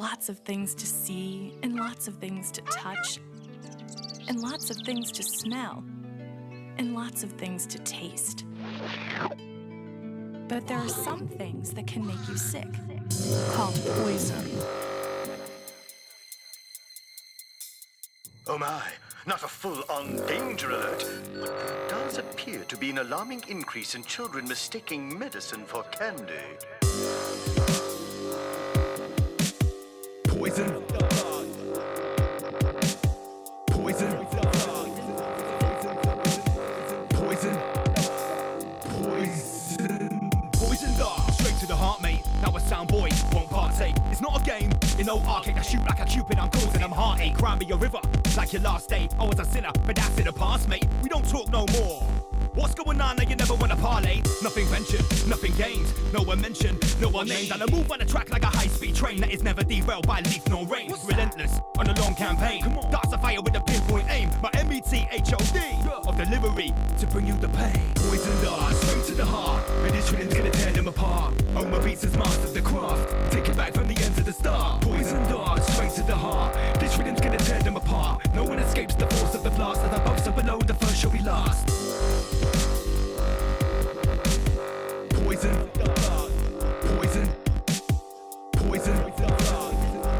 Lots of things to see, and lots of things to touch, and lots of things to smell, and lots of things to taste. But there are some things that can make you sick, called poison. Oh my, not a full-on danger alert, but there does appear to be an alarming increase in children mistaking medicine for candy. Poison. Poison. Poison. Poison dart, straight to the heart, mate. Now a sound boy won't partake. It's not a game, in no arcade. I shoot like a cupid, I'm causing them heartache. Cry me a river, like your last day. I was a sinner, but that's in the past, mate. We don't talk no more. What's going on now? You never wanna parlay. Nothing ventured, nothing gained. No one mentioned, no one named. And I move on the track like a high-speed train that is never derailed by leaf nor rain. Relentless on a long campaign. Darts of fire with a pinpoint aim. My METHOD of delivery to bring you the pain. Poison darts straight to the heart, and this rhythm's gonna tear them apart. Oh, my beats has mastered the craft. Take it back from the end to the start. Poison darts straight to the heart. This rhythm's gonna tear them apart. No one escapes the force of the blast. As above so below, the first shall be last. Poison, poison, poison, poison,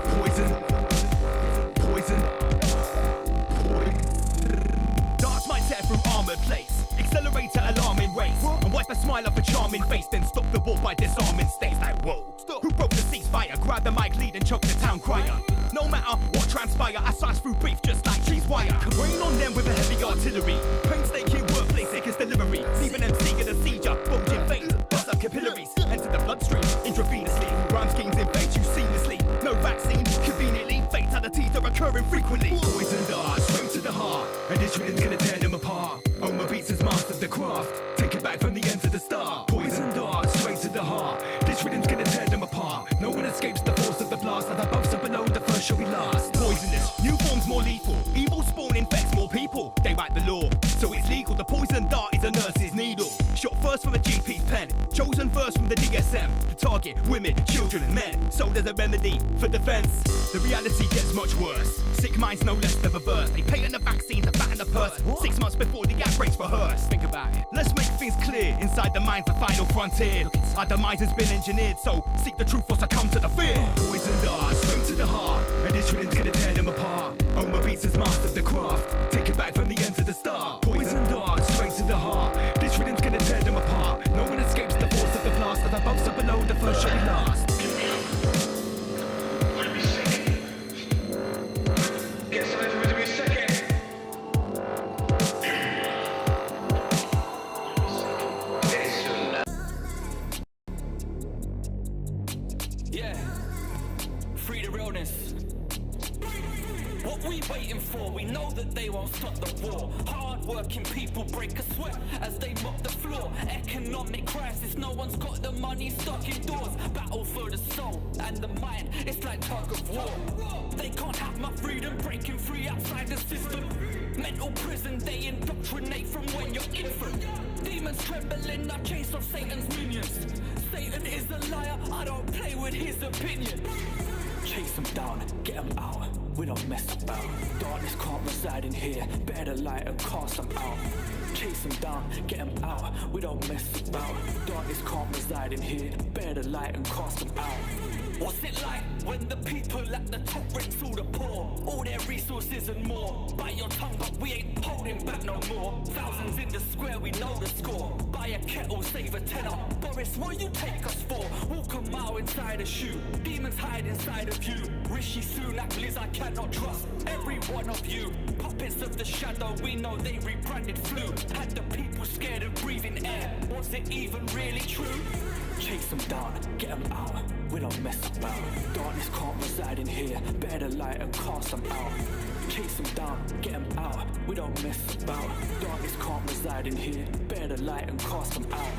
poison, poison. Darts might tear through armored plates, accelerator alarming race, and wipe a smile off a charming face, then stop the war by disarming states. Like whoa, who broke the ceasefire? Grab the mic lead and choke the town crier. No matter what transpire, I slice through beef just like cheese wire. Can rain on them with a heavy artillery. Painstaking workplace, sick as delivery. Leaving them seeking a seizure, bulging veins, bust up capillaries, enter the bloodstream intravenously. Rhyme schemes invade you seamlessly. No vaccine, conveniently. Fatalities are occurring frequently. Poison darts straight to the heart, and this rhythm's gonna tear them apart. Oh, my beats has mastered the craft. Take it back from the end to the start. Poison darts straight to the heart. This rhythm's gonna tear them apart. No one escapes the force of the blast. As above so below, the first shall be last. Poisonous, new forms more lethal. Evil spawn infects more people. They write the law, so it's legal. The poison dart is a nurse's needle. Shot first from a GP's pen, chosen first from the DSM. To target women, children and men. So there's a remedy for defense. The reality gets much worse. Sick minds no less than perverse. They patent the vaccine to fatten the purse. 6 months before the outbreak's rehearsed. Think about it. Let's make things clear. Inside the mind's the final frontier. Our demise has been engineered, so seek the truth or succumb to the fear. Poison darts straight to the heart, and this rhythm's gonna tear them apart. Oh, my beats has mastered the craft. Take it back from the end to the start. Poison darts straight to the heart. This rhythm's gonna tear them apart. No one escapes the force of the blast. As above so below, the first shall be last. Get some everybody to be second. Yeah, free the realness. What we waiting for? We know that they won't stop the war. Hard-working people break a sweat as they mop the floor. Economic crisis, no one's got the money stuck indoors. Battle for the soul and the mind, it's like tug of war. They can't have my freedom, breaking free outside the system. Mental prison, they indoctrinate from when you're infant. Demons trembling, I chase off Satan's minions. Satan is a liar, I don't play with his opinion. Chase them down, get them out, we don't mess about. Darkness can't reside in here, bear the light and cast them out. Chase them down, get them out, we don't mess about. Darkness can't reside in here, bear the light and cast them out. What's it like when the people at the top rent all the poor? All their resources and more. Bite your tongue, but we ain't holding back no more. Thousands in the square, we know the score. Buy a kettle, save a tenner. Boris, what you take us for? Walk a mile inside a shoe. Demons hide inside of you. Rishi Sunak, Liz, I cannot trust every one of you. Puppets of the shadow, we know they rebranded flu. Had the people scared of breathing air. Was it even really true? Chase them down, get them out, we don't mess about. Darkness can't reside in here, bear the light and cast them out. Chase them down, get them out, we don't mess about. Darkness can't reside in here, bear the light and cast them out.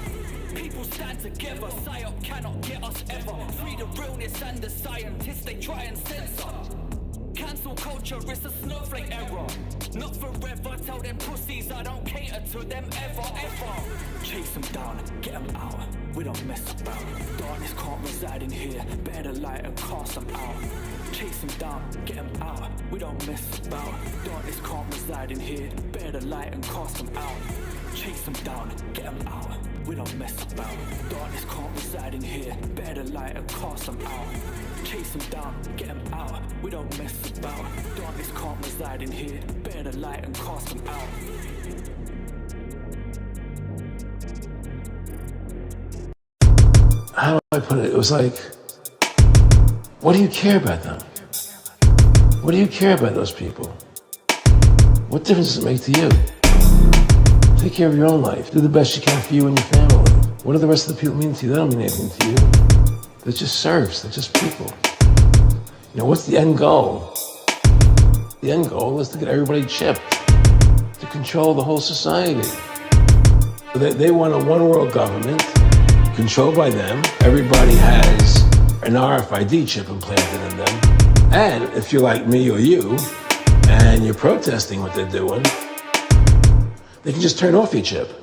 People stand together, PSYOP cannot get us ever. Free the realness and the scientists, they try and censor. Cancel culture is a snowflake error. Not forever, tell them pussies I don't cater to them ever, ever. Chase them down, get them out, we don't mess about. Darkness can't reside in here, bear the light and cast them out. Chase them down, get them out. We don't mess about. Darkness can't reside in here. Bear the light and cast them out. Chase them down, get them out. We don't mess about. Darkness can't reside in here. Bear the light and cast them out. Chase them down, get them out. We don't mess about. Darkness can't reside in here. Bear the light and cast them out. How do I put it? It was like, what do you care about them? What do you care about those people? What difference does it make to you? Take care of your own life. Do the best you can for you and your family. What do the rest of the people mean to you? They don't mean anything to you. They're just serfs. They're just people. You know, what's the end goal? The end goal is to get everybody chipped, to control the whole society. They want a one-world government controlled by them. Everybody has an RFID chip implanted in them. And if you're like me or you, and you're protesting what they're doing, they can just turn off your chip.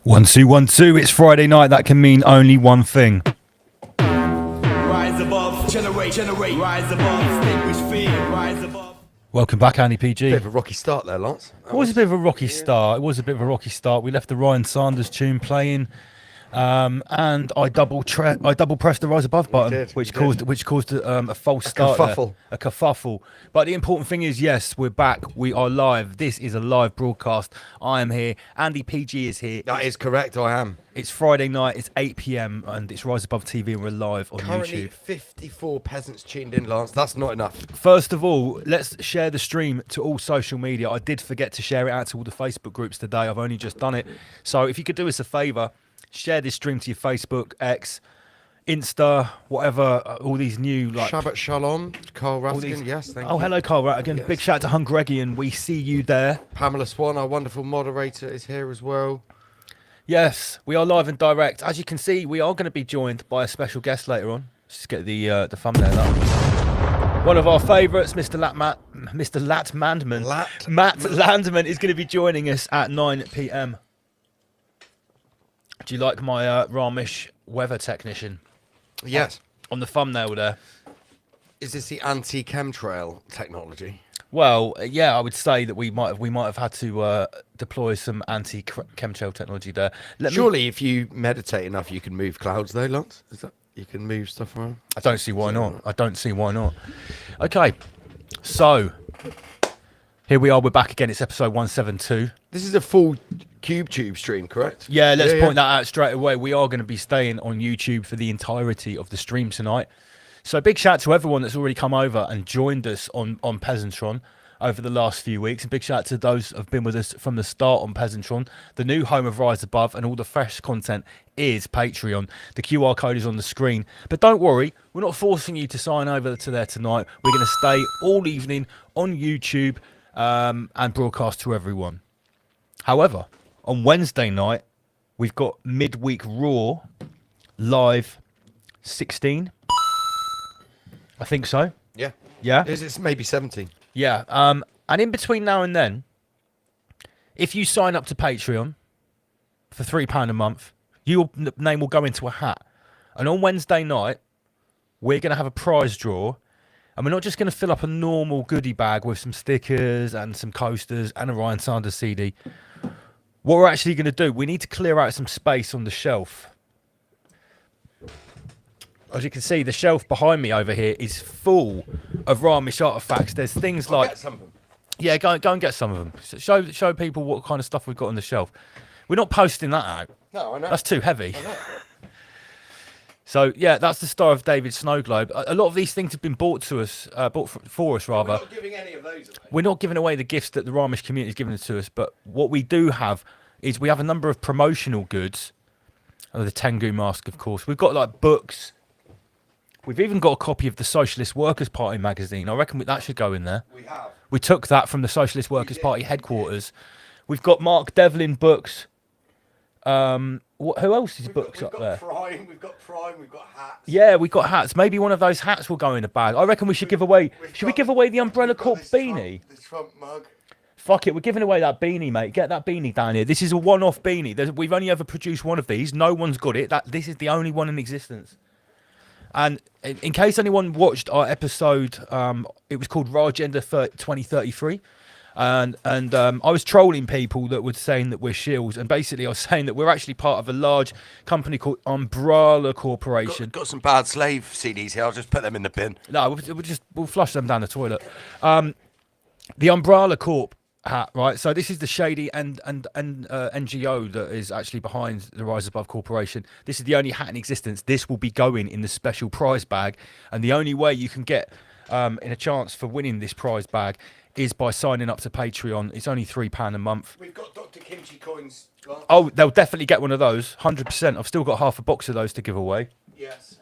One, two, 1, 2. It's Friday night. That can mean only one thing. Rise above, generate, rise above, extinguish fear, rise above. Welcome back, Andy PG. Bit of a rocky start there, Lance. It was a bit of a rocky start. It was a bit of a rocky start. We left the Ryan Sanders tune playing, and I double pressed the Rise Above button, which caused a false start. A kerfuffle. But the important thing is, yes, we're back. We are live. This is a live broadcast. I am here. Andy PG is here. That is correct. I am. It's Friday night. It's 8 p.m. and it's Rise Above TV, and we're live on Currently, YouTube. 54 peasants tuned in, Lance. That's not enough. First of all, let's share the stream to all social media. I did forget to share it out to all the Facebook groups today. I've only just done it. So if you could do us a favour, share this stream to your Facebook, X, Insta, whatever, all these new Shabbat Shalom, Carl Rattigan, yes, thank you. Oh, hello, Carl Rattigan. Yes. Big shout out to Hungarian. We see you there. Pamela Swan, our wonderful moderator, is here as well. Yes, we are live and direct. As you can see, we are going to be joined by a special guest later on. Let's just get the thumbnail up. One of our favourites, Mr. Landman. Matt Landman is going to be joining us at 9 p.m. Do you like my Ramesh weather technician? Yes. On the thumbnail there. Is this the anti-chemtrail technology? Well, yeah, I would say that we might have had to deploy some anti-chemtrail technology there. Surely, if you meditate enough, you can move clouds, though, Lance. Is that you can move stuff around? I don't see why not. Okay, so here we are. We're back again. It's episode 172. This is a full CubeTube stream, correct? Yeah, let's point that out straight away. We are going to be staying on YouTube for the entirety of the stream tonight. So big shout out to everyone that's already come over and joined us on Peasantron over the last few weeks. And big shout out to those who have been with us from the start on Peasantron. The new home of Rise Above and all the fresh content is Patreon. The QR code is on the screen. But don't worry, we're not forcing you to sign over to there tonight. We're going to stay all evening on YouTube and broadcast to everyone. However, on Wednesday night, we've got Midweek Raw live 16. I think so. Yeah. Yeah? It's maybe 17. Yeah. And in between now and then, if you sign up to Patreon for £3 a month, your name will go into a hat. And on Wednesday night, we're going to have a prize draw. And we're not just going to fill up a normal goodie bag with some stickers and some coasters and a Ryan Sanders CD. What we're actually going to do, we need to clear out some space on the shelf. As you can see, the shelf behind me over here is full of Ramesh artifacts. There's things like... Get some of them. Yeah, go and get some of them. Show people what kind of stuff we've got on the shelf. We're not posting that out. No, I know. That's too heavy. I know. So yeah, that's the Star of David snow globe. A lot of these things have been bought to us, for us rather. We're not giving any of those away. We're not giving away the gifts that the Ramish community has given to us, but what we do have is we have a number of promotional goods. Oh, the Tengu mask, of course. We've got like books. We've even got a copy of the Socialist Workers' Party magazine. I reckon that should go in there. We have. We took that from the Socialist Workers' Party headquarters. We've got Mark Devlin books. Who else's books up there? We've got Prime, we've got hats. Yeah, we've got hats. Maybe one of those hats will go in a bag. I reckon we should give away. Should we give away the Umbrella Corp beanie? This Trump mug. Fuck it, we're giving away that beanie, mate. Get that beanie down here. This is a one-off beanie. We've only ever produced one of these. No one's got it. This is the only one in existence. And in case anyone watched our episode, it was called Ragenda 2033. And I was trolling people that were saying that we're shills. And basically I was saying that we're actually part of a large company called Umbrella Corporation. Got some bad slave CDs here. I'll just put them in the bin. No, we'll flush them down the toilet. The Umbrella Corp hat, right? So this is the shady and NGO that is actually behind the Rise Above Corporation. This is the only hat in existence. This will be going in the special prize bag, and the only way you can get in a chance for winning this prize bag is by signing up to Patreon. It's only £3 a month. We've got Dr. Kimchi coins. Oh, they'll definitely get one of those, 100%. I've still got half a box of those to give away. Yes.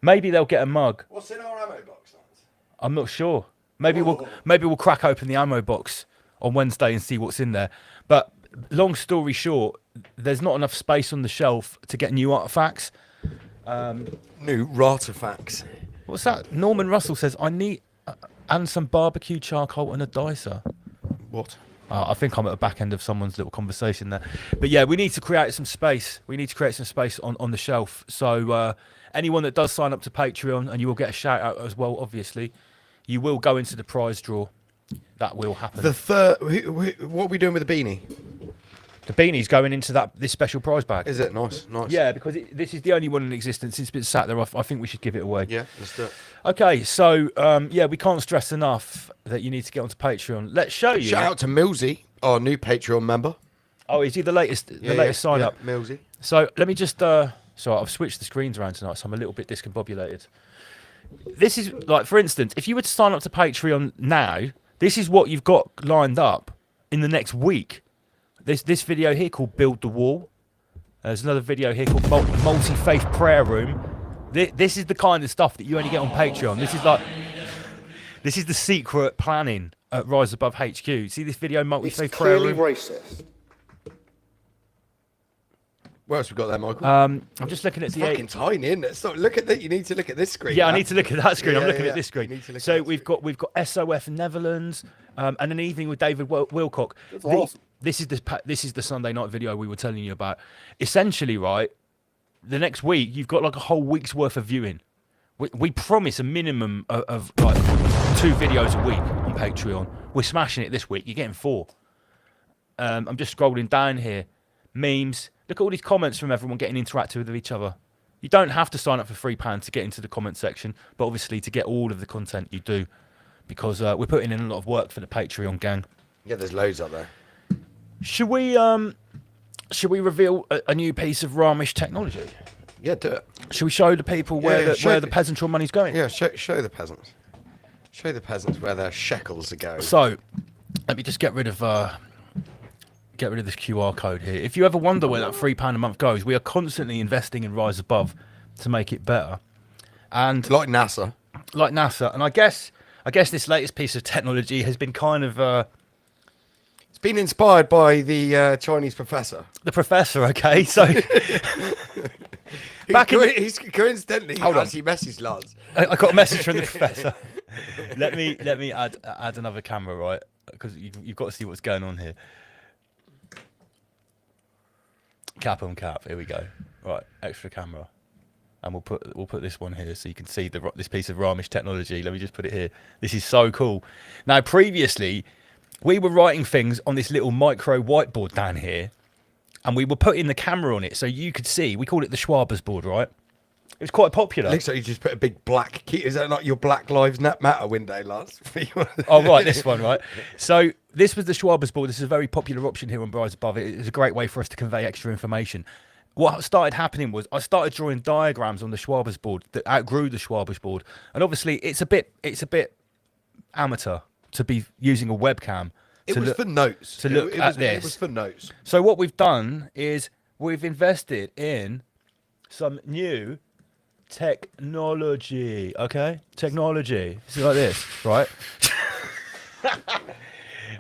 Maybe they'll get a mug. What's in our ammo box, Lance? I'm not sure. Maybe we'll crack open the ammo box on Wednesday and see what's in there. But long story short, there's not enough space on the shelf to get new artifacts. New artifacts. What's that? Norman Russell says, I need and some barbecue charcoal and a dicer. What? I think I'm at the back end of someone's little conversation there. But yeah, we need to create some space. We need to create some space on the shelf. So anyone that does sign up to Patreon, and you will get a shout out as well, obviously, you will go into the prize draw. That will happen. What are we doing with the beanie? The beanie's going into this special prize bag. Is it? Nice. Yeah, because this is the only one in existence. It's been sat there. I think we should give it away. Yeah, let's do it. Okay, so yeah, we can't stress enough that you need to get onto Patreon. Let's show you. Shout out to Millsy, our new Patreon member. Oh, is he the latest sign up? Millsy. So let me just. So I've switched the screens around tonight, so I'm a little bit discombobulated. This is like, for instance, if you were to sign up to Patreon now, this is what you've got lined up in the next week. This video here called Build the Wall. There's another video here called Multi-Faith Prayer Room. This is the kind of stuff that you only get on Patreon. This is the secret planning at Rise Above HQ. See this video, Multi-Faith Prayer Room? It's clearly racist. What else we got there, Michael? I'm just looking at It's the fucking tiny, isn't it? So look at that. You need to look at this screen. Yeah, man. I need to look at that screen. I'm looking at this You screen. need to look So at that we've got SOF Netherlands and an evening with David Wilcock. awesome. This is the Sunday night video we were telling you about. Essentially, right, the next week you've got like a whole week's worth of viewing. We promise a minimum of like 2 videos a week on Patreon. We're smashing it this week. You're getting 4. I'm just scrolling down here. Memes. Look at all these comments from everyone getting interactive with each other. You don't have to sign up for £3 to get into the comment section, but obviously to get all of the content you do, because we're putting in a lot of work for the Patreon gang. Yeah, there's loads up there. Should we reveal a new piece of Ramish technology? Yeah, do it. Should we show the people where the peasantry money's going? Yeah, show the peasants. Show the peasants where their shekels are going. So, let me just get rid of this QR code here. If you ever wonder where that £3 a month goes, we are constantly investing in Rise Above to make it better. And Like NASA. And I guess this latest piece of technology has been kind of It's been inspired by the Chinese professor. the professor. Okay, so He's coincidentally actually messaged Lance. I got a message from the professor. Let me add another camera, right? Because you've got to see what's going on here. Cap on cap. Here we go. Right, extra camera, and we'll put this one here so you can see this piece of Ramish technology. Let me just put it here. This is so cool. Now, previously, we were writing things on this little micro whiteboard down here, and we were putting the camera on it so you could see. We call it the Schwaber's board, right? It was quite popular. Looks like you just put a big black key. Is that not your Black Lives Matter window, Lance? Oh, right, this one, right? So this was the Schwaber's board. This is a very popular option here on Rise Above. It is a great way for us to convey extra information. what started happening was I started drawing diagrams on the Schwaber's board that outgrew the Schwaber's board, and obviously it's a bit amateur to be using a webcam. It was for notes. To look at this. It was for notes. So what we've done is we've invested in some new technology. Okay, technology. It's like this, right?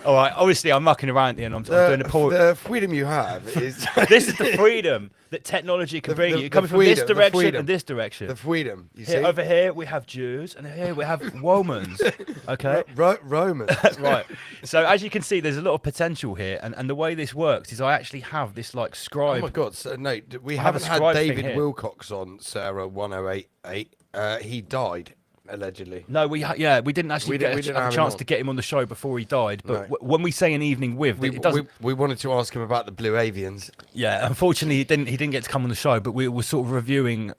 All right. Obviously, I'm mucking around here, and I'm doing a poor. The freedom you have is. This is the freedom that technology can bring you. Coming from this direction and this direction. The freedom. You Here, see. over here we have Jews, and here we have Romans. Okay. Romans. Right. So as you can see, there's a lot of potential here, and the way this works is I actually have this like scribe. Oh my God! So, no, we have a haven't had scribe thing David here. Wilcox on Sarah 1088. He died allegedly. No, we didn't actually We get didn't a have him chance on. to get him on the show before he died. But No. when we say an evening with, it doesn't. We wanted to ask him about the Blue Avians. Yeah, unfortunately, he didn't get to come on the show. But we were sort of reviewing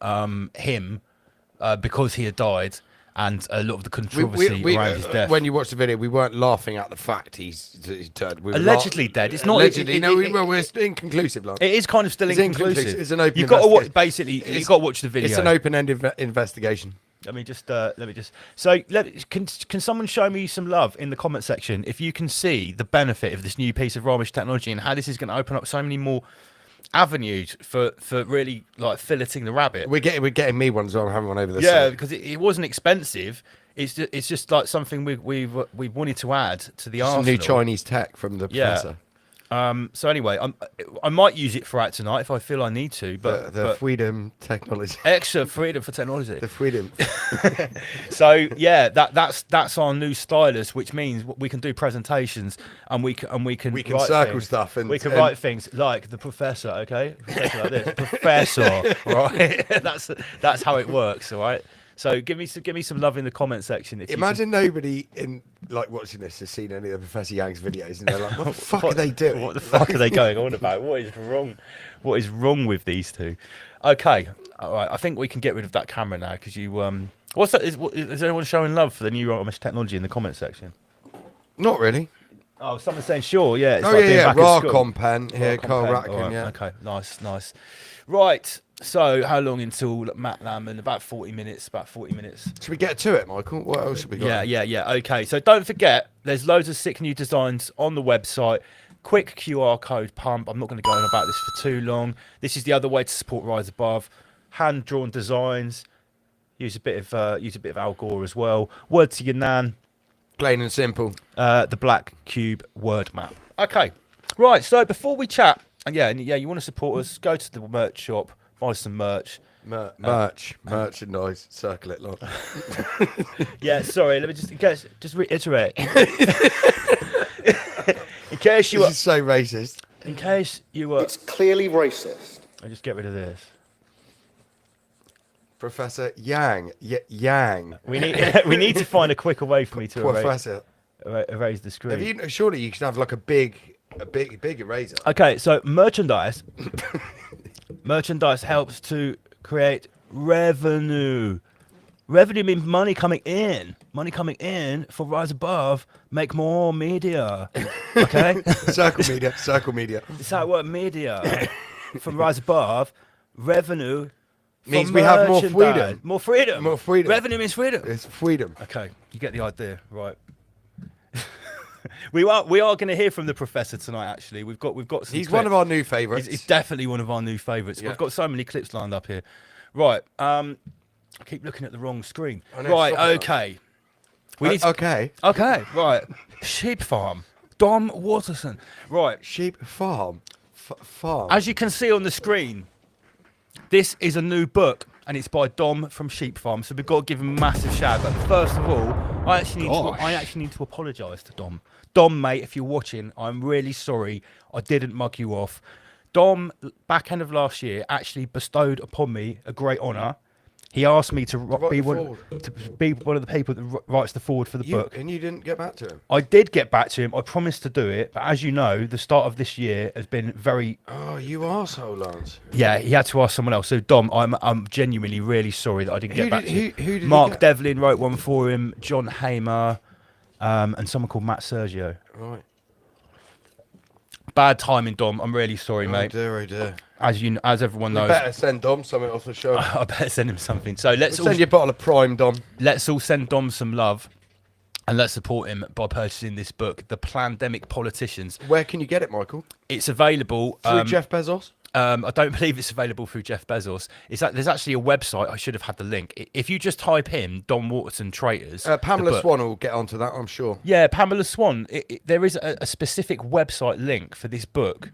him because he had died, and a lot of the controversy around his death. When you watch the video, we weren't laughing at the fact he's dead. We were Allegedly dead. It's not. Allegedly, we're inconclusive. Lance. It is kind of still It's inconclusive. It's an open. You've got to watch. investigation. Basically, you've got to watch the video. It's an open-ended investigation. Let me just. So, can someone show me some love in the comment section if you can see the benefit of this new piece of Ramesh technology and how this is going to open up so many more avenues for really like filleting the rabbit. We're getting me one as well. I'm having one over this. Yeah, side. because it wasn't expensive. It's just like something we wanted to add to the Some arsenal. new Chinese tech from the Yeah. professor. So anyway, I might use it for out tonight if I feel I need to. But The freedom technology. extra freedom for technology. The freedom. So yeah, that's our new stylus, which means we can do presentations and we can We can write circle things. stuff and We can write things like the professor, okay? Like this, professor, right? That's how it works, all right? So give me some love in the comment section. If Imagine nobody in like watching this has seen any of Professor Yang's videos, and they're like, "What the fuck are they doing? What the fuck are they going on about? What is wrong? What is wrong with these two? Okay, all right. I think we can get rid of that camera now because you. What's that? Is anyone showing love for the new Ramesh technology in the comment section? Not really. Oh, someone's saying sure. Yeah. It's Oh like yeah, being yeah. back at school. Racom pen here, Carl All Ratkin. right, Yeah. Okay. Nice. Right. So how long until Matt Landman? About 40 minutes. Should we get to it, Michael? What else should we got? Yeah. Okay. So don't forget, there's loads of sick new designs on the website. Quick QR code pump. I'm not going to go on about this for too long. This is the other way to support Rise Above. Hand drawn designs. Use a bit of Al Gore as well. Word to your nan. Plain and simple. The Black Cube word map. Okay. Right. So before we chat, and you want to support us? Go to the merch shop. Buy some merch. Merchandise. Circle it, look. Yeah, sorry. Let me just reiterate. In case you This were, is so racist. in case you were, It's clearly racist. I'll just get rid of this. Professor Yang. Yang. We need to find a quicker way for me to Professor. erase the screen. Surely you should have like a big eraser. Okay, so merchandise helps to create revenue. Revenue means money coming in. Money coming in for Rise Above. Make more media. Okay, Circle media. it's how it works. Media from Rise Above. Revenue Means for we have more merchandise. freedom. More freedom. More freedom. Revenue means freedom. It's freedom. Okay, you get the idea, right? we are going to hear from the professor tonight. Actually, we've got some. He's clips. one of our new favourites. He's definitely one of our new favourites. Yeah. We've got so many clips lined up here. Right. I keep looking at the wrong screen. I know, Right. stop it. Okay. We need to- Okay. Okay. Right. Sheep Farm. Dom Waterson. Right. Sheep farm. Farm. As you can see on the screen, this is a new book, and it's by Dom from Sheep Farm. So we've got to give him a massive shout. But first of all, I actually need to apologise to Dom. Dom, mate, if you're watching, I'm really sorry. I didn't mug you off. Dom, back end of last year, actually bestowed upon me a great honour. He asked me to be one of the people that writes the forward for the book. And you didn't get back to him? I did get back to him. I promised to do it. But as you know, the start of this year has been very... Oh, you arsehole, Lance. Yeah, he had to ask someone else. So, Dom, I'm genuinely really sorry that I didn't get back to you. Who did he Mark get? Devlin wrote one for him, John Hamer, and someone called Matt Sergio. Right. bad timing, Dom. I'm really sorry, Oh mate. dear, oh dear. As everyone We knows, better send Dom something off the show. I better send him something. So let's Send you a bottle of Prime, Dom. let's all send Dom some love, and let's support him by purchasing this book, The Plandemic Politicians. Where can you get it, Michael? It's available Through Jeff Bezos? I don't believe it's available through Jeff Bezos. There's actually a website. I should have had the link. If you just type in Don Waterton Traitors, Pamela the book- Swan will get onto that, I'm sure. Yeah, Pamela Swan. There is a specific website link for this book.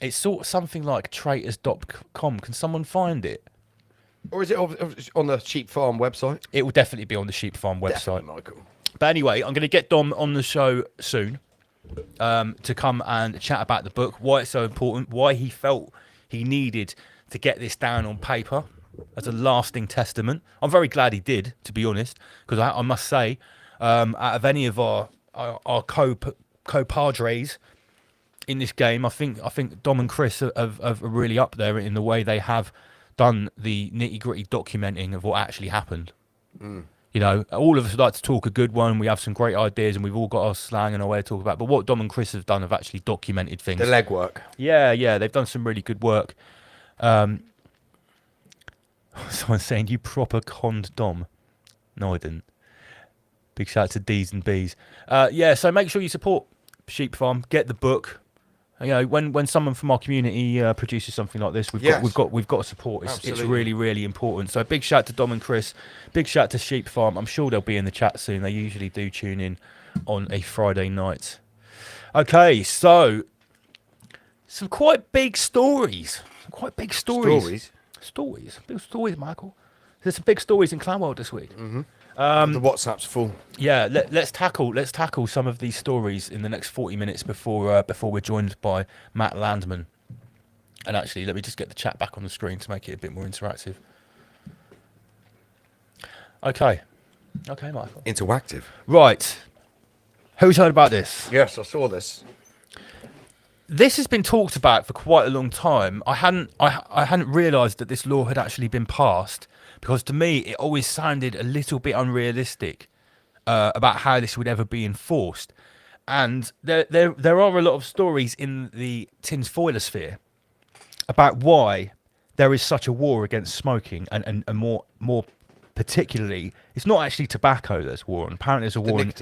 It's sort of something like traitors.com. Can someone find it? Or is it on the Sheep Farm website? It will definitely be on the Sheep Farm website. Definitely, Michael. But anyway, I'm going to get Dom on the show soon to come and chat about the book, why it's so important, why he felt he needed to get this down on paper as a lasting testament. I'm very glad he did, to be honest, because I must say, out of any of our co-padres in this game, I think Dom and Chris are really up there in the way they have done the nitty-gritty documenting of what actually happened. You know, all of us like to talk a good one. We have some great ideas, and we've all got our slang and our way to talk about. But what Dom and Chris have done have actually documented things. The legwork. Yeah, they've done some really good work. Someone's saying you proper conned Dom. No, I didn't. Big shout out to D's and B's. Yeah, so make sure you support Sheep Farm. Get the book. You know, when someone from our community produces something like this, we've got to support. It's really, really important. So big shout to Dom and Chris. Big shout to Sheep Farm. I'm sure they'll be in the chat soon. They usually do tune in on a Friday night. Okay, so some quite big stories. Big stories, Michael. There's some big stories in Clanworld this week. The WhatsApp's full. Yeah, let's tackle some of these stories in the next 40 minutes before we're joined by Matt Landman. And actually, let me just get the chat back on the screen to make it a bit more interactive. Okay, Michael. Interactive. Right, who's heard about this? Yes, I saw this. This has been talked about for quite a long time. I hadn't realised that this law had actually been passed, because to me it always sounded a little bit unrealistic about how this would ever be enforced. And there are a lot of stories in the tinfoilosphere about why there is such a war against smoking, and more particularly, it's not actually tobacco there's war on. Apparently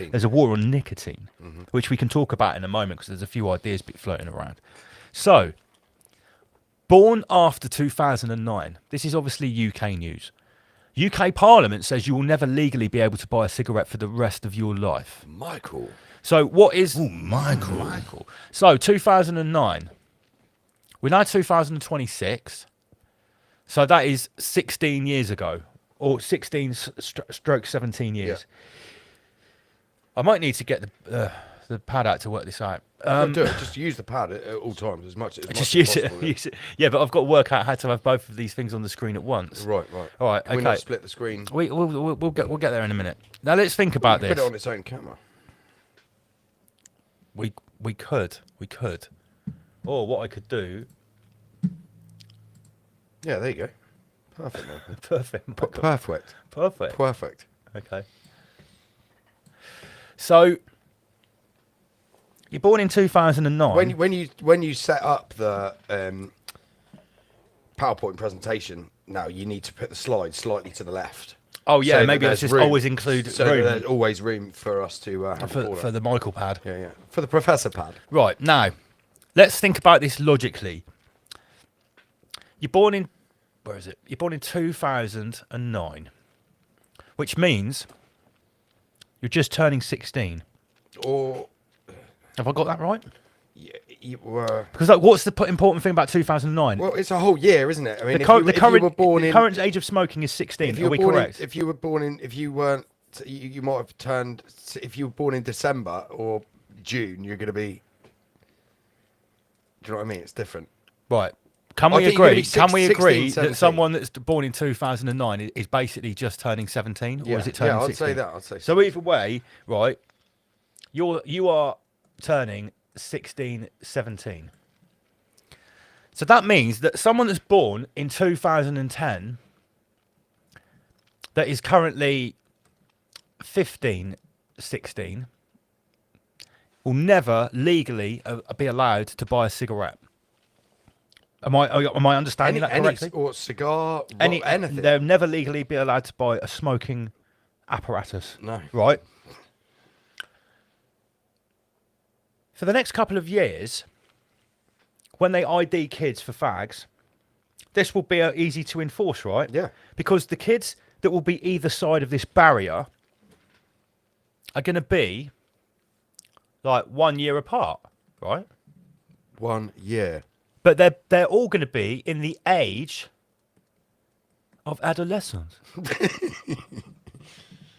there's a war on nicotine, which we can talk about in a moment because there's a few ideas floating around. So, born after 2009, this is obviously UK news. UK Parliament says you will never legally be able to buy a cigarette for the rest of your life. Michael. So what is... Oh, Michael. So 2009. We're now 2026. So that is 16 years ago. Or 16 stroke 17 years. Yeah. I might need to get the pad out to work this out. Don't do it. Just use the pad at all times as much as Just possible. use it. Yeah, but I've got to work out how to have both of these things on the screen at once. Right. All right, Can we not split the screen? We'll get there in a minute. Now let's think about this. Put it on its own camera. We could. Or what I could do. Yeah, there you go. Perfect, Michael. Perfect. Michael. Perfect. Okay. So you're born in 2009. When you set up the PowerPoint presentation, now you need to put the slide slightly to the left. Oh yeah, so maybe let's just always include room there's always room for us to have for the Michael pad. Yeah. For the professor pad. Right, now let's think about this logically. You're born in You're born in 2009, which means you're just turning 16. Or have I got that right? You were... Because like, what's the important thing about 2009? Well, it's a whole year, isn't it? I mean, the current age of smoking is 16. Are we correct? If you were born in, if you weren't, you might have turned. If you were born in December or June, you're going to be. Do you know what I mean? It's different. Right. Can we agree? Can we agree that someone that's born in 2009 is basically just turning 17, or is it turning 16? I'd say that. I'd say so. Either way, right? You are turning 16, 17. So that means that someone that's born in 2010 that is currently 15, 16 will never legally be allowed to buy a cigarette. Am I understanding that correctly? Or cigar, anything. They'll never legally be allowed to buy a smoking apparatus. No. Right? For the next couple of years, when they ID kids for fags, this will be easy to enforce, right? Yeah. Because the kids that will be either side of this barrier are going to be like 1 year apart, right? 1 year. But they're all going to be in the age of adolescence.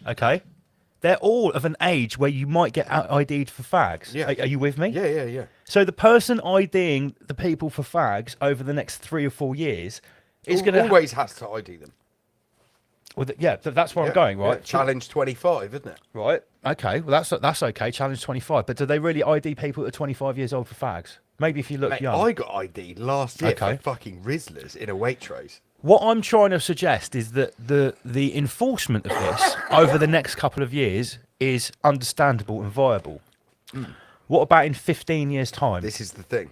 Okay? They're all of an age where you might get ID'd for fags. Yeah. Are you with me? Yeah. So the person IDing the people for fags over the next 3 or 4 years is going to... Always has to ID them. Well, that's where I'm going, right? Yeah. Challenge 25, isn't it? Right. Okay. Well, that's okay. Challenge 25. But do they really ID people that are 25 years old for fags? Maybe if you look Mate, young. I got ID'd last year Okay. for fucking Rizzlers in a Waitrose. What I'm trying to suggest is that the enforcement of this over the next couple of years is understandable and viable. What about in 15 years' time? This is the thing.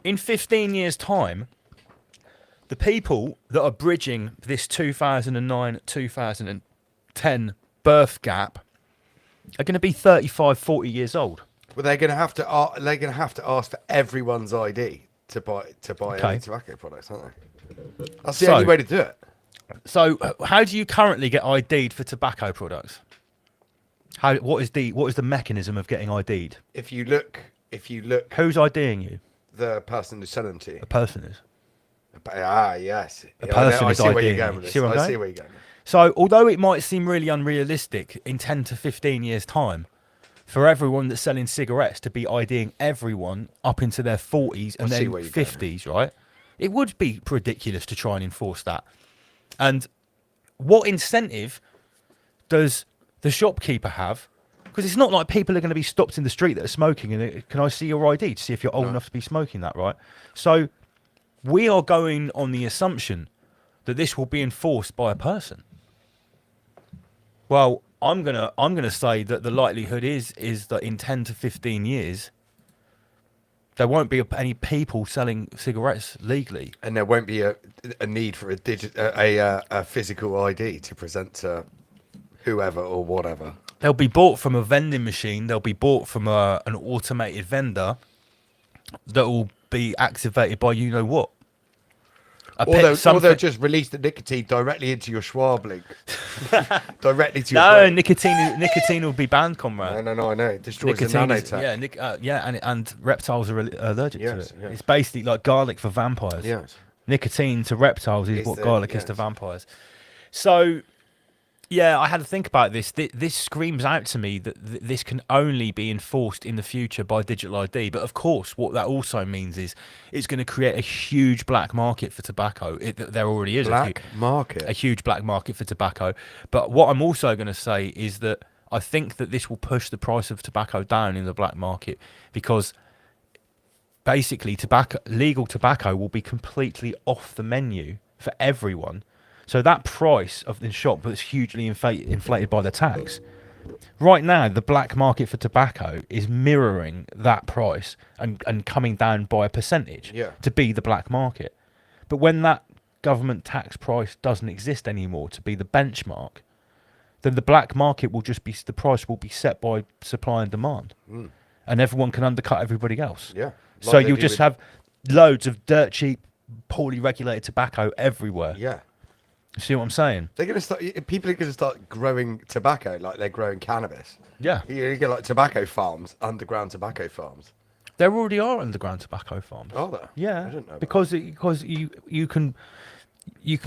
In 15 years' time, the people that are bridging this 2009-2010 birth gap are going to be 35, 40 years old. Well, they're going to have to. They're going to have to ask for everyone's ID to buy any tobacco products, aren't they? That's the only way to do it. So, how do you currently get ID'd for tobacco products? What is the mechanism of getting ID'd? If you look, Who's IDing you? the person who's selling to you. A person is. Yes. A person I is see where you're IDing going you. with this. See where I'm I going? see where you're going. So, although it might seem really unrealistic in 10 to 15 years' time for everyone that's selling cigarettes to be IDing everyone up into their 40s and then 50s, right? It would be ridiculous to try and enforce that. And what incentive does the shopkeeper have? Because it's not like people are going to be stopped in the street that are smoking and can I see your ID to see if you're old enough to be smoking that, right? So we are going on the assumption that this will be enforced by a person. Well, I'm gonna say that the likelihood is that in 10 to 15 years there won't be any people selling cigarettes legally, And there won't be a need for a physical ID to present to whoever or whatever. they'll be bought from a vending machine. They'll be bought from an automated vendor that will be activated by you know what. Or they'll just release the nicotine directly into your Schwab link. Directly to your brain. nicotine will be banned, comrade. No, I know. It destroys the Nicotine is, nanotech. and reptiles are allergic to Yes, it. yes. It's basically like garlic for vampires. Yes. Nicotine to reptiles is It's what the- garlic is to yes. vampires. So, yeah, I had to think about this. This screams out to me that this can only be enforced in the future by digital ID. But of course, what that also means is it's going to create a huge black market for tobacco. There already is a huge black market for tobacco. But what I'm also going to say is that I think that this will push the price of tobacco down in the black market because basically legal tobacco will be completely off the menu for everyone. So that price of the shop that's hugely inflated by the tax. Right now, the black market for tobacco is mirroring that price and coming down by a percentage to be the black market. But when that government tax price doesn't exist anymore to be the benchmark, then the black market will just be, the price will be set by supply and demand. And everyone can undercut everybody else. Yeah. So you'll just have loads of dirt cheap, poorly regulated tobacco everywhere. Yeah. See what I'm saying? They're going to start. People are going to start growing tobacco like they're growing cannabis. Yeah. You get like tobacco farms, underground tobacco farms. There already are underground tobacco farms. Are there? Yeah. I didn't know. Because you can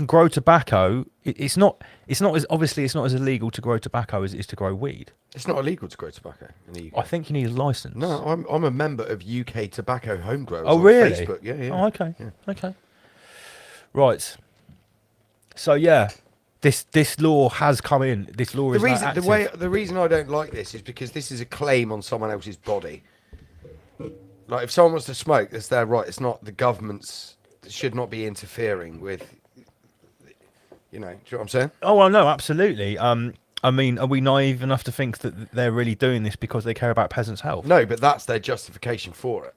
grow tobacco. It's not as obviously it's not as illegal to grow tobacco as it is to grow weed. It's not illegal to grow tobacco in the UK. I think you need a license. No, I'm a member of UK Tobacco Home Growers. Oh on really? Facebook. Yeah. Oh okay. Yeah. Okay. Right. So yeah, this law has come in. This law is now active. The reason I don't like this is because this is a claim on someone else's body. Like if someone wants to smoke, it's their right. It's not the government's. Should not be interfering with. You know, do you know what I'm saying? Oh well, no, absolutely. I mean, are we naive enough to think that they're really doing this because they care about peasants' health? No, but that's their justification for it.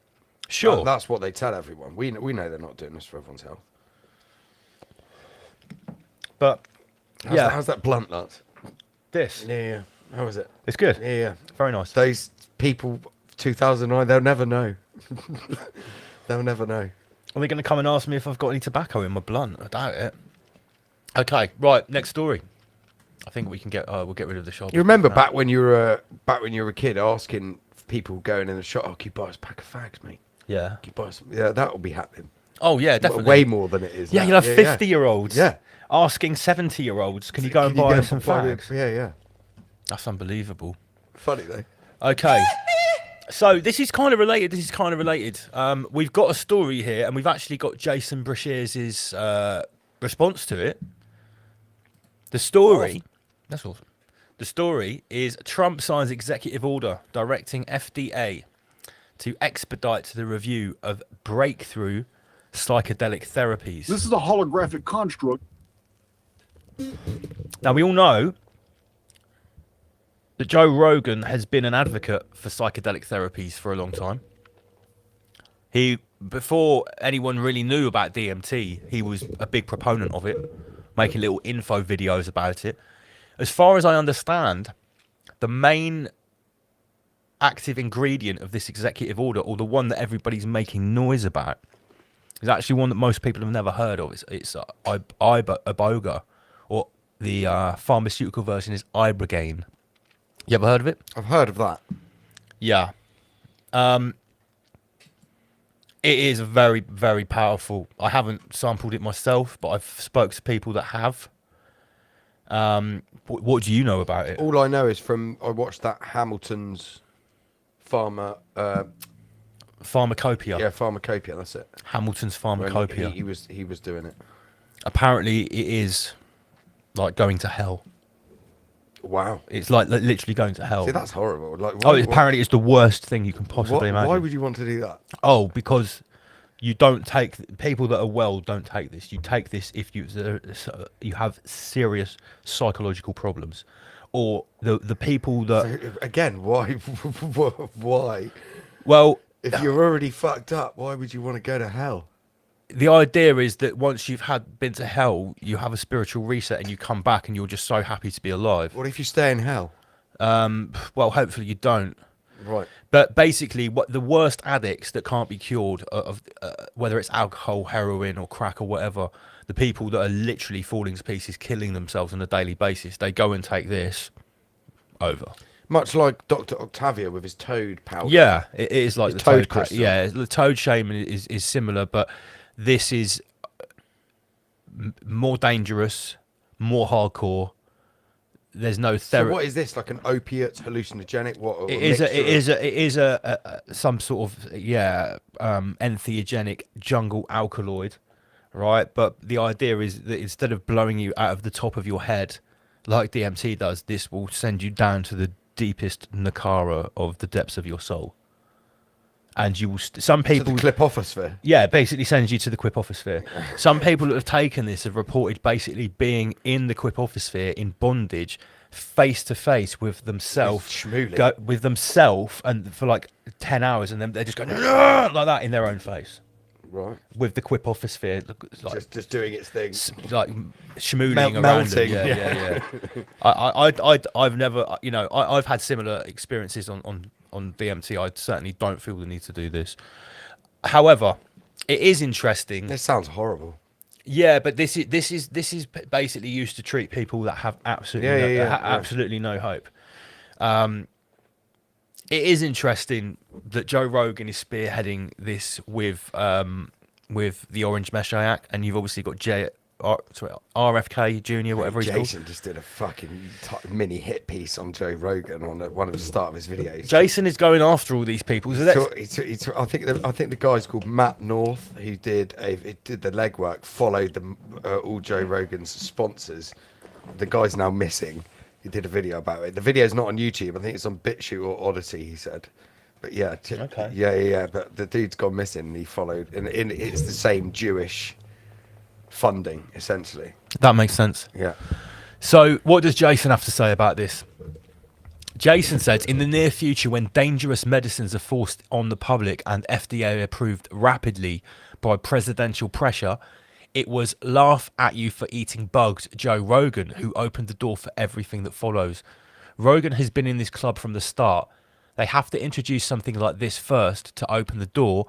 Sure. That's what they tell everyone. We know they're not doing this for everyone's health. But How's that blunt, lads? this, Yeah. How is it? it's good. Yeah. Very nice. Those people, 2009, they'll never know. They'll never know. Are they going to come and ask me if I've got any tobacco in my blunt? I doubt it. Okay, right. Next story. I think we can get. We'll get rid of the shop. You remember back when you were a kid, asking people going in the shop, "Oh, can you buy us a pack of fags, mate? Yeah. Can you buy us?" Yeah, that will be happening. Oh yeah, definitely. Way more than it is. Yeah, now. you'll have 50-year-olds. Yeah. Asking 70-year-olds, can you go and buy us some fags? Yeah. That's unbelievable. Funny though. Okay. So this is kind of related. We've got a story here, and we've actually got Jason Brashears' response to it. The story, that's awesome. The story is Trump signs executive order directing FDA to expedite the review of breakthrough psychedelic therapies. This is a holographic construct. Now, we all know that Joe Rogan has been an advocate for psychedelic therapies for a long time. Before anyone really knew about DMT, he was a big proponent of it, making little info videos about it. As far as I understand, the main active ingredient of this executive order, or the one that everybody's making noise about, is actually one that most people have never heard of. It's iboga, or the pharmaceutical version is ibogaine. You ever heard of it? I've heard of that. Yeah. It is very, very powerful. I haven't sampled it myself, but I've spoke to people that have. What do you know about it? All I know is I watched that Hamilton's Pharmacopoeia. Yeah, Pharmacopoeia. That's it. Hamilton's When Pharmacopoeia. He was doing it. Apparently, it is like going to hell. Wow. It's like literally going to hell. See, that's horrible. Like, Apparently it's the worst thing you can possibly imagine. Why would you want to do that? Oh, because you don't take people that are well don't take this. You take this if you have serious psychological problems, or the people that Again, why? Why? well, If you're already fucked up, why would you want to go to hell? the idea is that once you've been to hell, you have a spiritual reset and you come back and you're just so happy to be alive. What if you stay in hell? Well, hopefully you don't. Right. But basically, what the worst addicts that can't be cured of whether it's alcohol, heroin, or crack or whatever, the people that are literally falling to pieces, killing themselves on a daily basis, they go and take this over. Much like Dr. Octavia with his toad powder. Yeah, it is like His the toad crystal. Yeah, the toad shaman is similar, but this is more dangerous, more hardcore. There's no So therapy. what is this? Like an opiate hallucinogenic? What? It is a some sort of entheogenic jungle alkaloid, right? But the idea is that instead of blowing you out of the top of your head, like DMT does, this will send you down to the deepest nakara of the depths of your soul. And you will. Some people. To the cliposphere. Yeah, basically sends you to the quiposphere. Some people that have taken this have reported basically being in the quiposphere in bondage, face to face with themselves, with themselves, and for like 10 hours, and then they're just going like that in their own face. Right. With the quiposphere, like, just doing its thing, like schmooling around melting. Them. Yeah. I've never, I've had similar experiences on DMT. I certainly don't feel the need to do this. However, it is interesting. This sounds horrible. Yeah, but this is basically used to treat people that have absolutely no hope. It is interesting that Joe Rogan is spearheading this with the Orange Messiah, and you've obviously got RFK Jr., whatever he's called. Jason just did a fucking mini hit piece on Joe Rogan on one of the start of his videos. Jason is going after all these people. So I think the guy's called Matt North. He did the legwork, followed all Joe Rogan's sponsors. The guy's now missing. He did a video about it. The video's not on YouTube. I think it's on BitChute or Odyssey. He said, but yeah, yeah. But the dude's gone missing. And he followed, and it's the same Jewish funding essentially. That makes sense. Yeah. So, what does Jason have to say about this? Jason said, in the near future, when dangerous medicines are forced on the public and FDA approved rapidly by presidential pressure, it was laugh at you for eating bugs, Joe Rogan, who opened the door for everything that follows. Rogan has been in this club from the start. They have to introduce something like this first to open the door.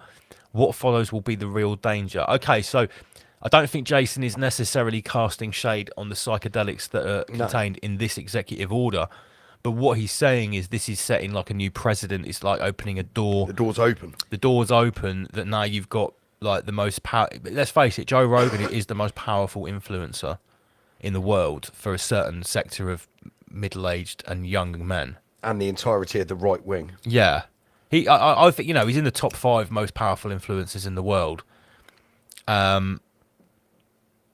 What follows will be the real danger. Okay, so I don't think Jason is necessarily casting shade on the psychedelics that are contained in this executive order. But what he's saying is this is setting like a new precedent. It's like opening a door. The door's open. The door's open that now you've got like the most power. Let's face it, Joe Rogan is the most powerful influencer in the world for a certain sector of middle-aged and young men. And the entirety of the right wing. Yeah. I think, you know, he's in the top 5 most powerful influencers in the world.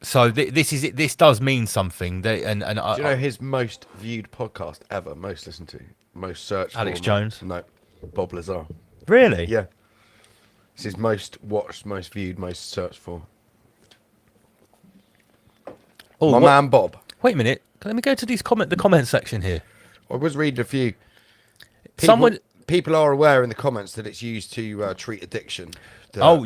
So this does mean something. Do you know his most viewed podcast ever, most listened to, most searched? Alex Jones? No, Bob Lazar. Really? Yeah. It's his most watched, most viewed, most searched for. Oh, My man Bob. Wait a minute. Let me go to the comment section here. I was reading a few. People are aware in the comments that it's used to treat addiction.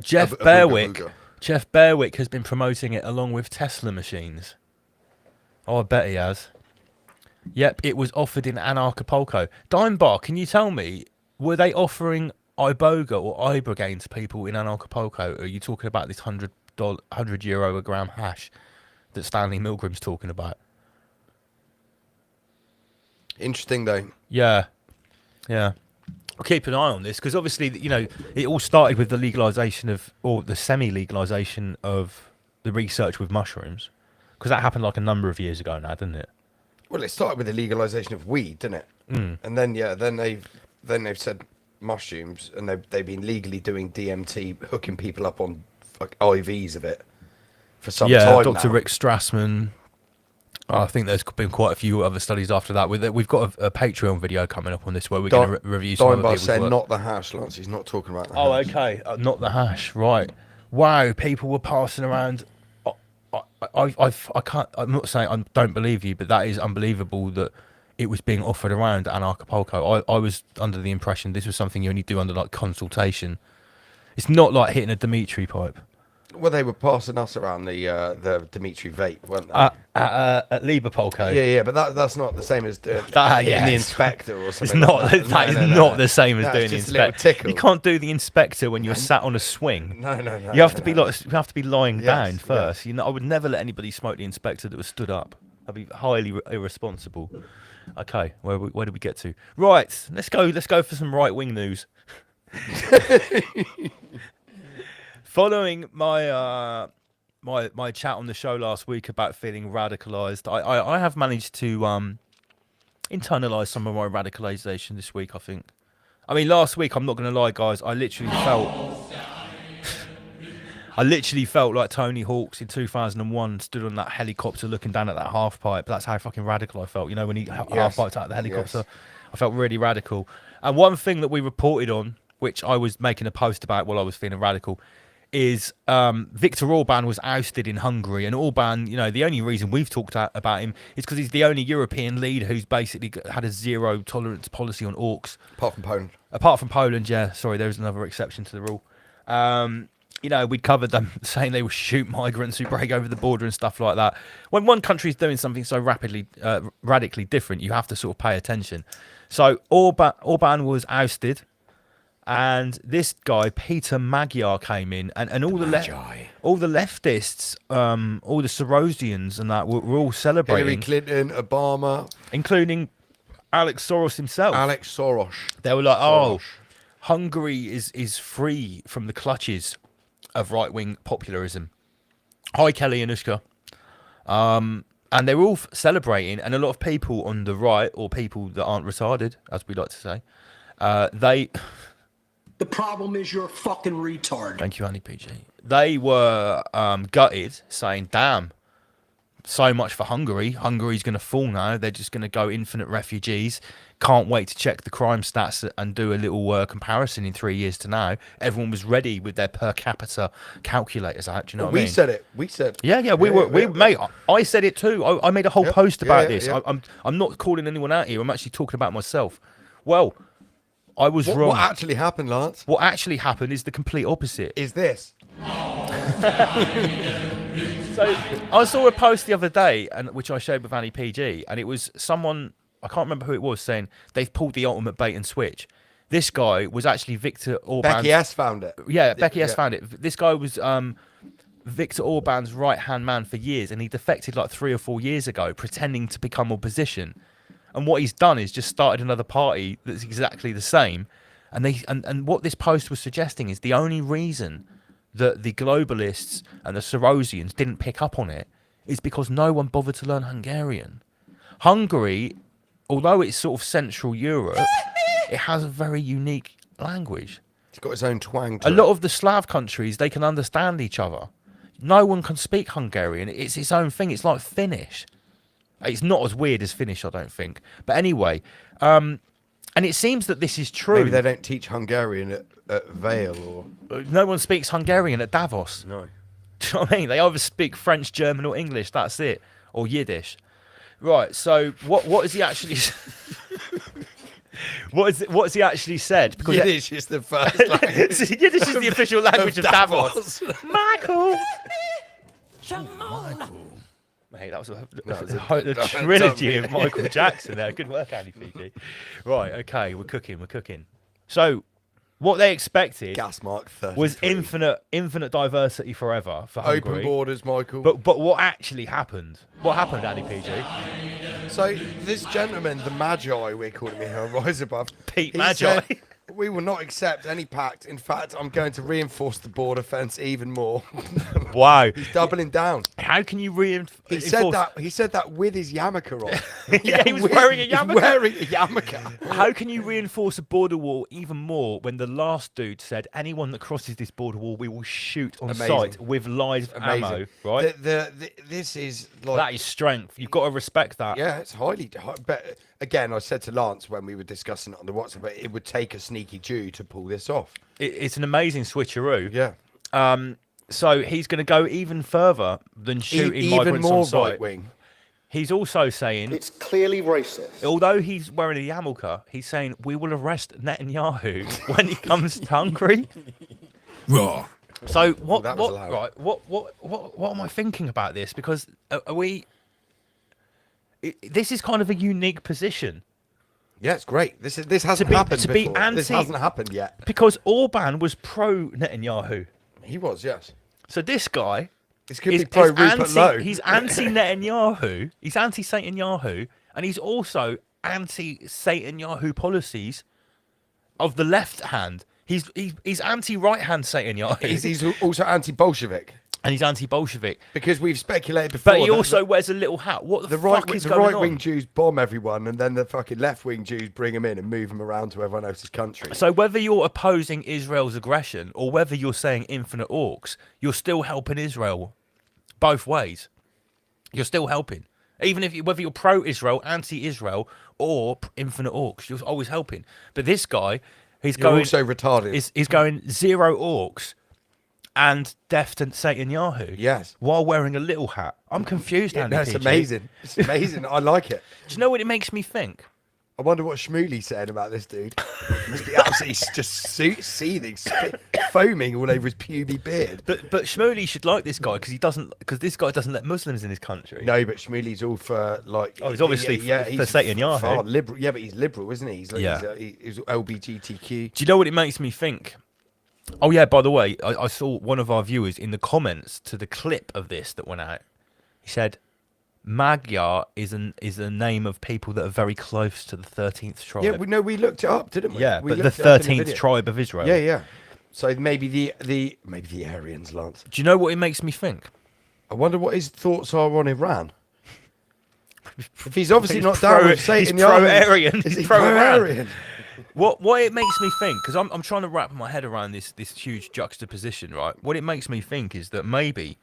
Jeff Berwick. Jeff Berwick has been promoting it along with Tesla machines. Oh, I bet he has. Yep, it was offered in Anarchapulco. Dimebar, can you tell me, were they offering iboga or ibogaine to people in Anarchapulco? Or are you talking about this €100 a gram hash that Stanley Milgram's talking about? Interesting, though. Yeah. I'll keep an eye on this because obviously, you know, it all started with the legalization or the semi-legalization of the research with mushrooms, because that happened like a number of years ago now, didn't it? Well, it started with the legalization of weed, didn't it? And then they've said mushrooms, and they've been legally doing DMT, hooking people up on like IVs of it for some time. Yeah, Dr. now. Rick Strassman. I think there's been quite a few other studies after that. We've got a Patreon video coming up on this where we're going to review some other people's said work. Not the hash, Lance. He's not talking about the Oh, hash. okay. Not the hash, right. Wow, people were passing around. I can't, I'm not saying I don't believe you, but that is unbelievable that it was being offered around Anarchapulco. I was under the impression this was something you only do under like consultation. It's not like hitting a Dimitri pipe. Well, they were passing us around the Dimitri vape, weren't they? At Lieberpolko. Yeah, but that's not the same as doing yeah, the inspector or something. It's not. That is not the same as doing the just a little inspector. tickle. You can't do the inspector when you're sat on a swing. No. You have to be like. You have to be lying Yes, down first. You know, I would never let anybody smoke the inspector that was stood up. That'd be highly irresponsible. Okay, where did we get to? Right, let's go for some right wing news. Following my my chat on the show last week about feeling radicalized, I have managed to internalize some of my radicalization this week, I think. I mean, last week, I'm not going to lie, guys, I literally felt like Tony Hawk's in 2001 stood on that helicopter looking down at that half pipe. That's how fucking radical I felt. You know, when he half piped out of the helicopter, yes. I felt really radical. And one thing that we reported on, which I was making a post about while I was feeling radical, is Viktor Orban was ousted in Hungary. And Orban, you know, the only reason we've talked about him is because he's the only European leader who's basically had a zero tolerance policy on orcs. Apart from Poland. Apart from Poland, yeah. Sorry, there's another exception to the rule. You know, we'd covered them saying they would shoot migrants who break over the border and stuff like that. When one country is doing something so radically different, you have to sort of pay attention. So Orban was ousted. And this guy, Peter Magyar, came in, and all the leftists, all the Sorosians and that were all celebrating. Hillary Clinton, Obama, including Alex Soros himself. Alex Soros. They were like, "Oh, Hungary is free from the clutches of right-wing populism." Hi, Kelly Anushka. And they were all celebrating, and a lot of people on the right, or people that aren't retarded, as we like to say, they. The problem is you're a fucking retard. Thank you, Annie PG. They were gutted, saying, damn, so much for Hungary. Hungary's going to fall now. They're just going to go infinite refugees. Can't wait to check the crime stats and do a little comparison in 3 years to now. Everyone was ready with their per capita calculators out. Do you know what I mean? We said it. We said. Yeah, mate. I said it too. I made a whole post about this. Yeah. I'm not calling anyone out here. I'm actually talking about myself. Well, I was wrong. What actually happened, Lance? What actually happened is the complete opposite. Is this? So I saw a post the other day, which I shared with Annie PG, and it was someone, I can't remember who it was, saying they've pulled the ultimate bait and switch. This guy was actually Viktor Orban's... Becky S found it. Yeah, Becky S found it. This guy was Viktor Orban's right-hand man for years, and he defected like 3 or 4 years ago, pretending to become opposition. And what he's done is just started another party that's exactly the same. And what this post was suggesting is the only reason that the globalists and the Sorosians didn't pick up on it is because no one bothered to learn Hungarian. Hungary, although it's sort of Central Europe, it has a very unique language. It's got its own twang to A it. lot of the Slav countries, they can understand each other. No one can speak Hungarian. It's its own thing. It's like Finnish. It's not as weird as Finnish, I don't think. But anyway, and it seems that this is true. Maybe they don't teach Hungarian at Vale or... No one speaks Hungarian at Davos. No. Do you know what I mean? They either speak French, German, or English. That's it, or Yiddish. Right. So what is he actually? What has he actually said? Because Yiddish is the first language. Yiddish is the official language of Davos. Michael. Mate, that was the trilogy of Michael Jackson there. Good work, Andy PG. Right. Okay. We're cooking. So. What they expected Gas mark 33. was infinite diversity forever for Hungary. Open borders, Michael. But what actually happened? What happened, Andy PG? So this gentleman, the Magi, we're calling him here on Rise Above. Pete he Magi. said, we will not accept any pact. In fact, I'm going to reinforce the border fence even more. Wow. He's doubling down. How can you reinforce? He said that with his yarmulke on. Yeah, he was wearing a yarmulke. Wearing a yarmulke. How can you reinforce a border wall even more when the last dude said anyone that crosses this border wall we will shoot on sight with live ammo? Right. This is like that is strength. You've got to respect that. Yeah, it's highly. But again, I said to Lance when we were discussing it on the WhatsApp, but it would take a sneaky Jew to pull this off. It's an amazing switcheroo. Yeah. So he's going to go even further than shooting even migrants more on sight. right wing. He's also saying, It's clearly racist. although he's wearing a yarmulke, he's saying we will arrest Netanyahu when he comes to Hungary. Raw. So that was allowed. right? What am I thinking about this? Because are we? This is kind of a unique position. Yeah, it's great. This hasn't happened before. This hasn't happened yet. Because Orban was pro Netanyahu. He was, yes. So this guy This could be pro Rupert Lowe. He's anti Netanyahu. He's anti Netanyahu, and he's also anti Netanyahu policies of the left hand. He's anti right hand Netanyahu. He's also anti-Bolshevik. And he's anti-Bolshevik. Because we've speculated before. But he also wears a little hat. What the fuck is going on? The right-wing Jews bomb everyone, and then the fucking left-wing Jews bring them in and move them around to everyone else's country. So whether you're opposing Israel's aggression or whether you're saying infinite orcs, you're still helping Israel both ways. You're still helping. Even if whether you're pro-Israel, anti-Israel, or infinite orcs, you're always helping. But this guy, he's also retarded. He's going zero orcs and death to Netanyahu. Yes. While wearing a little hat. I'm confused, Andy. That's PG. amazing. It's amazing. I like it. Do you know what it makes me think? I wonder what Shmuley said about this dude. Must be absolutely just seething, foaming all over his pubic beard. But Shmuley should like this guy because this guy doesn't let Muslims in his country. No, but Shmuley's all for like. Oh, he's obviously for Netanyahu. Far liberal. Yeah, but he's liberal, isn't he? He's LGBTQ. Do you know what it makes me think? Oh yeah, by the way, I saw one of our viewers in the comments to the clip of this that went out. He said, Magyar is a name of people that are very close to the 13th tribe. Yeah, we looked it up, didn't we? Yeah, we but the 13th tribe of Israel. Yeah, yeah. So maybe the Aryans, Lance. Do you know what it makes me think? I wonder what his thoughts are on Iran. If he's obviously not down with Satan, he's pro-Aryan. Is he pro-Aryan? What it makes me think, because I'm trying to wrap my head around this huge juxtaposition, right? What it makes me think is that maybe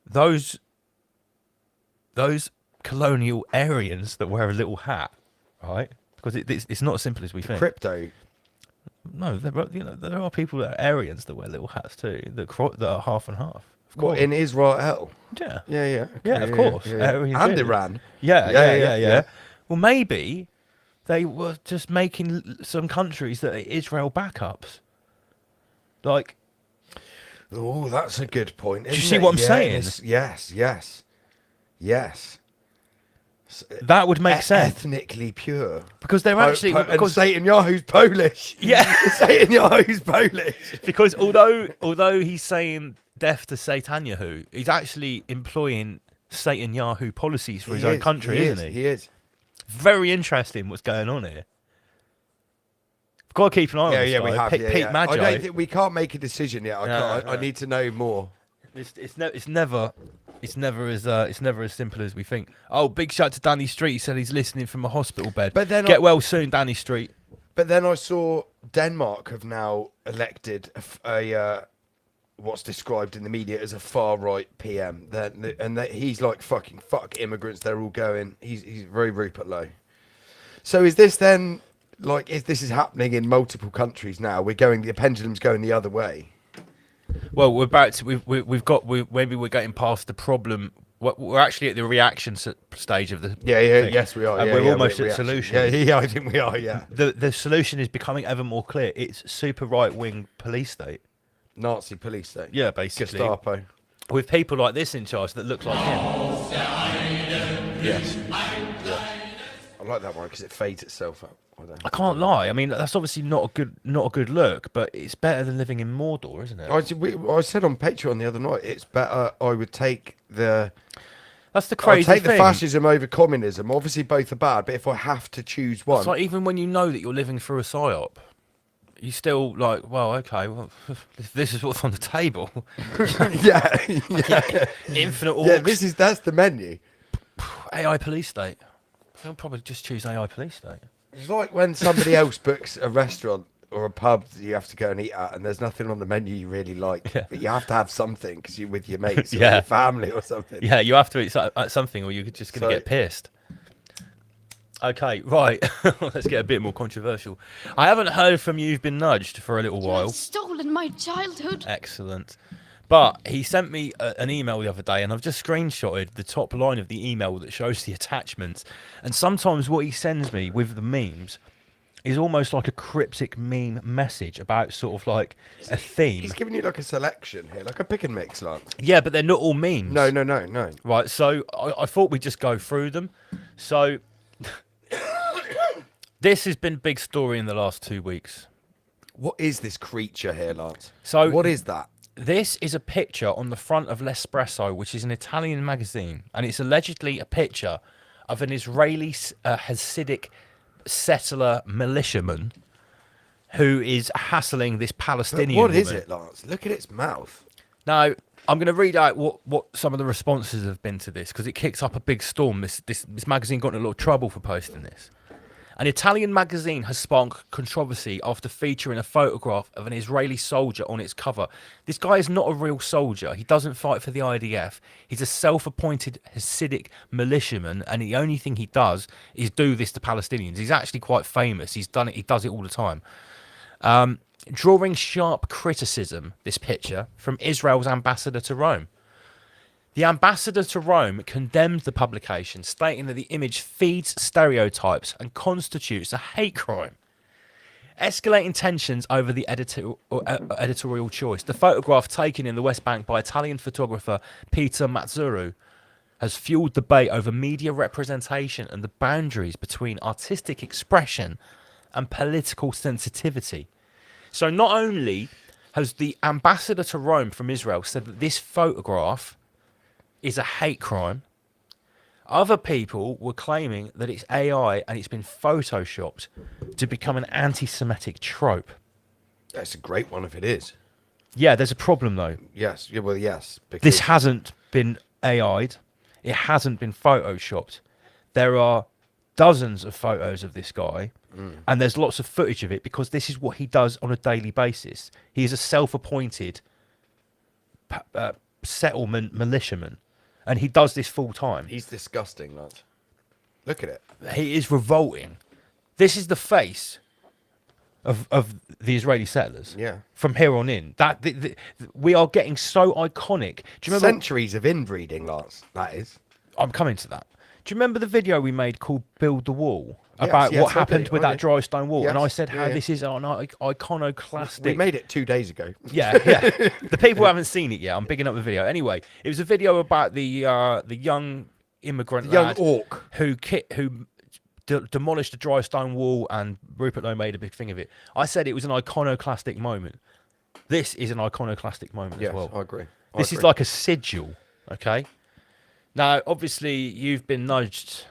those those colonial Aryans that wear a little hat, right? Because it's not as simple as we think. Crypto. No, there are people that are Aryans that wear little hats too, that are half and half. What, in Israel? Yeah. Yeah. Yeah, of course. Aryans And do. Iran. Yeah. Well, maybe they were just making some countries that are Israel backups. Like, Oh, that's a good point. you see what I'm saying? Yes. That would make sense. Ethnically pure. Because they're actually... And because Netanyahu's Polish. Yeah. Netanyahu's Polish. Because although he's saying death to Satanyahu, he's actually employing Satanyahu policies for his own country, isn't he? He is. Very interesting what's going on here. We've got to keep an eye on this guy. We have. Pete Magi. I don't think we can't make a decision yet. I need to know more. It's never as simple as we think. Oh, big shout to Danny Street. He said he's listening from a hospital bed. But then get well soon, Danny Street. But then I saw Denmark have now elected a what's described in the media as a far right PM. And he's like fuck immigrants. They're all going. He's very Rupert Lowe. So is this then like if this is happening in multiple countries now? The pendulum's going the other way. Well, we're about to. Maybe we're getting past the problem. We're actually at the reaction stage of the. Yeah. thing. Yes, we are. And we're almost at the solution. Yeah, I think we are. Yeah. The solution is becoming ever more clear. It's super right wing police state. Nazi police state. Yeah, basically. Gestapo. With people like this in charge that look like him. Yes. Yeah. I like that one because it fades itself out. I can't lie. I mean, that's obviously not a good look, but it's better than living in Mordor, isn't it? I said on Patreon the other night, it's better. I would take the. That's the crazy thing. I'd take the fascism over communism. Obviously, both are bad, but if I have to choose one, it's like even when you know that you're living through a psyop, you still like, well, okay, well, this is what's on the table. yeah. Infinite orcs. Yeah, that's the menu. AI police state. I'll probably just choose AI police state. It's like when somebody else books a restaurant or a pub that you have to go and eat at, and there's nothing on the menu you really like, but you have to have something because you're with your mates or your family or something. Yeah, you have to eat something, or you're just going to get pissed. Okay, right. Let's get a bit more controversial. I haven't heard from You've Been Nudged for a little while. You've stolen my childhood. Excellent. But he sent me an email the other day, and I've just screenshotted the top line of the email that shows the attachments. And sometimes what he sends me with the memes is almost like a cryptic meme message about sort of like a theme. He's giving you like a selection here, like a pick and mix, like. Yeah, but they're not all memes. No. Right, so I thought we'd just go through them. So this has been a big story in the last 2 weeks. What is this creature here, Lance? So what is that? This is a picture on the front of L'Espresso, which is an Italian magazine, and it's allegedly a picture of an Israeli Hasidic settler militiaman who is hassling this Palestinian What woman. is it, Lance? Look at its mouth. Now, I'm going to read out what some of the responses have been to this, because it kicks up a big storm. This magazine got in a lot of trouble for posting this. An Italian magazine has sparked controversy after featuring a photograph of an Israeli soldier on its cover. This guy is not a real soldier. He doesn't fight for the IDF. He's a self-appointed Hasidic militiaman, and the only thing he does is do this to Palestinians. He's actually quite famous. He's done it. He does it all the time. Drawing sharp criticism, this picture, from Israel's ambassador to Rome. The ambassador to Rome condemned the publication, stating that the image feeds stereotypes and constitutes a hate crime. Escalating tensions over the editorial choice. The photograph taken in the West Bank by Italian photographer Peter Mazzuru has fueled debate over media representation and the boundaries between artistic expression and political sensitivity. So not only has the ambassador to Rome from Israel said that this photograph is a hate crime, other people were claiming that it's AI and it's been photoshopped to become an anti-Semitic trope. That's a great one if it is. Yeah, there's a problem though. Yes. Yeah, well, yes. Because This hasn't been AI'd. It hasn't been photoshopped. There are dozens of photos of this guy, and there's lots of footage of it because this is what he does on a daily basis. He is a self-appointed settlement militiaman. and he does this full time. He's disgusting, lads. Look at it. He is revolting. This is the face of the Israeli settlers. Yeah. From here on in, we are getting so iconic. Do you remember Centuries of inbreeding, Lance? That is. I'm coming to that. Do you remember the video we made called "Build the Wall" Yes, about yes, what I happened did, with I that did. dry stone wall? And I Yes, said how yeah. this is an iconoclastic. We made it 2 days ago. Yeah. The people who haven't seen it yet, I'm bigging up the video. Anyway, it was a video about the young immigrant Young lad orc who demolished the dry stone wall, and Rupert Lowe made a big thing of it. I said it was an iconoclastic moment. This is an iconoclastic moment as well. I agree. This is like a sigil, okay? Now, obviously, you've been nudged,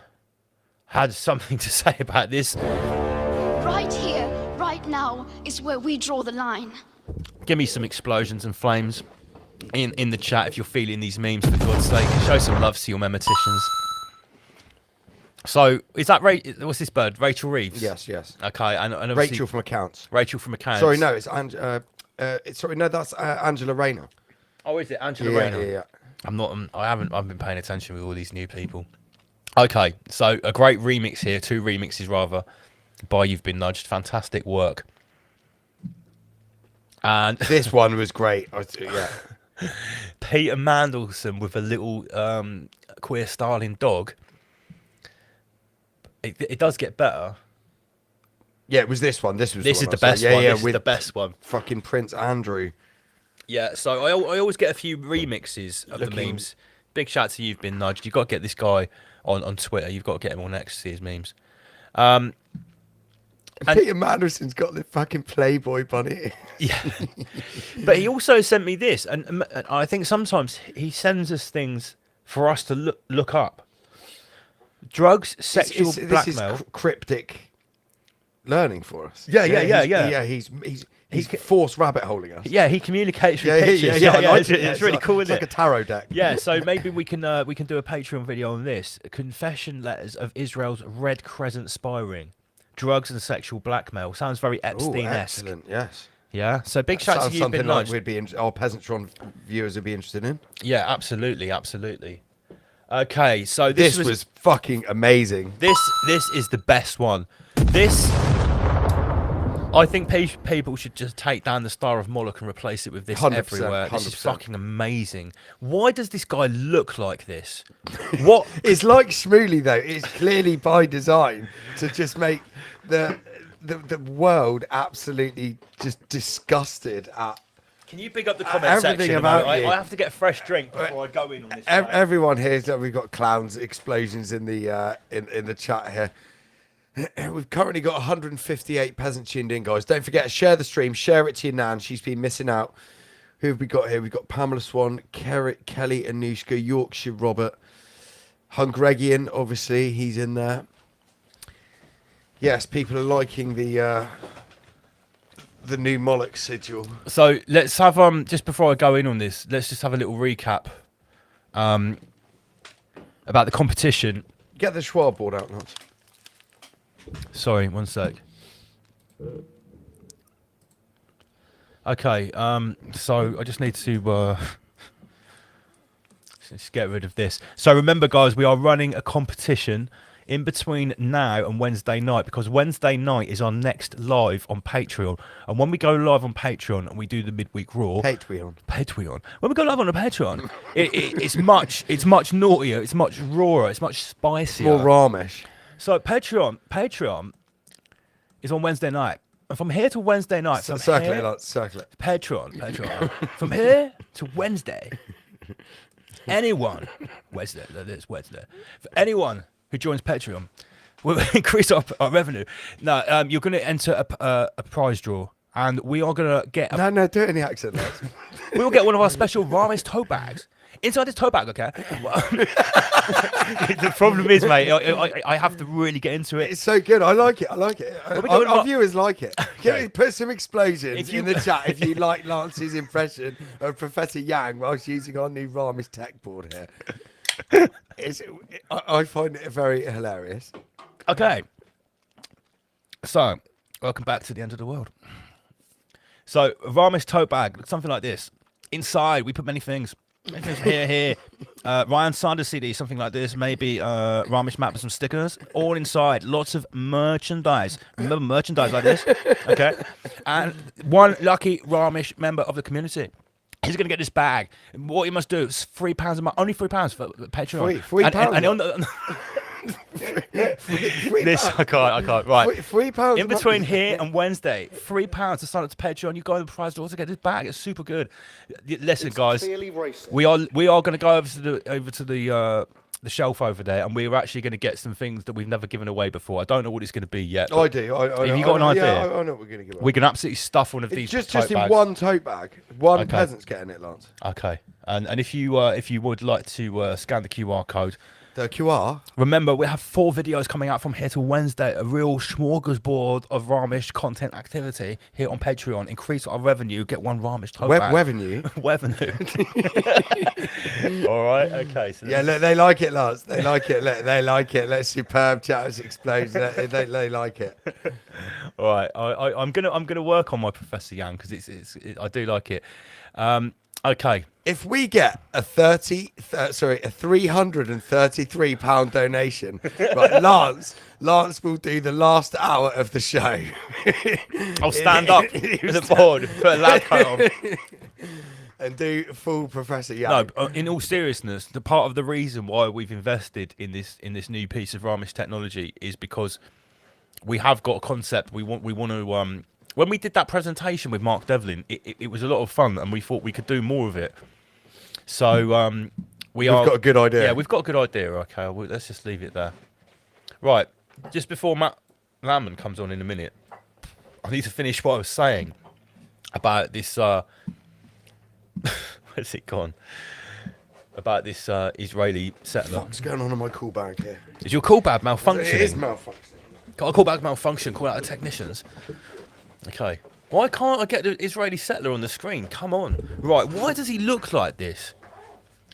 had something to say about this. Right here, right now, is where we draw the line. Give me some explosions and flames in the chat if you're feeling these memes, for God's sake. Show some love to your memeticians. So, is that what's this bird? Rachel Reeves? Yes. Okay, and Rachel from Accounts. Rachel from Accounts. Sorry, no, that's Angela Rayner. Oh, is it Angela Rayner? Yeah. I've been paying attention with all these new people. Okay, so a great remix here, 2 remixes rather, by You've Been Nudged. Fantastic work. And this one was great. Yeah. Peter Mandelson with a little queer styling dog. It does get better. Yeah, it was this one. This is the best one. This is the best one. Fucking Prince Andrew. Yeah, so I always get a few remixes of the memes. Big shout out to You've Been Nudged. You've got to get this guy on Twitter. You've got to get him on X to see his memes. Peter Manderson's got the fucking Playboy bunny. Yeah. But he also sent me this, and I think sometimes he sends us things for us to look up. Drugs, sexual blackmail. This is cryptic learning for us. Yeah. He's forced rabbit holing us. Yeah, he communicates with pictures. It's really cool, isn't it? It's like a tarot deck. Yeah, so maybe we can do a Patreon video on this. Confession letters of Israel's Red Crescent spy ring. Drugs and sexual blackmail. Sounds very Epstein-esque. Excellent, yes. Yeah, so big shout out to You've Been Nudged. Something like our Peasantron viewers would be interested in. Yeah, absolutely. Okay, so this was fucking amazing. This is the best one. I think people should just take down the Star of Moloch and replace it with this 100%, everywhere. This is 100%. fucking amazing. Why does this guy look like this? What? It's like Shmooly though. It's clearly by design to just make the world absolutely just disgusted at. Can you pick up the comment section? I have to get a fresh drink before I go in on this. Everyone here, so we've got clowns explosions in the chat here. We've currently got 158 peasants tuned in, guys. Don't forget to share the stream, share it to your nan. She's been missing out. Who have we got here? We've got Pamela Swan, Kelly Anushka, Yorkshire Robert, Hungarian, obviously, he's in there. Yes, people are liking the new Moloch sigil. So let's have just before I go in on this, let's just have a little recap about the competition. Get the Schwab board out, Lance. Sorry, one sec. Okay, so I just need to just get rid of this. So remember, guys, we are running a competition in between now and Wednesday night, because Wednesday night is our next live on Patreon. And when we go live on Patreon and we do the midweek raw, Patreon. When we go live on the Patreon, it's much naughtier, it's much rawer, it's much spicier, more Ramesh. So Patreon is on Wednesday night. And from here to Wednesday night, circle it. Patreon. From here to Wednesday, anyone, Wednesday. For anyone who joins Patreon, we'll increase our revenue. No, you're going to enter a prize draw, and we are going to get. No, do it in the accent. We will get one of our special Ramesh tote bags. Inside this tote bag, okay? The problem is, mate, I have to really get into it. It's so good. I like it. Our viewers like it. Okay. Put some explosions in the chat if you like Lance's impression of Professor Yang whilst using our new Ramesh tech board here. I find it very hilarious. Okay. So, welcome back to the end of the world. So, Ramesh tote bag, something like this. Inside, we put many things. Here. Ryan Sanders CD, something like this. Maybe Ramesh map with some stickers. All inside. Lots of merchandise. Remember merchandise like this? Okay. And one lucky Ramesh member of the community. He's going to get this bag. What he must do is £3 a month. Only £3 for Patreon. £3? And on the, this I can't. Right. £3 in between here and Wednesday, £3 to sign up to Patreon. You go in the prize door to get this bag. It's super good. Listen, guys, we are going to go over to the shelf over there, and we're actually going to get some things that we've never given away before. I don't know what it's going to be yet. I do. Have you got an idea? Yeah, I know what we're going to give away. We can absolutely stuff one of these. Just tote in bags. one tote bag. One peasant's getting it, Lance. Okay. And if you would like to scan the QR code. The QR? Remember, we have 4 videos coming out from here till Wednesday. A real smorgasbord of Ramesh content activity here on Patreon. Increase our revenue. Get one Ramesh tote bag. Revenue? Revenue. All right. Okay. So yeah, look, they like it, Lance. They like it. Look, they like it. Let superb chatters explode. They like it. All right. I'm gonna work on my Professor Yang because I do like it. Okay. If we get a £333 donation, right, Lance will do the last hour of the show. I'll stand up with the board, put a lab coat on, and do full Professor Yang. No, in all seriousness, the part of the reason why we've invested in this new piece of Ramesh technology is because we have got a concept. We want to. When we did that presentation with Mark Devlin, it was a lot of fun, and we thought we could do more of it. So we've got a good idea. Yeah, we've got a good idea. Okay, let's just leave it there. Right, just before Matt Landman comes on in a minute, I need to finish what I was saying about this. Where's it gone? About this Israeli settler. What's going on in my call bag here? Is your call bag malfunctioning? It is malfunctioning. Got a call bag malfunction. Call out the technicians. Okay. Why can't I get the Israeli settler on the screen? Come on. Right. Why does he look like this?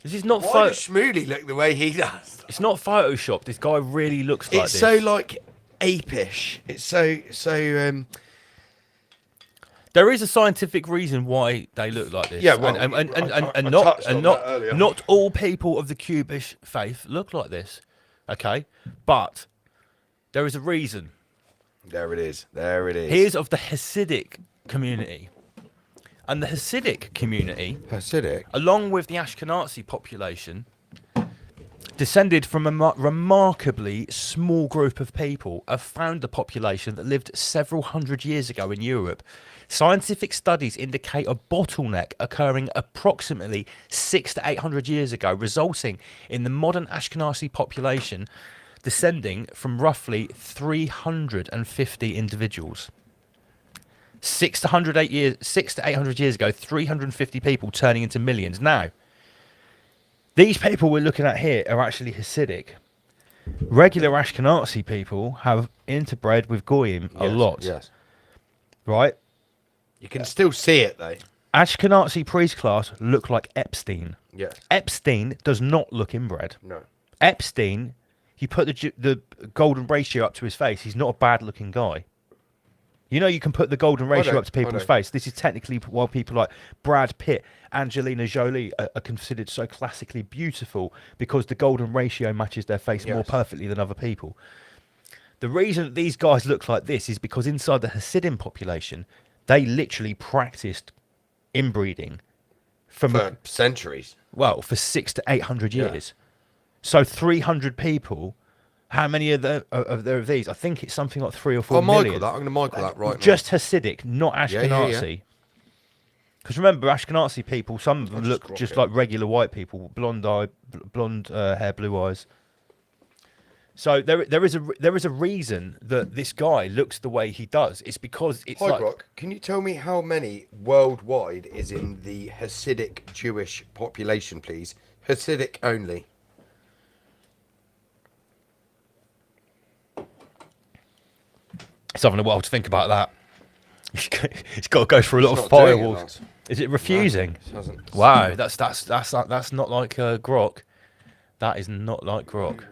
This is not. Why does Shmuley look the way he does? It's not Photoshop. This guy really looks like this. It's so like apish. It's so. There is a scientific reason why they look like this. Yeah, well, and not all people of the Cubish faith look like this. Okay, but there is a reason. There it is. There it is. He is of the Hasidic community. And the Hasidic community, along with the Ashkenazi population, descended from a remarkably small group of people, a founder population that lived several hundred years ago in Europe. Scientific studies indicate a bottleneck occurring approximately 600 to 800 years ago, resulting in the modern Ashkenazi population descending from roughly 350 individuals. 600 to 800 years ago, 350 people turning into millions. Now, these people we're looking at here are actually Hasidic. Regular Ashkenazi people have interbred with Goyim a lot. Yes. Right? You can still see it, though. Ashkenazi priest class look like Epstein. Yes. Epstein does not look inbred. No. Epstein, you put the golden ratio up to his face, he's not a bad-looking guy. You know, you can put the golden ratio up to people's face. This is technically why people like Brad Pitt, Angelina Jolie are considered so classically beautiful, because the golden ratio matches their face more perfectly than other people. The reason that these guys look like this is because inside the Hasidim population, they literally practiced inbreeding for centuries. Well, for 600 to 800 years. So 300 people. How many are there of these? I think it's something like 3 or 4 million. I'm going to Michael that right now. Just Hasidic, not Ashkenazi. Because remember, Ashkenazi people, some of them look just like regular white people, blonde hair, blue eyes. So there is a reason that this guy looks the way he does. It's because it's Hi, Brock, can you tell me how many worldwide is in the Hasidic Jewish population, please? Hasidic only. It's having a while to think about that. It's got to go through a lot of firewalls. Is it refusing? No, it hasn't. Wow, that's not like Grok. That is not like Grok.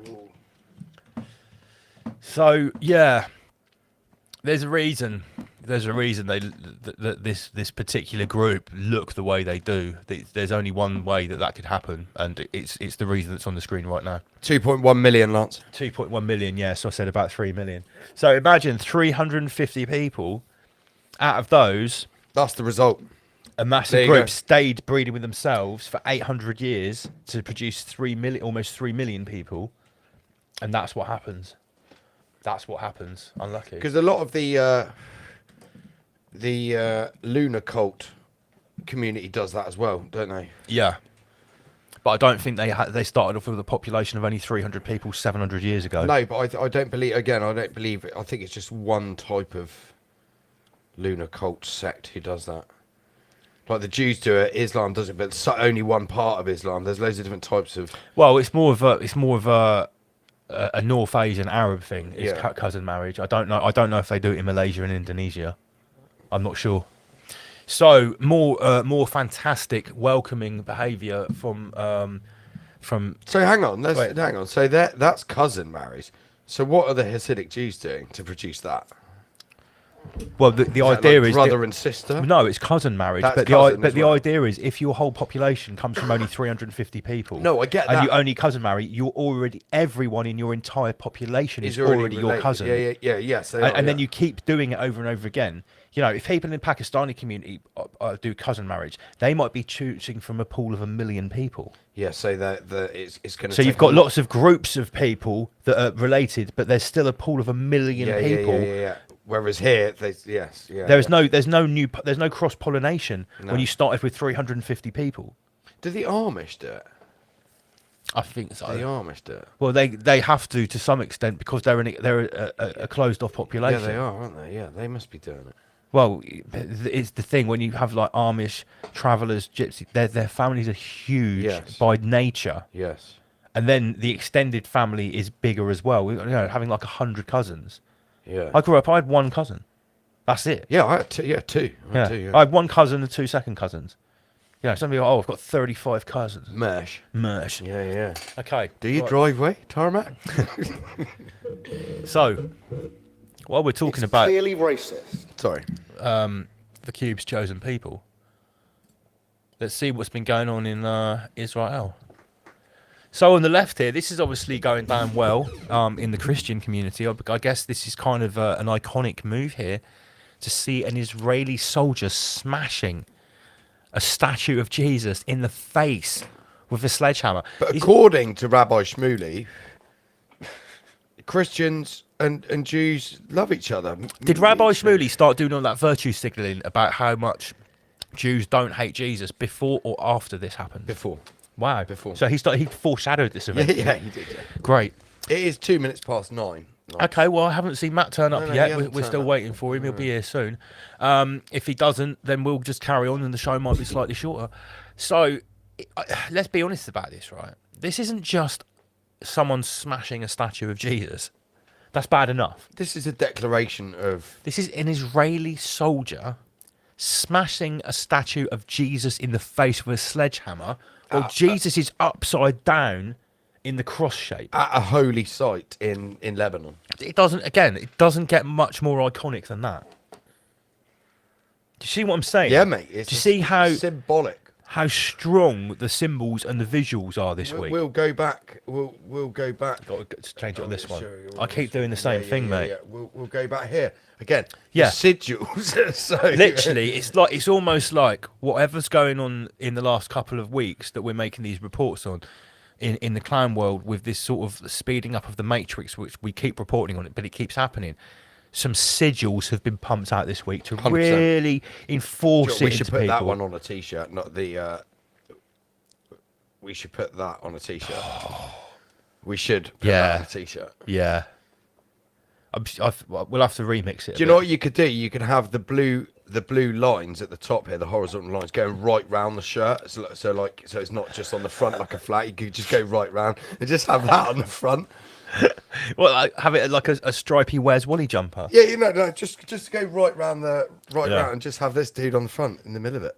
So yeah, there's a reason there's a reason this particular group look the way they do. There's only one way that could happen, and it's the reason that's on the screen right now. 2.1 million, Lance. 2.1 million, yeah. So I said about 3 million. So imagine 350 people. Out of those, that's the result. A massive group stayed breeding with themselves for 800 years to produce almost 3 million people, and that's what happens. That's what happens. Unlucky. Because a lot of the lunar cult community does that as well, don't they? Yeah, but I don't think they started off with a population of only 300 people 700 years ago. No, but I don't believe. Again, I don't believe it. I think it's just one type of lunar cult sect who does that. Like the Jews do it, Islam does it, but it's only one part of Islam. There's loads of different types of. Well, it's more of a North Asian Arab thing. It's cousin marriage. I don't know if they do it in Malaysia and Indonesia. I'm not sure. So more fantastic, welcoming behaviour from. So hang on, hang on. So that's cousin marriage. So what are the Hasidic Jews doing to produce that? Well, the idea like is brother and sister. No, it's cousin marriage. That's but cousin the as well. idea is if your whole population comes from only 350 people. No, I get that. And you only cousin marry, everyone in your entire population is already your related. cousin. Yes. And then you keep doing it over and over again. You know, if people in the Pakistani community do cousin marriage, they might be choosing from a pool of 1 million people. Yeah, so it's going to. So you've got lots of groups of people that are related, but there's still a pool of 1 million people. Yeah. Whereas here, there's no cross pollination when you started with 350 people. Do the Amish do it? I think so. The Amish do it. Well, they have to some extent because they're a closed off population. Yeah, they are, aren't they? Yeah, they must be doing it. Well, it's the thing when you have like Amish travellers, gypsy, their families are huge by nature. Yes. And then the extended family is bigger as well. You know, having like 100 cousins. Yeah. I grew up. I had one cousin. That's it. Yeah, I had two. Yeah, two. I had one cousin and 2 second cousins. You know, some people go, I've got 35 cousins. Mersh. Yeah. Okay. Do you driveway tarmac? So, while we're talking about clearly racist. Sorry. The Cube's chosen people, let's see what's been going on in Israel. So on the left here, this is obviously going down well in the Christian community. I guess this is kind of an iconic move here to see an Israeli soldier smashing a statue of Jesus in the face with a sledgehammer. But according to Rabbi Shmuley, Christians and Jews love each other. Did Rabbi Shmuley start doing all that virtue signalling about how much Jews don't hate Jesus before or after this happened? Before. Wow. Before. So he foreshadowed this event. Yeah, he did. Yeah. Great. It is 2 minutes past 9. Nice. Okay, well, I haven't seen Matt turn up yet. We're still waiting for him. He'll be here soon. If he doesn't, then we'll just carry on and the show might be slightly shorter. So let's be honest about this, right? This isn't just someone smashing a statue of Jesus. That's bad enough. This is a declaration of... This is an Israeli soldier smashing a statue of Jesus in the face with a sledgehammer while Jesus is upside down in the cross shape. At a holy site in Lebanon. It doesn't get much more iconic than that. Do you see what I'm saying? Yeah, mate. Do you see how symbolic? How strong the symbols and the visuals are this week? We'll go back. We'll go back. Got to change it on this one. I keep doing the same thing, mate. Yeah. We'll go back here again. Yeah, sigils. So literally, it's almost like whatever's going on in the last couple of weeks that we're making these reports on in the clown world with this sort of speeding up of the Matrix, which we keep reporting on it, but it keeps happening. Some sigils have been pumped out this week to 100%. Really enforce it. We should put people. that one on a t-shirt, not the. We should put that on a t-shirt. We should put that on a t-shirt. Yeah. We'll have to remix it. Do you know what you could do? You could have the blue lines at the top here, the horizontal lines going right round the shirt. So it's not just on the front like a flag. You could just go right round and just have that on the front. Well, have it like a stripy Where's Wally jumper. Yeah, no, just go right round round and just have this dude on the front in the middle of it.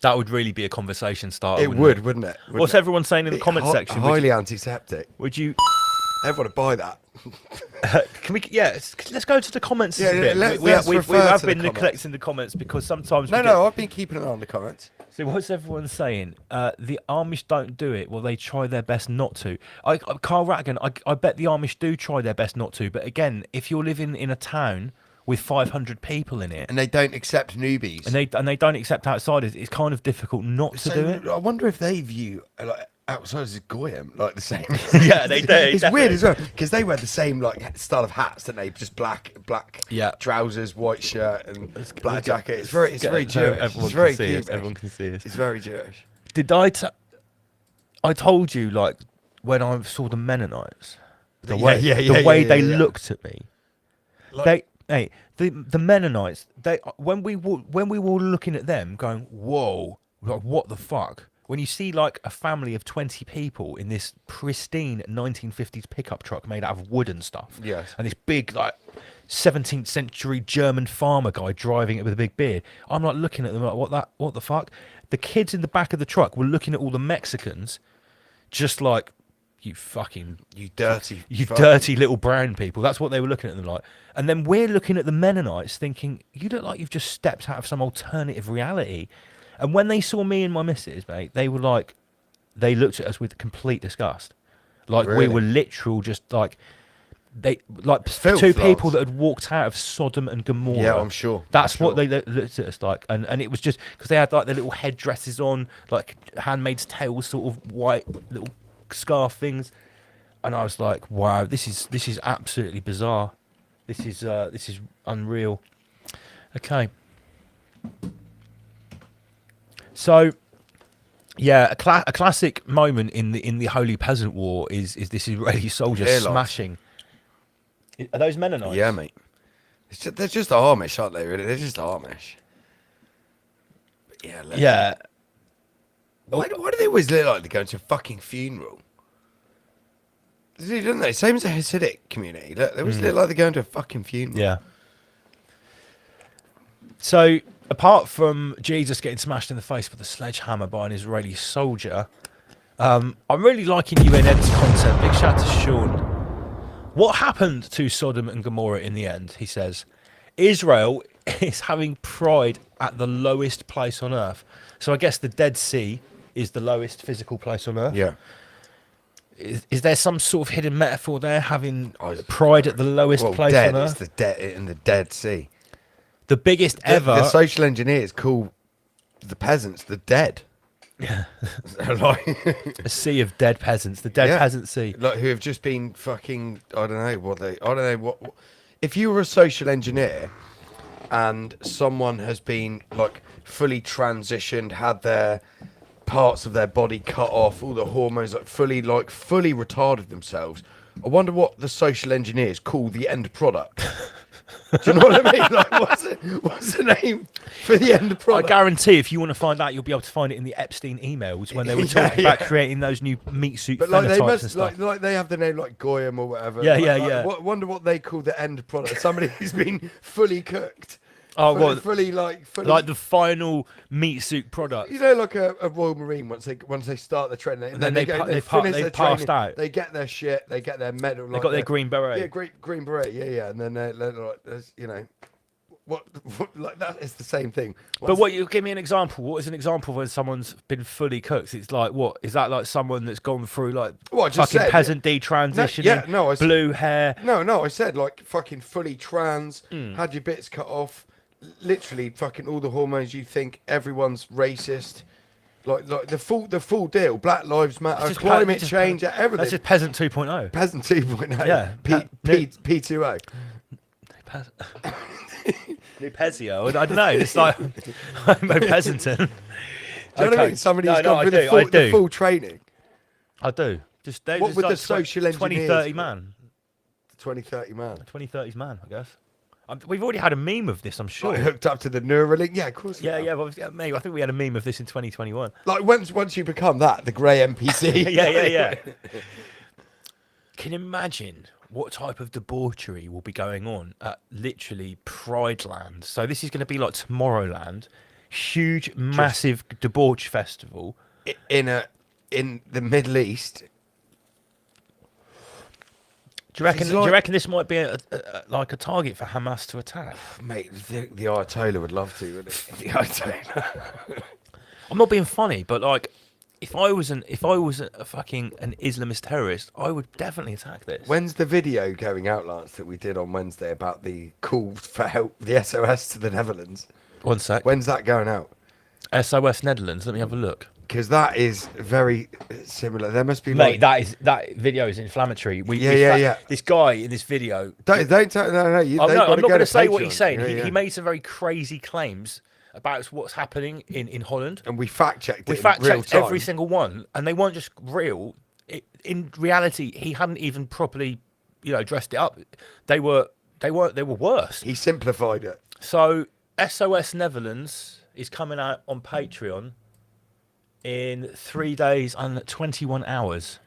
That would really be a conversation starter. Wouldn't it? What's everyone saying in the comment section? Highly antiseptic. Would you Everyone would buy that. Can we? Yeah, let's go to the comments. Yeah, a bit. let's we have refer to the been comments. neglecting the comments because sometimes No, I've been keeping an eye on the comments. So what's everyone saying? The Amish don't do it. Well, they try their best not to. Carl Rattigan, I bet the Amish do try their best not to. But again, if you're living in a town with 500 people in it, And they don't accept newbies. and they don't accept outsiders, it's kind of kind of not to do it. I wonder if they view like outsiders as Goyim, like the same. Yeah, they do. It's definitely. weird as well because they wear the same like style of hats, don't they? Just black Yeah. trousers, white shirt, and black let's jacket. It's get very it. Jewish. Everyone It's very can see us. Jewish. Everyone can see us. It's very Jewish. Did I told you like when I saw the Mennonites, the way they looked at me. The Mennonites. When we were looking at them, going, "Whoa, like, what the fuck?" When you see like a family of 20 people in this pristine 1950s pickup truck made out of wood and stuff, Yes. and this big like 17th century German farmer guy driving it with a big beard, I'm like looking at them like, what the fuck? The kids in the back of the truck were looking at all the Mexicans, just like, you dirty little brown people. That's what they were looking at them like. And then we're looking at the Mennonites thinking, you look like you've just stepped out of some alternative reality. And when they saw me and my missus, mate, they were like, they looked at us with complete disgust. Like Really? we were literal, just like, Filth two people logs. that had walked out of Sodom and Gomorrah. Yeah, I'm sure. That's what they looked at us like. And it was just because they had like their little headdresses on, like Handmaid's Tale sort of white little scarf things. And I was like, wow, this is absolutely bizarre. This is unreal. Okay. So, yeah, a classic moment in the Holy Peasant War is this Israeli soldier Airlocks. smashing. Are those Mennonites? Yeah, mate. They're just Amish, aren't they? Really, they're just Amish. But yeah. Yeah. Why do they always look like they're going to a fucking funeral? Don't they? Same as the Hasidic community. They always look like they're going to a fucking funeral. Yeah. So, apart from Jesus getting smashed in the face with a sledgehammer by an Israeli soldier, I'm really liking UNN's content. Big shout out to Sean. What happened to Sodom and Gomorrah in the end? He says, Israel is having pride at the lowest place on earth. So I guess the Dead Sea is the lowest physical place on earth. Yeah. Is there some sort of hidden metaphor there, having pride at the lowest place dead, on it's earth? in the Dead Sea. The biggest ever. The social engineers call the peasants the dead. Yeah. Like, A sea of dead peasants, the dead peasant sea. like who have just been fucking. I don't know what. If you were a social engineer, and someone has been like fully transitioned, had their parts of their body cut off, all the hormones fully retarded themselves. I wonder what the social engineers call the end product. Do you know what I mean? Like, what's the name for the end product? I guarantee if you want to find out, you'll be able to find it in the Epstein emails when they were talking about creating those new meat suit But like they phenotypes and must, stuff. like they have the name like Goyim or whatever. Yeah, Like, yeah, like, yeah. Wonder what they call the end product. Somebody who's been fully cooked. Oh, fully like the final meat suit product. You know, like a Royal Marine once they start the training, and then they finish their passed training, out. They get their shit, they get their medal. They got their green beret. Yeah, green beret. Yeah, and then they're like, you know, what like that is the same thing. But what? You give me an example. What is an example when someone's been fully cooked? It's like what? Is that like someone that's gone through like fucking peasant detransitioning, blue hair? No, I said like fucking fully trans, had your bits cut off. Literally fucking all the hormones. You think everyone's racist, like the full deal. Black Lives Matter, climate change, everything. That's just peasant 2.0. Peasant 2.0. Yeah. P2O. New Pezio. I don't know. It's like I'm a peasanton. Do you know what I mean? Somebody who's gone through the full training. I do. Just what with the social engineers? 2030 man. 2030 man. 2030s man, I guess. We've already had a meme of this, I'm sure. Like hooked up to the Neuralink. Yeah, of course. Yeah. Well, mate, I think we had a meme of this in 2021. Like once you become that, the grey NPC. yeah. Can you imagine what type of debauchery will be going on at literally Pride Land? So this is going to be like Tomorrowland, huge, massive debauch festival. In the Middle East. Do you reckon this might be like a target for Hamas to attack? Mate, the Ayatollah would love to, wouldn't he? The Ayatollah. I'm not being funny, but like, if I was a fucking an Islamist terrorist, I would definitely attack this. When's the video going out, Lance, that we did on Wednesday about the call for help, the SOS to the Netherlands? 1 sec. When's that going out? SOS Netherlands. Let me have a look. Because that is very similar. There must be, mate. That video is inflammatory. This guy in this video. I'm not going to say what he's saying. He made some very crazy claims about what's happening in Holland, and we fact checked. We fact checked every single one, and they weren't just real. In reality, he hadn't even properly, dressed it up. They were worse. He simplified it. So SOS Netherlands is coming out on Patreon in 3 days and 21 hours.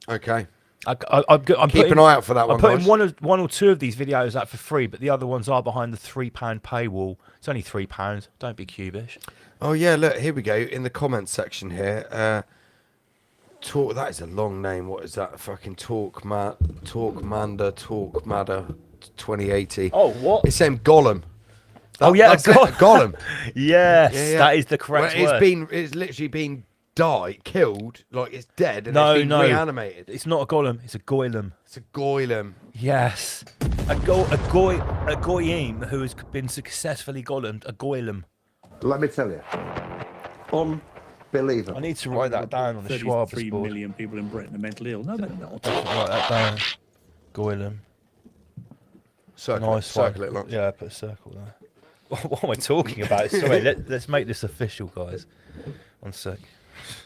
Okay. I'm keep an eye out for that one. I'm putting one or two of these videos out for free, but the other ones are behind the £3 paywall. It's only £3. Don't be cubish. Oh yeah, look, here we go in the comments section here. Talk. That is a long name. What is that? Fucking Talkmada 2080. Oh, what? It's saying Gollum. That's Gollum. Yes, that is the correct word. It's literally been killed, like it's dead, and it's been reanimated. It's not a golem, it's a goylem. It's a goylem. Yes. A goyim who has been successfully golemed, a goylem. Let me tell you, unbelievable. I need to write that down on the Schwab's board. 33 million people in Britain are mentally ill. No, they're not. Write that down. Goylem. Circle it, Lance. Yeah, put a circle there. What am I talking about? Sorry, let's make this official, guys. 1 sec.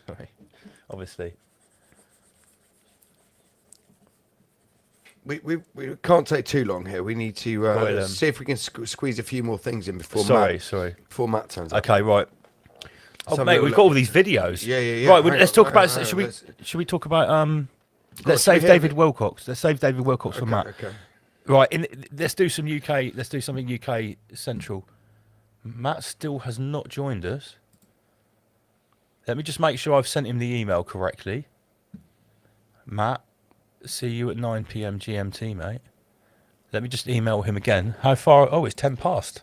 Sorry. Obviously. We can't take too long here. We need to see if we can squeeze a few more things in before before Matt turns up. Okay, right. Oh, mate, we've got all these videos. Yeah. Right, let's talk about. Should we talk about? Let's save David Wilcox. Let's save David Wilcox for Matt. Okay. Right. Let's do some UK. Let's do something UK central. Matt still has not joined us. Let me just make sure I've sent him the email correctly. Matt, see you at 9 p.m. GMT, mate. Let me just email him again. How far? Oh, it's 10 past.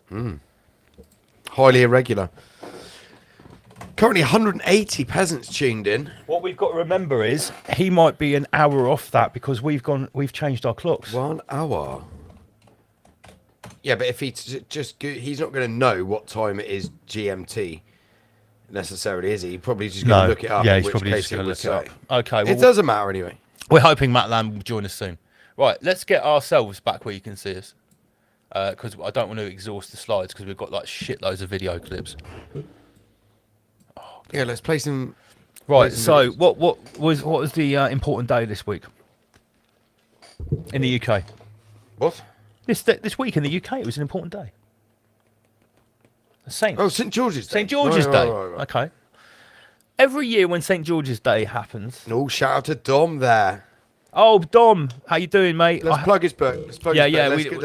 Highly irregular. Currently 180 peasants tuned in. What we've got to remember is he might be an hour off that because we've changed our clocks. 1 hour. Yeah, but if he's not going to know what time it is GMT necessarily, is he? He's probably just going to look it up. Yeah, he's probably just going to look it up. Okay, well, it doesn't matter anyway. We're hoping Matt Landman will join us soon. Right, let's get ourselves back where you can see us, because I don't want to exhaust the slides because we've got like shitloads of video clips. Yeah, let's play some. Right, so what was the important day this week in the UK? What? This week in the UK, it was an important day. St George's Day. St George's Day. Right. Okay. Every year when St George's Day happens. No, shout out to Dom there. Oh, Dom, how you doing, mate? Let's plug his book. Let's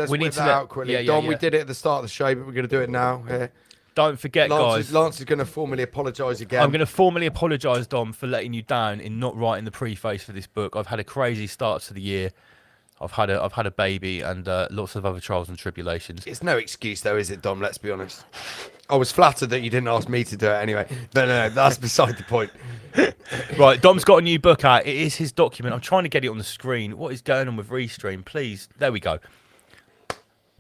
we need to out quickly. Dom, we did it at the start of the show, but we're going to do it now. Here. Don't forget, guys. Lance is going to formally apologise again. I'm going to formally apologise, Dom, for letting you down in not writing the preface for this book. I've had a crazy start to the year. I've had a baby and lots of other trials and tribulations. It's no excuse, though, is it, Dom? Let's be honest. I was flattered that you didn't ask me to do it anyway. No, that's beside the point. Right, Dom's got a new book out. It is his document. I'm trying to get it on the screen. What is going on with Restream? Please. There we go.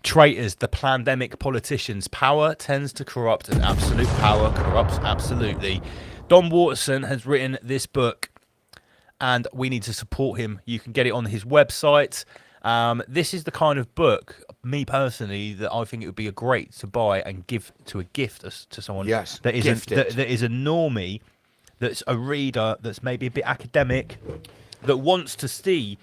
Traitors, the pandemic politicians. Power tends to corrupt and absolute power corrupts absolutely. Dom Waterson has written this book and we need to support him. You can get it on his website. This is the kind of book, me personally, that I think it would be a great to buy and give to a gift to someone. Yes, that is that is a normie, that's a reader, that's maybe a bit academic, that wants to see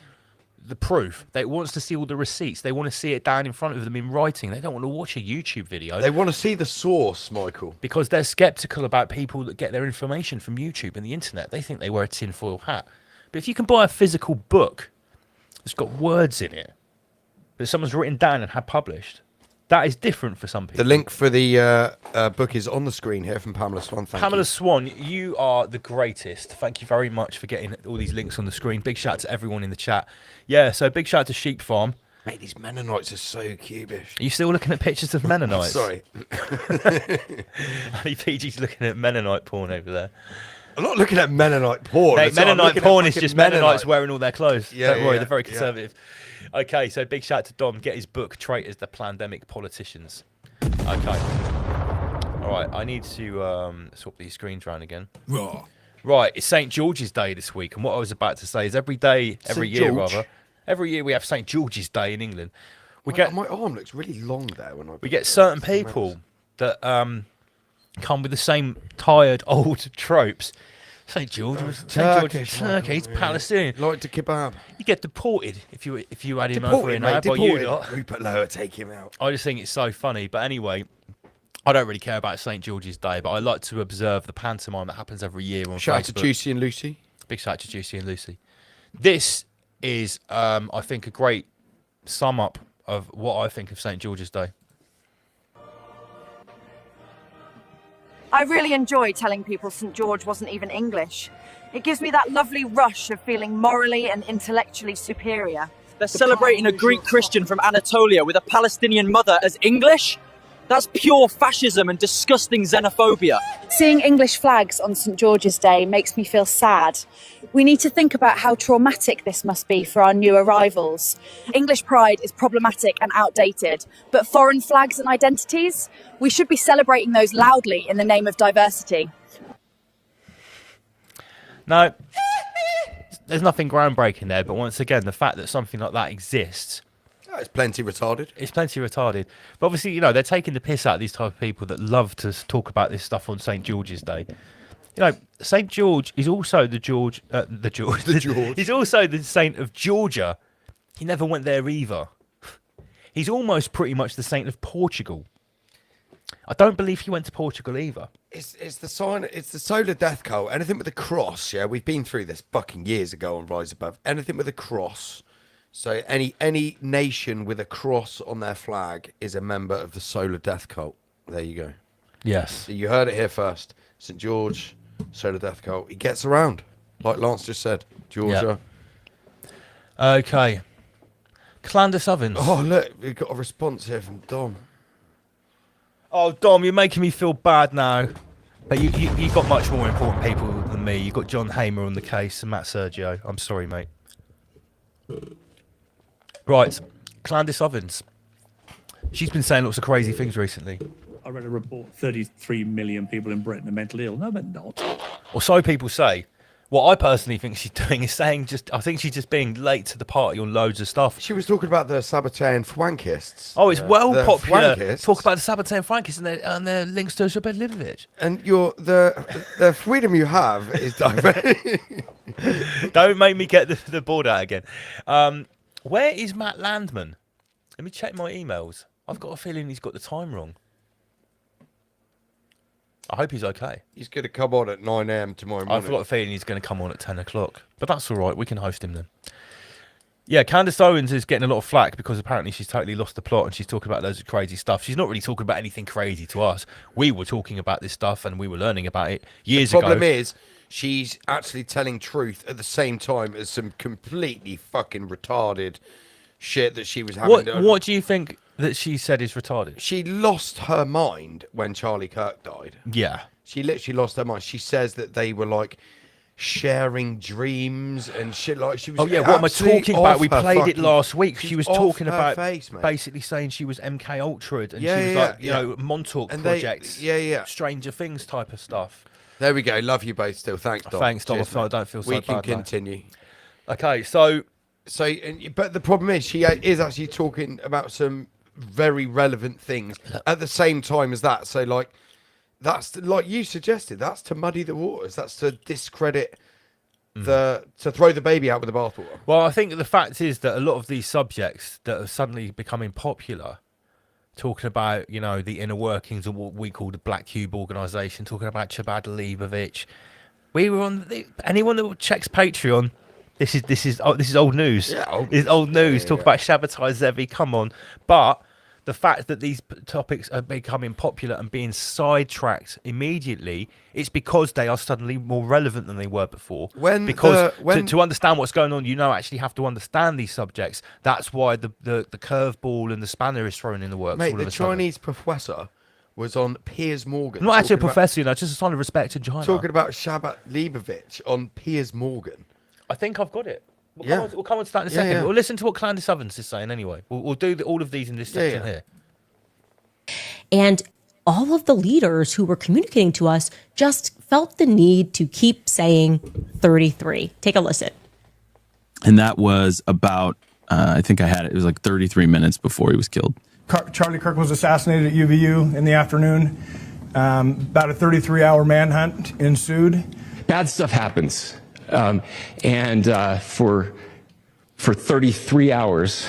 the proof. They wants to see all the receipts. They want to see it down in front of them in writing. They don't want to watch a YouTube video. They want to see the source, Michael. Because they're skeptical about people that get their information from YouTube and the internet. They think they wear a tinfoil hat. But if you can buy a physical book that's got words in it that someone's written down and had published, That is different for some people. The link for the book is on the screen here from Pamela Swan. Thank Pamela you. Swan, you are the greatest. Thank you very much for getting all these links on the screen. Big shout out to everyone in the chat. Yeah, so big shout out to Sheep Farm. Mate, these Mennonites are so cubish. Are you still looking at pictures of Mennonites? Sorry. Ali PG's looking at Mennonite porn over there. I'm not looking at Mennonite porn. Hey, Mennonite porn is just Mennonites wearing all their clothes. Yeah, Don't worry, they're very conservative. Okay, so big shout out to Dom. Get his book, Traitors, the Plandemic Politicians. Okay. All right, I need to swap these screens around again. Right, it's St. George's Day this week, and what I was about to say is every year we have St. George's Day in England. My arm looks really long there when I. We get certain people that come with the same tired old tropes. St. George was Turkish, he's Palestinian. Like to kebab. You get deported if you had him over in there, but you not. Rupert Lower, take him out. I just think it's so funny. But anyway, I don't really care about St. George's Day, but I like to observe the pantomime that happens every year on Shout Facebook. out to Juicy and Lucy. Big shout out to Juicy and Lucy. This is, I think, a great sum up of what I think of St. George's Day. I really enjoy telling people St. George wasn't even English. It gives me that lovely rush of feeling morally and intellectually superior. They're celebrating a Greek Christian from Anatolia with a Palestinian mother as English? That's pure fascism and disgusting xenophobia. Seeing English flags on St. George's Day makes me feel sad. We need to think about how traumatic this must be for our new arrivals. English pride is problematic and outdated, but foreign flags and identities, we should be celebrating those loudly in the name of diversity. No, there's nothing groundbreaking there, but once again, the fact that something like that exists. Oh, it's plenty retarded. It's plenty retarded. But obviously, they're taking the piss out of these type of people that love to talk about this stuff on St. George's Day. St. George is also the George. He's also the saint of Georgia. He never went there either. He's almost pretty much the saint of Portugal. I don't believe he went to Portugal either. It's the sign. It's the solar death cult. Anything with a cross. Yeah, we've been through this fucking years ago on Rise Above. Anything with a cross. So any nation with a cross on their flag is a member of the solar death cult. There you go. Yes. So you heard it here first. St. George, solar death cult. He gets around, like Lance just said. Georgia. Yep. Okay. Clandis Ovens. Oh look, we've got a response here from Dom. Oh Dom, you're making me feel bad now. But you got much more important people than me. You got John Hamer on the case and Matt Sergio. I'm sorry, mate. Right, Clandis Ovens. She's been saying lots of crazy things recently. I read a report, 33 million people in Britain are mentally ill. No, they're not. Or so people say. What I personally think she's doing is saying I think she's just being late to the party on loads of stuff. She was talking about the Sabbatean Fwankists. Oh, it's well popular. Fwankists. Talk about the Sabbatean Fwankists and their links to Zubed Livovic. And the freedom you have is diverse. Don't make me get the board out again. Where is Matt Landman? Let me check my emails. I've got a feeling he's got the time wrong. I hope he's okay. He's going to come on at 9 a.m. tomorrow morning. I've got a feeling he's going to come on at 10 o'clock. But that's all right. We can host him then. Yeah, Candace Owens is getting a lot of flack because apparently she's totally lost the plot and she's talking about loads of crazy stuff. She's not really talking about anything crazy to us. We were talking about this stuff and we were learning about it years ago. The problem is she's actually telling truth at the same time as some completely fucking retarded shit that she was having. What do you think that she said is retarded? She lost her mind when Charlie Kirk died. Yeah. She literally lost her mind. She says that they were like sharing dreams and shit. Like she was. Oh yeah, what am I talking about? We played it last week. She was talking about basically saying she was MK Ultra'd and she was like, Montauk projects, Stranger Things type of stuff. There we go. Love you both still. Thanks, Dom. Thanks, Dom. Cheers, I don't feel so we bad. We can continue. Okay, so but the problem is she is actually talking about some very relevant things at the same time as that. So like that's like you suggested. That's to muddy the waters. That's to discredit to throw the baby out with the bathwater. Well, I think the fact is that a lot of these subjects that are suddenly becoming popular, talking about, the inner workings of what we call the Black Cube organisation, talking about Chabad Leibovich. We were on anyone that checks Patreon. This is old news. Yeah, It's old news. Talk about Shabbatai Zevi. Come on, but the fact that these topics are becoming popular and being sidetracked immediately, it's because they are suddenly more relevant than they were before. To understand what's going on, you actually have to understand these subjects. That's why the curveball and the spanner is thrown in the works. Mate, the Chinese professor was on Piers Morgan. Not actually a professor, just a sign of respect in China. Talking about Shabat Leibovich on Piers Morgan. I think I've got it. We'll come on to that in a second. Yeah. We'll listen to what Candace Ovens is saying anyway. We'll do all of these in this section here. And all of the leaders who were communicating to us just felt the need to keep saying 33. Take a listen. And that was about, I think I had it was like 33 minutes before he was killed. Charlie Kirk was assassinated at UVU in the afternoon. About a 33-hour manhunt ensued. Bad stuff happens. And for 33 hours,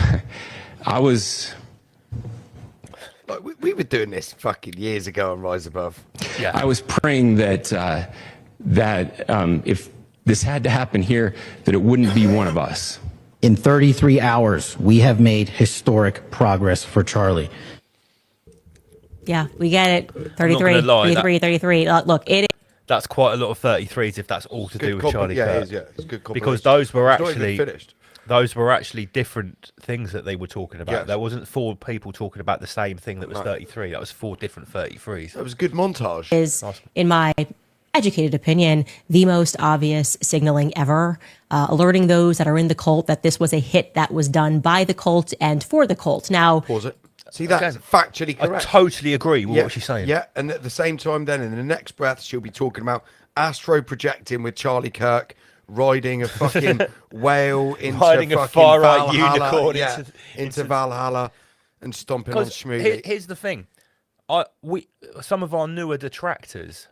I was... We were doing this fucking years ago on Rise Above. Yeah. I was praying that if this had to happen here, that it wouldn't be one of us. In 33 hours, we have made historic progress for Charlie. Yeah, we get it. 33, 33. Look, it is. That's quite a lot of 33s if that's all to do with Charlie Kirk. It's good because those were It's not even actually finished. those were actually different things that they were talking about. Yes. There wasn't 4 people talking about the same thing that was 33. That was 4 different 33s. That was a good montage. Is, in my educated opinion, the most obvious signaling ever, alerting those that are in the cult that this was a hit that was done by the cult and for the cult. Now, pause it. See, that's factually correct. I totally agree with what she's saying. Yeah, and at the same time, then in the next breath, she'll be talking about astro projecting with Charlie Kirk, riding a fucking whale into Riding a fucking far-right Valhalla, unicorn into Valhalla and stomping on Schmoody. Here's the thing. Some of our newer detractors,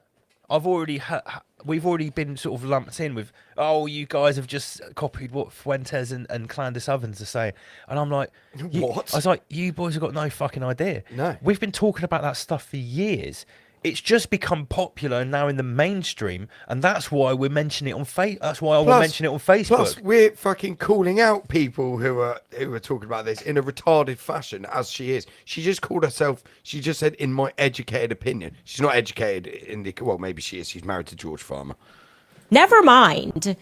we've already been sort of lumped in with, oh, you guys have just copied what Fuentes and Candace Ovens are saying. And I'm like, what? I was like, you boys have got no fucking idea. No. We've been talking about that stuff for years. It's just become popular now in the mainstream, and that's why we're mentioning it on That's why I will mention it on Facebook. Plus, we're fucking calling out people who are talking about this in a retarded fashion, as she is. She just called herself. She just said, "In my educated opinion." She's not educated in the. Well, maybe she is. She's married to George Farmer. never mind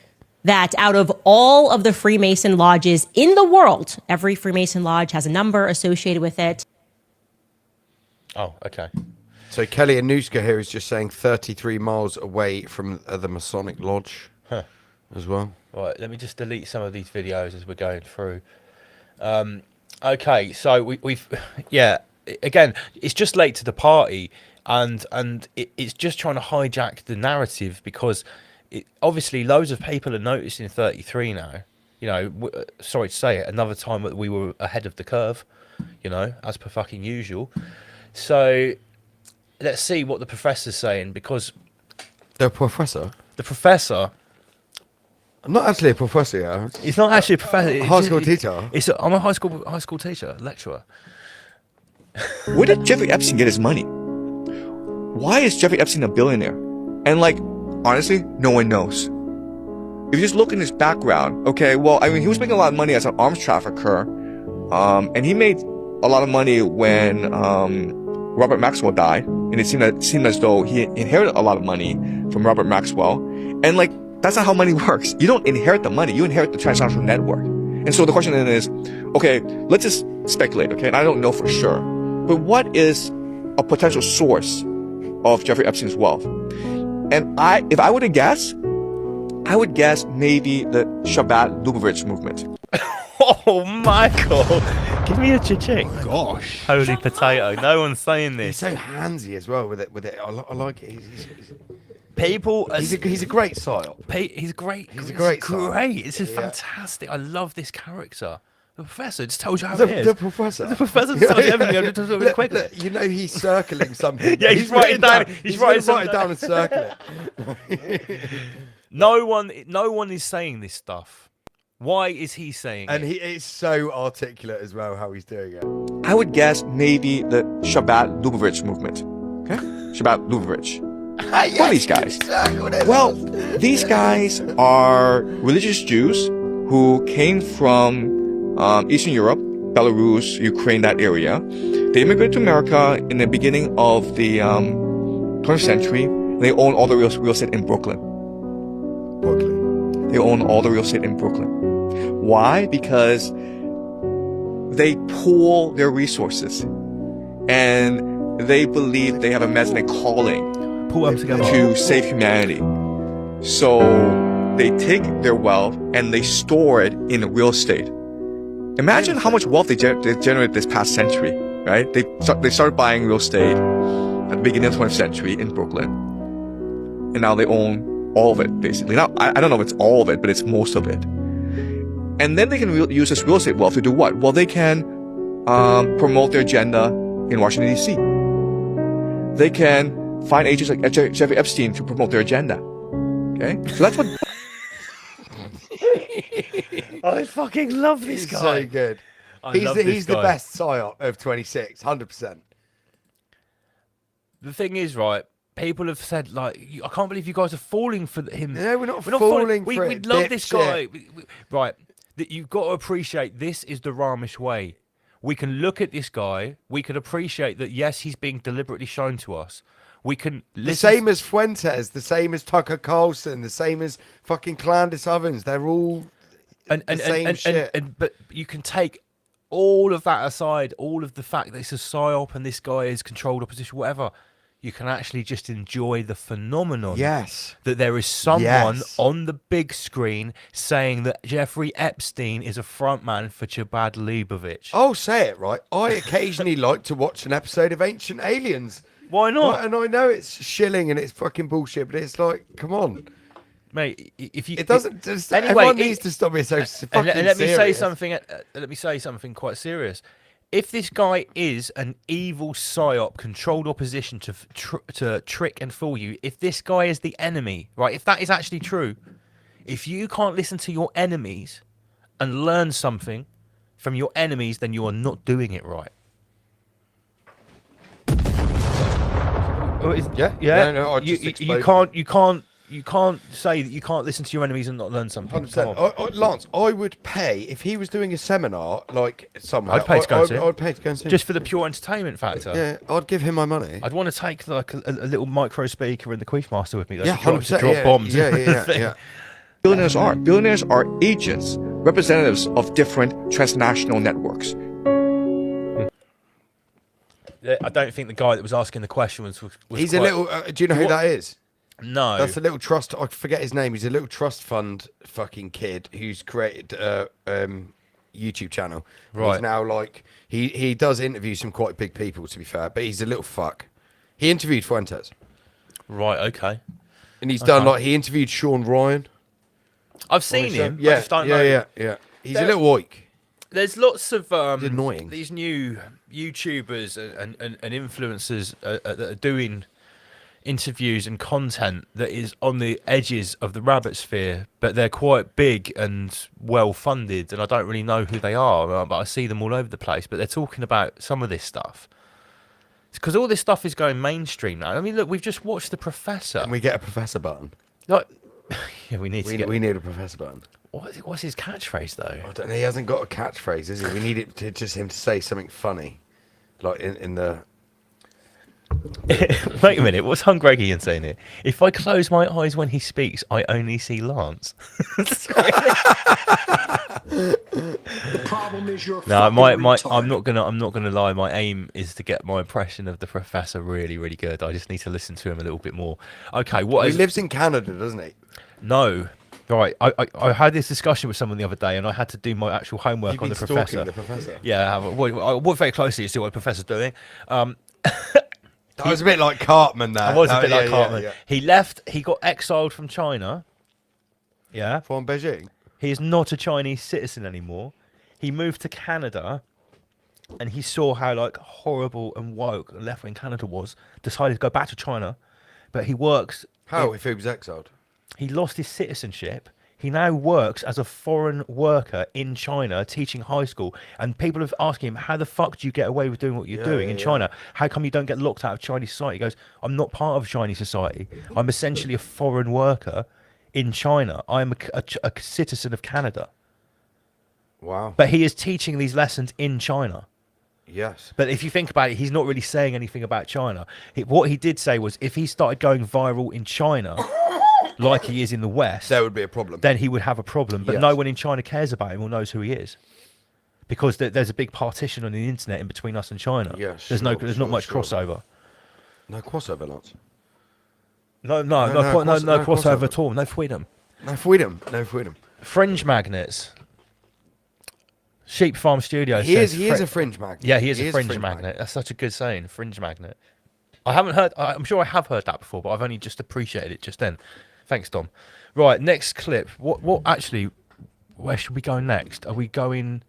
that out of all of the Freemason lodges in the world, every Freemason lodge has a number associated with it. Oh, okay. So Kelly Anuska here is just saying 33 miles away from the Masonic Lodge as well. Right, let me just delete some of these videos as we're going through. Okay, so we've yeah, again, it's just late to the party, and it's just trying to hijack the narrative because obviously loads of people are noticing 33 now. You know, sorry to say it, another time that we were ahead of the curve, you know, as per fucking usual. So let's see what the professor's saying, because the professor. I'm not actually a professor. Yeah. He's not actually a professor. High school teacher. I'm a high school teacher, lecturer. Where did Jeffrey Epstein get his money? Why is Jeffrey Epstein a billionaire? And like, honestly, no one knows. If you just look in his background, okay, well, I mean, he was making a lot of money as an arms trafficker, and he made a lot of money when Robert Maxwell died, and it seemed as though he inherited a lot of money from Robert Maxwell, and like, that's not how money works. You don't inherit the money, you inherit the transnational network. And so the question then is, okay, let's just speculate, okay? And I don't know for sure, but what is a potential source of Jeffrey Epstein's wealth? And if I were to guess, I would guess maybe the Shabbat Lubavitch movement. Oh, Michael, give me a cha-ching. Gosh, holy potato! No one's saying this. He's so handsy as well with it. I like it. He's a great psyop. He's great. He's a great psyop. Great. This is fantastic. I love this character. The professor just told you how it is. The professor. The professor just told you everything. Just really quickly. You know he's circling something. Yeah, he's writing down. He's writing it down and circle it. No one is saying this stuff. Why is he saying and it? he is so articulate as well how he's doing it. I would guess maybe the Shabbat Lubavitch movement. Okay? Shabbat Lubavitch. What are these guys? Well, these guys are religious Jews who came from Eastern Europe, Belarus, Ukraine, that area. They immigrated to America in the beginning of the 20th century. They own all the real estate in Brooklyn. They own all the real estate in Brooklyn. Why? Because they pool their resources and they believe they have a Masonic calling to save humanity. So they take their wealth and they store it in real estate. Imagine how much wealth they generated this past century, right? They started buying real estate at the beginning of the 20th century in Brooklyn. And now they own all of it, basically. Now, I don't know if it's all of it, but it's most of it. And then they can use this real estate wealth to do what? Well, they can promote their agenda in Washington, D.C. They can find agents like Jeffrey Epstein to promote their agenda. Okay? So that's what... I fucking love this He's guy. so good. He's the best psyop of 26, 100%. The thing is, right, people have said, like, I can't believe you guys are falling for him. No, we're not falling for it, We love this guy. dipshit. Right, that you've got to appreciate this is the Ramesh way. We can look at this guy. We can appreciate that, yes, he's being deliberately shown to us. We can The listen. same as Fuentes, the same as Tucker Carlson, the same as fucking Clandis Ovens. They're all the same shit. But you can take all of that aside, all of the fact that it's a psyop and this guy is controlled opposition, whatever. You can actually just enjoy the phenomenon. Yes. That there is someone Yes. on the big screen saying that Jeffrey Epstein is a frontman for Chabad Leibovich. I'll say it, right? I occasionally like to watch an episode of Ancient Aliens. Why not? Right, and I know it's shilling and it's fucking bullshit, but it's like, come on. Mate, if you... It doesn't... Anyway, everyone needs to stop being so fucking and let me say serious. something. Let me say something quite serious. If this guy is an evil psyop, controlled opposition to trick and fool you, if this guy is the enemy, right? If that is actually true, if you can't listen to your enemies and learn something from your enemies, then you are not doing it right. Yeah. No, I just exploded. You can't say that you can't listen to your enemies and not learn something. 100%. Lance, I would pay if he was doing a seminar like somewhere. I'd pay to go and see it. I'd pay to go and see it. Just for the pure entertainment factor. Yeah, I'd give him my money. I'd want to take like a little micro speaker and the Queefmaster with me. Though, Yeah, to drop 100%. drop bombs. Yeah. Billionaires are agents, representatives of different transnational networks. I don't think the guy that was asking the question was He's quite... a little... do you know who that is? No. That's a little trust... I forget his name. He's a little trust fund fucking kid who's created a YouTube channel. And Right. He's now like... He does interview some quite big people, to be fair, but he's a little fuck. He interviewed Fuentes. Right, okay. And he's done like... He interviewed Sean Ryan. I've seen him. Yeah, I just don't know. yeah. He's a little oik. There's lots of annoying. these new YouTubers and influencers that are doing interviews and content that is on the edges of the rabbit sphere, but they're quite big and well funded, and I don't really know who they are, but I see them all over the place. But they're talking about some of this stuff because all this stuff is going mainstream now. I mean, look, we've just watched The Professor. Can we get a professor button? Like, yeah, we need a professor button. What's his catchphrase though? I don't know. He hasn't got a catchphrase, is he? We need it to just him to say something funny, like in the. Wait a minute, what's Hungarian saying here? If I close my eyes when he speaks, I only see Lance. The problem is you're No, fucking my retarded. I'm not gonna lie. My aim is to get my impression of the Professor really, really good. I just need to listen to him a little bit more. Okay, He lives in Canada, doesn't he? No. Right, I had this discussion with someone the other day, and I had to do my actual homework You've on been the stalking Professor. the Professor? Yeah, I worked very closely to see what the Professor's doing. That was a bit like Cartman. That I was a bit like yeah, Cartman. yeah. He left. He got exiled from China. Yeah, from Beijing. He is not a Chinese citizen anymore. He moved to Canada, and he saw how like horrible and woke and left wing Canada was. Decided to go back to China, but he works. How if he was exiled? He lost his citizenship. He now works as a foreign worker in China, teaching high school. And people have asked him, how the fuck do you get away with doing what you're doing in China? How come you don't get locked out of Chinese society? He goes, I'm not part of Chinese society. I'm essentially a foreign worker in China. I'm a citizen of Canada. Wow. But he is teaching these lessons in China. Yes. But if you think about it, he's not really saying anything about China. What he did say was if he started going viral in China, like he is in the West, there would be a problem. Then he would have a problem. But Yes. no one in China cares about him or knows who he is. Because there's a big partition on the internet in between us and China. Yes, there's not much crossover. No crossover, lads. No crossover at all. No freedom. No freedom. No freedom. Fringe magnets. Sheep Farm Studio. He is a fringe magnet. Yeah, he is a fringe magnet. That's such a good saying, fringe magnet. I haven't heard. I'm sure I have heard that before, but I've only just appreciated it just then. Thanks, Dom. Right, next clip. What actually? Where should we go next? Are we going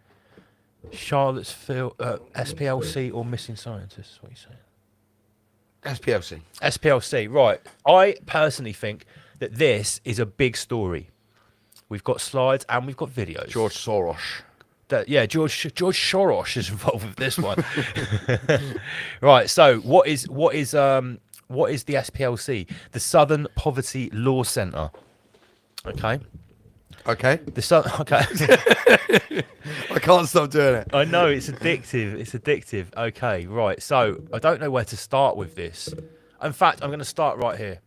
Charlottesville, SPLC, or Missing Scientists? What are you saying? SPLC. SPLC. Right. I personally think that this is a big story. We've got slides and we've got videos. George Soros. George Soros is involved with this one. Right. So what is the SPLC? The Southern Poverty Law Center. Okay. Okay. Okay. I can't stop doing it. I know it's addictive. Okay. Right. So I don't know where to start with this. In fact, I'm going to start right here.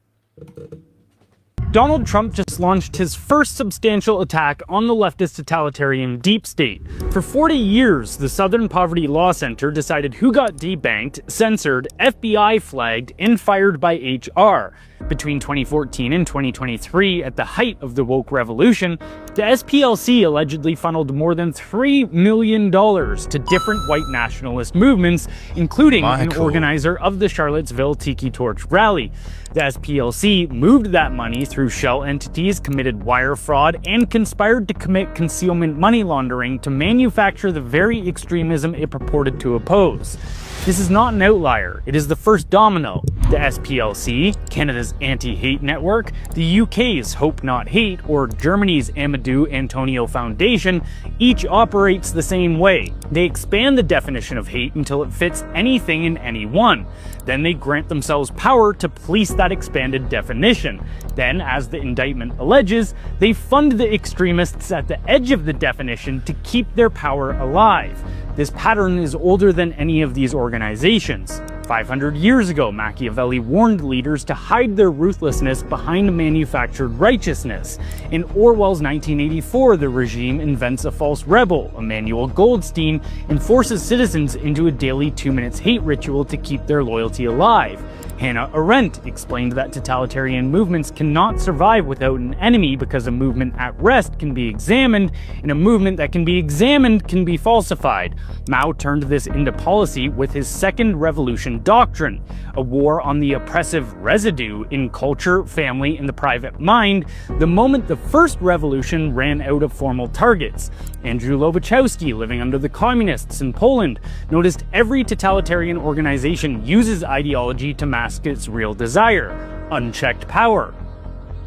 Donald Trump just launched his first substantial attack on the leftist totalitarian deep state. For 40 years, the Southern Poverty Law Center decided who got debanked, censored, FBI flagged, and fired by HR. Between 2014 and 2023, at the height of the woke revolution, the SPLC allegedly funneled more than $3 million to different white nationalist movements, including an organizer of the Charlottesville Tiki Torch rally. The SPLC moved that money through shell entities, committed wire fraud, and conspired to commit concealment money laundering to manufacture the very extremism it purported to oppose. This is not an outlier. It is the first domino. The SPLC, Canada's anti-hate network, the UK's Hope Not Hate, or Germany's Amadou Antonio Foundation, each operates the same way. They expand the definition of hate until it fits anything and anyone. Then they grant themselves power to police that expanded definition. Then, as the indictment alleges, they fund the extremists at the edge of the definition to keep their power alive. This pattern is older than any of these organizations. 500 years ago, Machiavelli warned leaders to hide their ruthlessness behind manufactured righteousness. In Orwell's 1984, the regime invents a false rebel, Emmanuel Goldstein, and forces citizens into a daily 2 minutes hate ritual to keep their loyalty alive. Hannah Arendt explained that totalitarian movements cannot survive without an enemy because a movement at rest can be examined, and a movement that can be examined can be falsified. Mao turned this into policy with his Second Revolution doctrine, a war on the oppressive residue in culture, family, and the private mind, the moment the First Revolution ran out of formal targets. Andrew Lobachowski, living under the communists in Poland, noticed every totalitarian organization uses ideology to mask its real desire: unchecked power.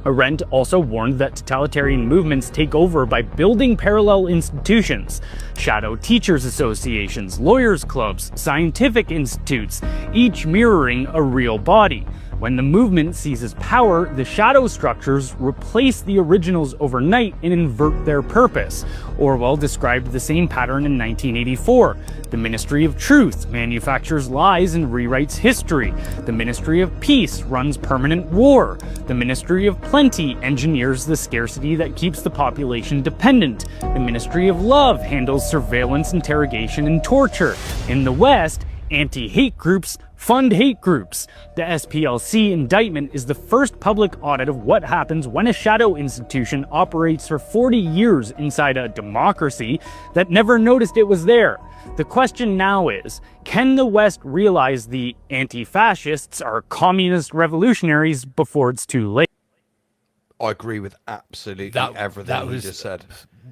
Arendt also warned that totalitarian movements take over by building parallel institutions, shadow teachers associations, lawyers clubs, scientific institutes, each mirroring a real body. When the movement seizes power, the shadow structures replace the originals overnight and invert their purpose. Orwell described the same pattern in 1984. The Ministry of Truth manufactures lies and rewrites history. The Ministry of Peace runs permanent war. The Ministry of Plenty engineers the scarcity that keeps the population dependent. The Ministry of Love handles surveillance, interrogation, and torture. In the West, anti-hate groups fund hate groups. The SPLC indictment is the first public audit of what happens when a shadow institution operates for 40 years inside a democracy that never noticed it was there. The question now is, can the West realize the anti-fascists are communist revolutionaries before it's too late? I agree with absolutely everything you just said.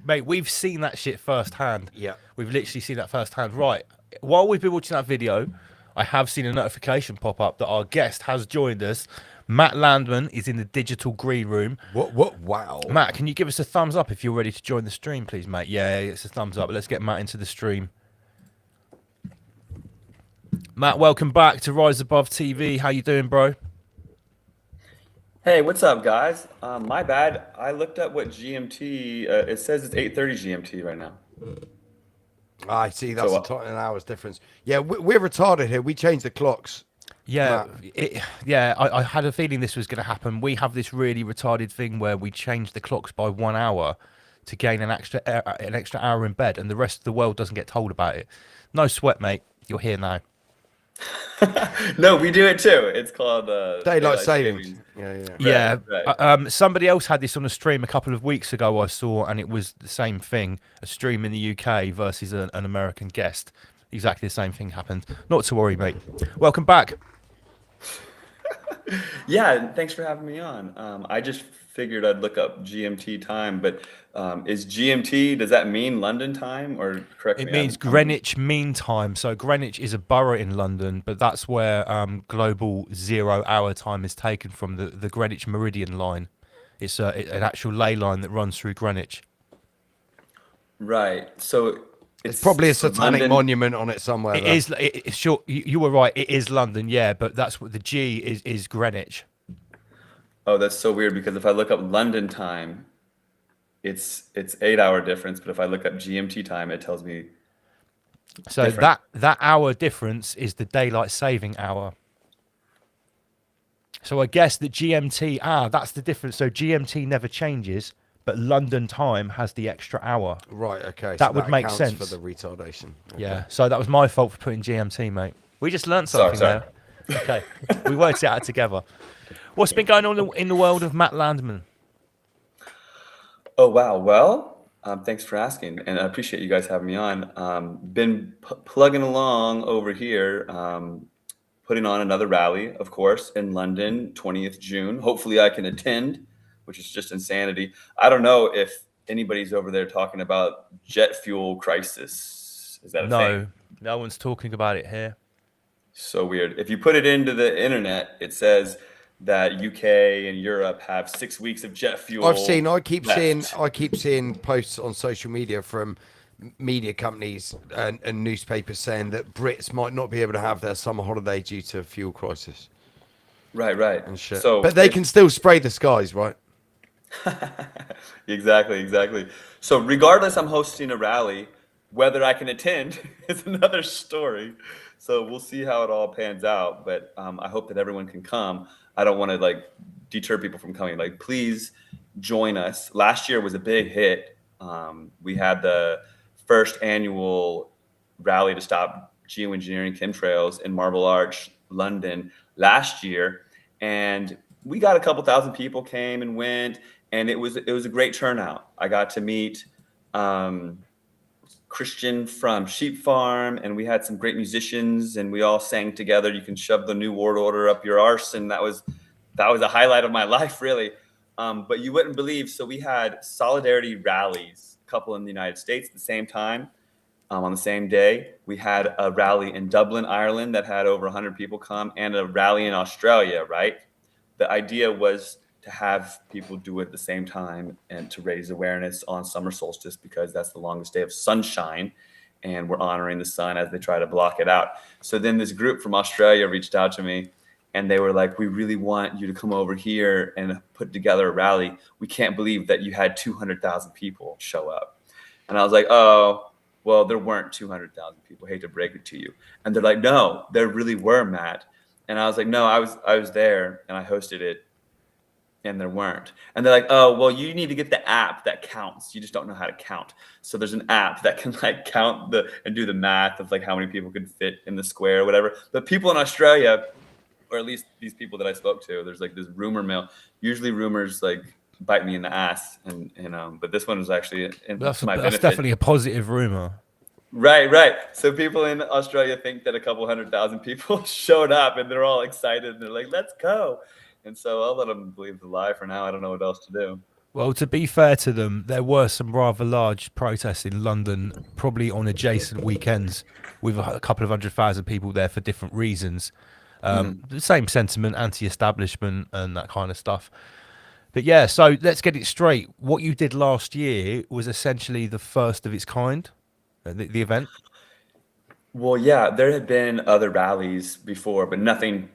Mate, we've seen that shit firsthand. Yeah. We've literally seen that firsthand. Right. While we've been watching that video, I have seen a notification pop up that our guest has joined us. Matt Landman is in the digital green room. What? Wow. Matt, can you give us a thumbs up if you're ready to join the stream, please, mate? Yeah, it's a thumbs up. Let's get Matt into the stream. Matt, welcome back to Rise Above TV. How you doing, bro? Hey, what's up, guys? My bad. I looked up what GMT. It says it's 8:30 GMT right now. I see. That's So, an hour's difference. Yeah, we're retarded here. We change the clocks. Yeah, Matt. I had a feeling this was going to happen. We have this really retarded thing where we change the clocks by 1 hour to gain an extra hour in bed, and the rest of the world doesn't get told about it. No sweat, mate. You're here now. No, we do it too. It's called Daylight savings. Yeah. Right. Somebody else had this on a stream a couple of weeks ago, I saw, and it was the same thing. A stream in the UK versus an American guest. Exactly the same thing happened. Not to worry, mate. Welcome back. Yeah, thanks for having me on. I just figured I'd look up GMT time, but is GMT, does that mean London time, or correct me? It means Greenwich Mean Time. So Greenwich is a borough in London, but that's where global 0 hour time is taken from, the Greenwich Meridian line. It's an actual ley line that runs through Greenwich. Right. So it's probably a satanic London monument on it somewhere. It is. It's sure you were right. It is London, yeah, but that's what the G is Greenwich. Oh, that's so weird, because if I look up London time, it's 8 hour difference, but if I look up GMT time, it tells me so different. that hour difference is the daylight saving hour. So I guess that GMT, that's the difference. So GMT never changes, but London time has the extra hour. Right, okay. That so would make counts sense. for the retardation. Okay. Yeah, so that was my fault for putting GMT, mate. We just learned something Sorry. there. Okay, we worked it out together. What's been going on in the world of Matt Landman? Oh, wow. Well, thanks for asking, and I appreciate you guys having me on. Been plugging along over here, putting on another rally, of course, in London, 20th June. Hopefully I can attend, which is just insanity. I don't know if anybody's over there talking about jet fuel crisis. Is that a thing? No one's talking about it here. So weird. If you put it into the internet, it says that UK and Europe have 6 weeks of jet fuel. I keep left. seeing posts on social media from media companies and newspapers saying that Brits might not be able to have their summer holiday due to a fuel crisis. Right. And shit. So but they can still spray the skies, right? Exactly. So regardless, I'm hosting a rally. Whether I can attend is another story. So we'll see how it all pans out. But I hope that everyone can come. I don't want to deter people from coming. Please join us. Last year was a big hit. We had the first annual rally to stop geoengineering chemtrails in Marble Arch, London last year. And we got a couple thousand people came and went, and it was a great turnout. I got to meet Christian from Sheep Farm, and we had some great musicians, and we all sang together. You can shove the New World Order up your arse, and that was a highlight of my life, really. But you wouldn't believe. So we had solidarity rallies, a couple in the United States at the same time. On the same day, we had a rally in Dublin, Ireland, that had over 100 people come, and a rally in Australia. Right. The idea was to have people do it at the same time and to raise awareness on summer solstice, because that's the longest day of sunshine, and we're honoring the sun as they try to block it out. So then this group from Australia reached out to me, and they were like, we really want you to come over here and put together a rally. We can't believe that you had 200,000 people show up. And I was like, oh, well, there weren't 200,000 people. I hate to break it to you. And they're like, no, there really were, Matt. And I was like, no, I was there and I hosted it, and there weren't. And they're like, oh, well, you need to get the app that counts. You just don't know how to count. So there's an app that can count and do the math of how many people could fit in the square or whatever. But people in Australia, or at least these people that I spoke to, there's this rumor mill. Usually rumors bite me in the ass, and but this one was actually That's my benefit. definitely a positive rumor. Right. So people in Australia think that a couple 100,000 people showed up, and they're all excited, and they're like, let's go. And so I'll let them believe the lie for now. I don't know what else to do. Well, to be fair to them, there were some rather large protests in London, probably on adjacent weekends, with a couple of 100,000 people there for different reasons. The same sentiment, anti-establishment and that kind of stuff. But yeah, so let's get it straight. What you did last year was essentially the first of its kind, the event. Well, yeah, there had been other rallies before, but nothing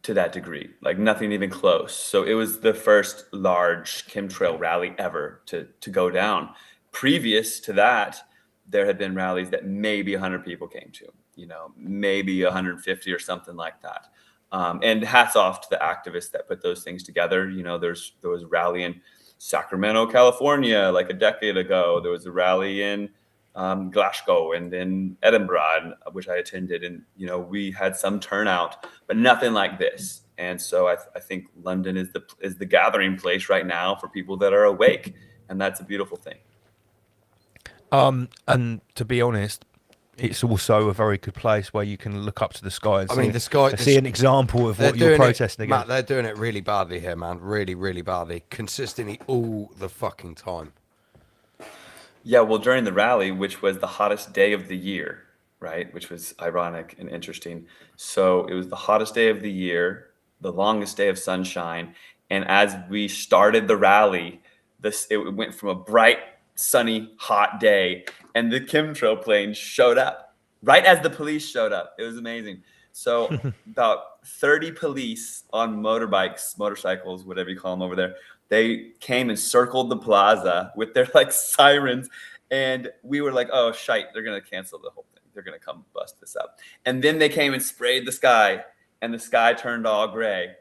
to that degree, nothing even close. So it was the first large chemtrail rally ever to go down. Previous to that, there had been rallies that maybe 100 people came to, maybe 150 or something like that. And hats off to the activists that put those things together. There was a rally in Sacramento, California, like a decade ago. There was a rally in Glasgow and in Edinburgh, which I attended. And, we had some turnout, but nothing like this. And so I think London is the gathering place right now for people that are awake. And that's a beautiful thing. And to be honest, it's also a very good place where you can look up to the sky and see an example of what you're protesting against. Matt, they're doing it really badly here, man. Really, really badly. Consistently all the fucking time. Yeah, well, during the rally, which was the hottest day of the year, right? Which was ironic and interesting. So it was the hottest day of the year, the longest day of sunshine. And as we started the rally, it went from a bright, sunny, hot day, and the chemtrail plane showed up right as the police showed up. It was amazing. So about 30 police on motorcycles, whatever you call them over there, they came and circled the plaza with their sirens. And we were like, oh, shite, they're going to cancel the whole thing. They're going to come bust this up. And then they came and sprayed the sky, and the sky turned all gray.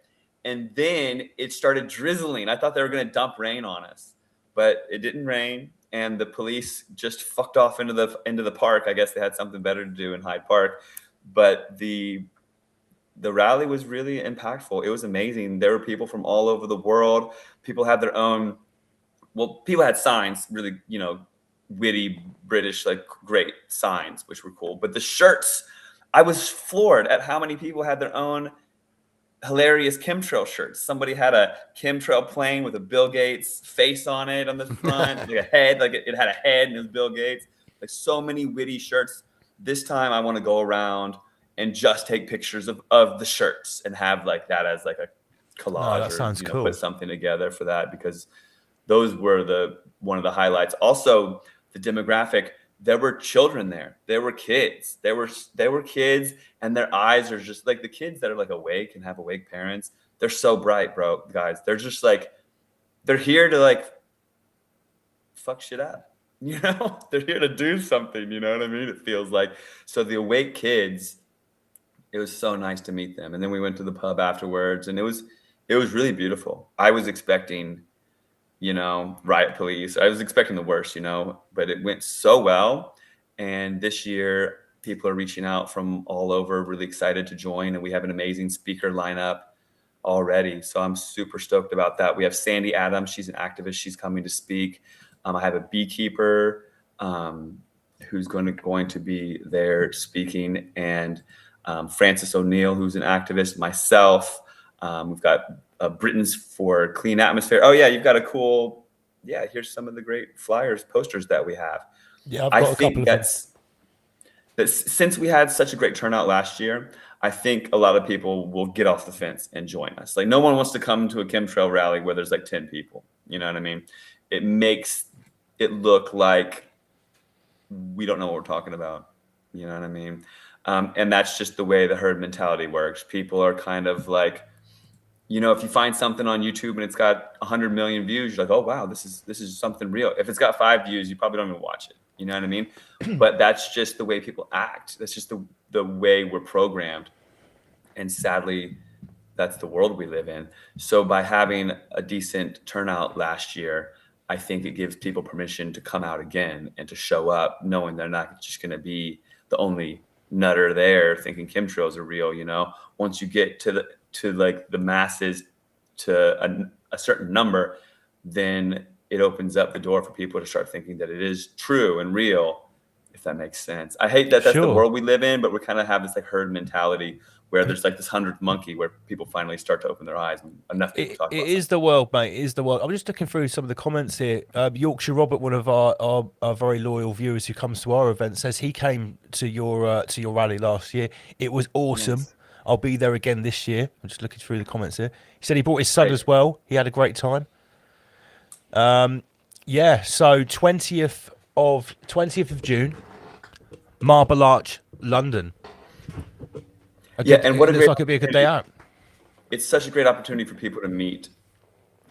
And then it started drizzling. I thought they were going to dump rain on us, but it didn't rain. And the police just fucked off into the park. I guess they had something better to do in Hyde Park. But the rally was really impactful. It was amazing. There were people from all over the world. People had their own. Well, people had signs, really, witty British, great signs, which were cool. But the shirts, I was floored at how many people had their own hilarious chemtrail shirts. Somebody had a chemtrail plane with a Bill Gates face on it on the front, like a head, it had a head and it was Bill Gates. So many witty shirts. This time I want to go around and just take pictures of the shirts and have that as a collage. Oh, that sounds cool. Put something together for that, because those were one of the highlights. Also, the demographic. There were children there. There were kids. There were kids, and their eyes are just like the kids that are awake and have awake parents. They're so bright, bro, guys. They're just they're here to fuck shit up. They're here to do something. You know what I mean? It feels like. So the awake kids, it was so nice to meet them. And then we went to the pub afterwards, and it was really beautiful. I was expecting, riot police. I was expecting the worst, but it went so well. And this year, people are reaching out from all over, really excited to join. And we have an amazing speaker lineup already. So I'm super stoked about that. We have Sandy Adams. She's an activist. She's coming to speak. I have a beekeeper who's going to be there speaking. And Francis O'Neill, who's an activist, myself. We've got Britons for Clean Atmosphere. Oh yeah, you've got a cool. Yeah, here's some of the great flyers, posters that we have. Yeah, I've got a couple of them. That since we had such a great turnout last year, I think a lot of people will get off the fence and join us. No one wants to come to a chemtrail rally where there's 10 people. You know what I mean? It makes it look like we don't know what we're talking about. You know what I mean? And that's just the way the herd mentality works. People are kind of if you find something on YouTube and it's got 100 million views, you're like, oh wow, this is something real. If it's got 5 views, you probably don't even watch it. You know what I mean? But that's just the way people act. That's just the way we're programmed. And sadly, that's the world we live in. So by having a decent turnout last year, I think it gives people permission to come out again and to show up, knowing they're not just going to be the only nutter there thinking chemtrails are real. Once you get to the masses, to a certain number, then it opens up the door for people to start thinking that it is true and real, if that makes sense. I hate that that's the world we live in, but we kind of have this herd mentality where there's this 100th monkey where people finally start to open their eyes and enough people talk about it. It is the world, mate. It is the world. I'm just looking through some of the comments here. Yorkshire Robert, one of our very loyal viewers who comes to our event, says he came to your rally last year. It was awesome. Yes. I'll be there again this year. I'm just looking through the comments here. He said he brought his son as well. He had a great time. Yeah, so 20th of June, Marble Arch, London. And what it looks like it'd be a good day out. It's such a great opportunity for people to meet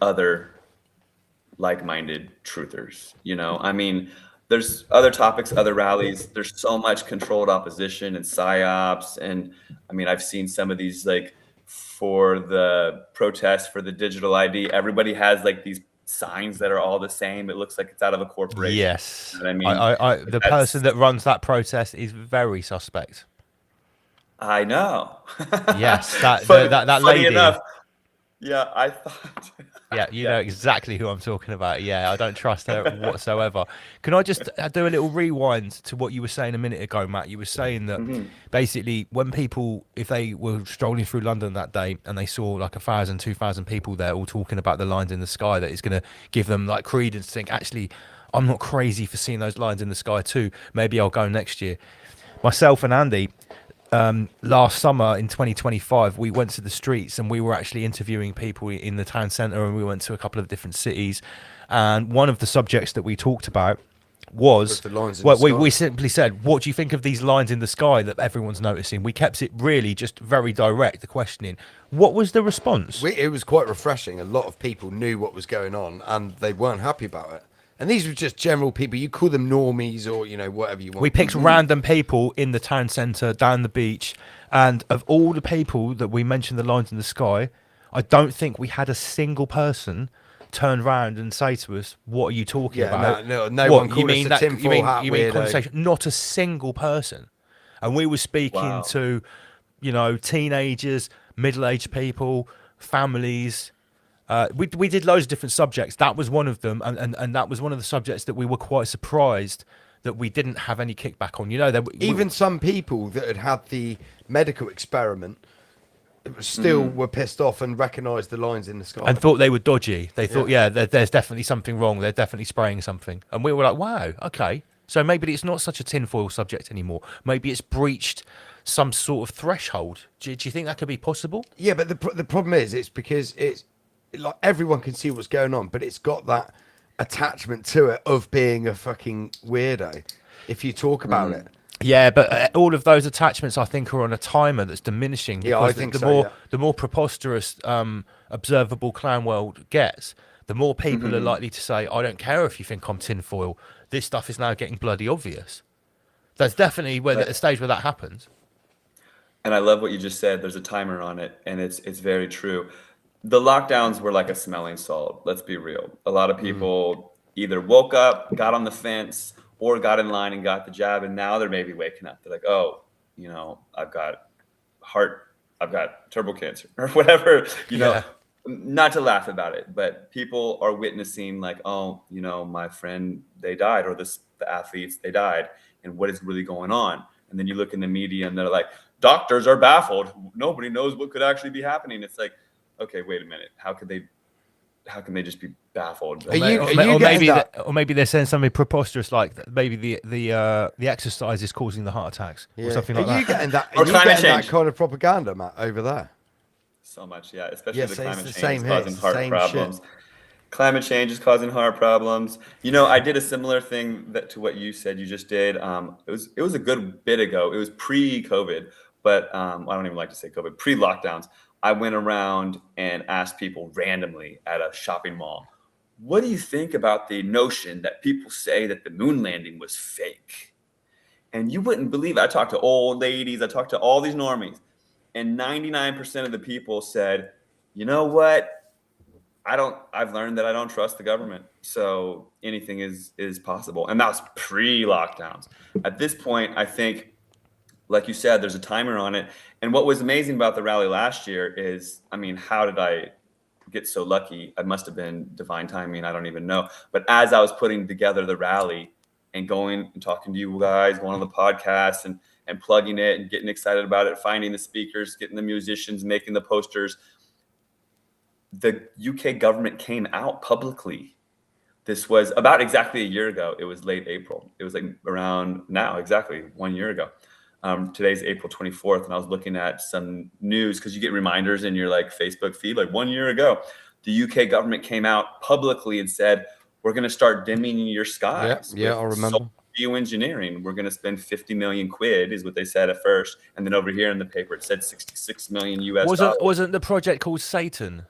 other like-minded truthers. I mean, there's other topics, other rallies. There's so much controlled opposition and psyops. And I mean, I've seen some of these, like for the protests for the digital ID, everybody has like these signs that are all the same. It looks like it's out of a corporation. Yes. You know what I mean? The person that runs that protest is very suspect. I know. Yes, that Funny lady. enough, yeah, I thought. Yeah, you know exactly who I'm talking about. Yeah, I don't trust her whatsoever. Can I just do a little rewind to what you were saying a minute ago, Matt? You were saying that basically when people, if they were strolling through London that day and they saw like 1,000, 2,000 people there all talking about the lines in the sky, that it's going to give them like credence to think, actually, I'm not crazy for seeing those lines in the sky too. Maybe I'll go next year. Myself and Andy, last summer in 2025, we went to the streets and we were actually interviewing people in the town centre, and we went to a couple of different cities, and one of the subjects that we talked about was the lines in well, the sky. we simply said, what do you think of these lines in the sky that everyone's noticing? We kept it really just very direct, the questioning. What was the response? It was quite refreshing. A lot of people knew what was going on and they weren't happy about it. And these were just general people. You call them normies or, you know, whatever you want. We picked random people in the town centre, down the beach, and of all the people that we mentioned the lines in the sky, I don't think we had a single person turn around and say to us, what are you talking about? No what, one called us a tinfoil hat you mean weirdo. conversation? Not a single person. And we were speaking to, you know, teenagers, middle-aged people, families. We did loads of different subjects. That was one of them, and that was one of the subjects that we were quite surprised that we didn't have any kickback on. You know, even some people that had had the medical experiment still were pissed off and recognised the lines in the sky and thought they were dodgy. They thought, there's definitely something wrong. They're definitely spraying something, and we were like, wow, okay, so maybe it's not such a tinfoil subject anymore. Maybe it's breached some sort of threshold. Do you think that could be possible? Yeah, but the problem is, it's because it's like everyone can see what's going on, but it's got that attachment to it of being a fucking weirdo if you talk about it. Yeah, but all of those attachments, I think, are on a timer that's diminishing. Yeah, I think the more preposterous observable clown world gets, the more people are likely to say, I don't care if you think I'm tinfoil. This stuff is now getting bloody obvious. That's definitely the stage where that happens. And I love what you just said. There's a timer on it, and it's very true. The lockdowns were like a smelling salt. Let's be real. A lot of people either woke up, got on the fence, or got in line and got the jab, and now they're maybe waking up. They're like, oh, you know, I've got turbo cancer or whatever, you know, not to laugh about it, but people are witnessing like, oh, you know, my friend, they died, or the athletes, they died, and what is really going on? And then you look in the media and they're like, doctors are baffled. Nobody knows what could actually be happening. It's like, okay, wait a minute. How can they just be baffled? Or maybe they're saying something preposterous like maybe the exercise is causing the heart attacks or something like that. Are you getting that? Or climate change. That kind of propaganda, Matt, over there? So much, yeah. Especially the climate change is here. causing heart problems. Climate change is causing heart problems. You know, I did a similar thing to what you said you just did. It was a good bit ago. It was pre-COVID, but I don't even like to say COVID. Pre-lockdowns. I went around and asked people randomly at a shopping mall, what do you think about the notion that people say that the moon landing was fake? And you wouldn't believe it. I talked to old ladies. I talked to all these normies. And 99% of the people said, you know what? I've learned that I don't trust the government. So anything is possible. And that was pre-lockdowns. At this point, I think, like you said, there's a timer on it. And what was amazing about the rally last year is, I mean, how did I get so lucky? It must have been divine timing. I don't even know. But as I was putting together the rally and going and talking to you guys, going on the podcast and plugging it and getting excited about it, finding the speakers, getting the musicians, making the posters, the UK government came out publicly. This was about exactly a year ago. It was late April. It was like around now, exactly 1 year ago. Today's April 24th, and I was looking at some news because you get reminders in your like Facebook feed, like 1 year ago, the UK government came out publicly and said, we're going to start dimming your skies. Yeah, I remember. Geoengineering. We're going to spend 50 million quid is what they said at first. And then over here in the paper, it said 66 million US dollars. Wasn't the project called Satan?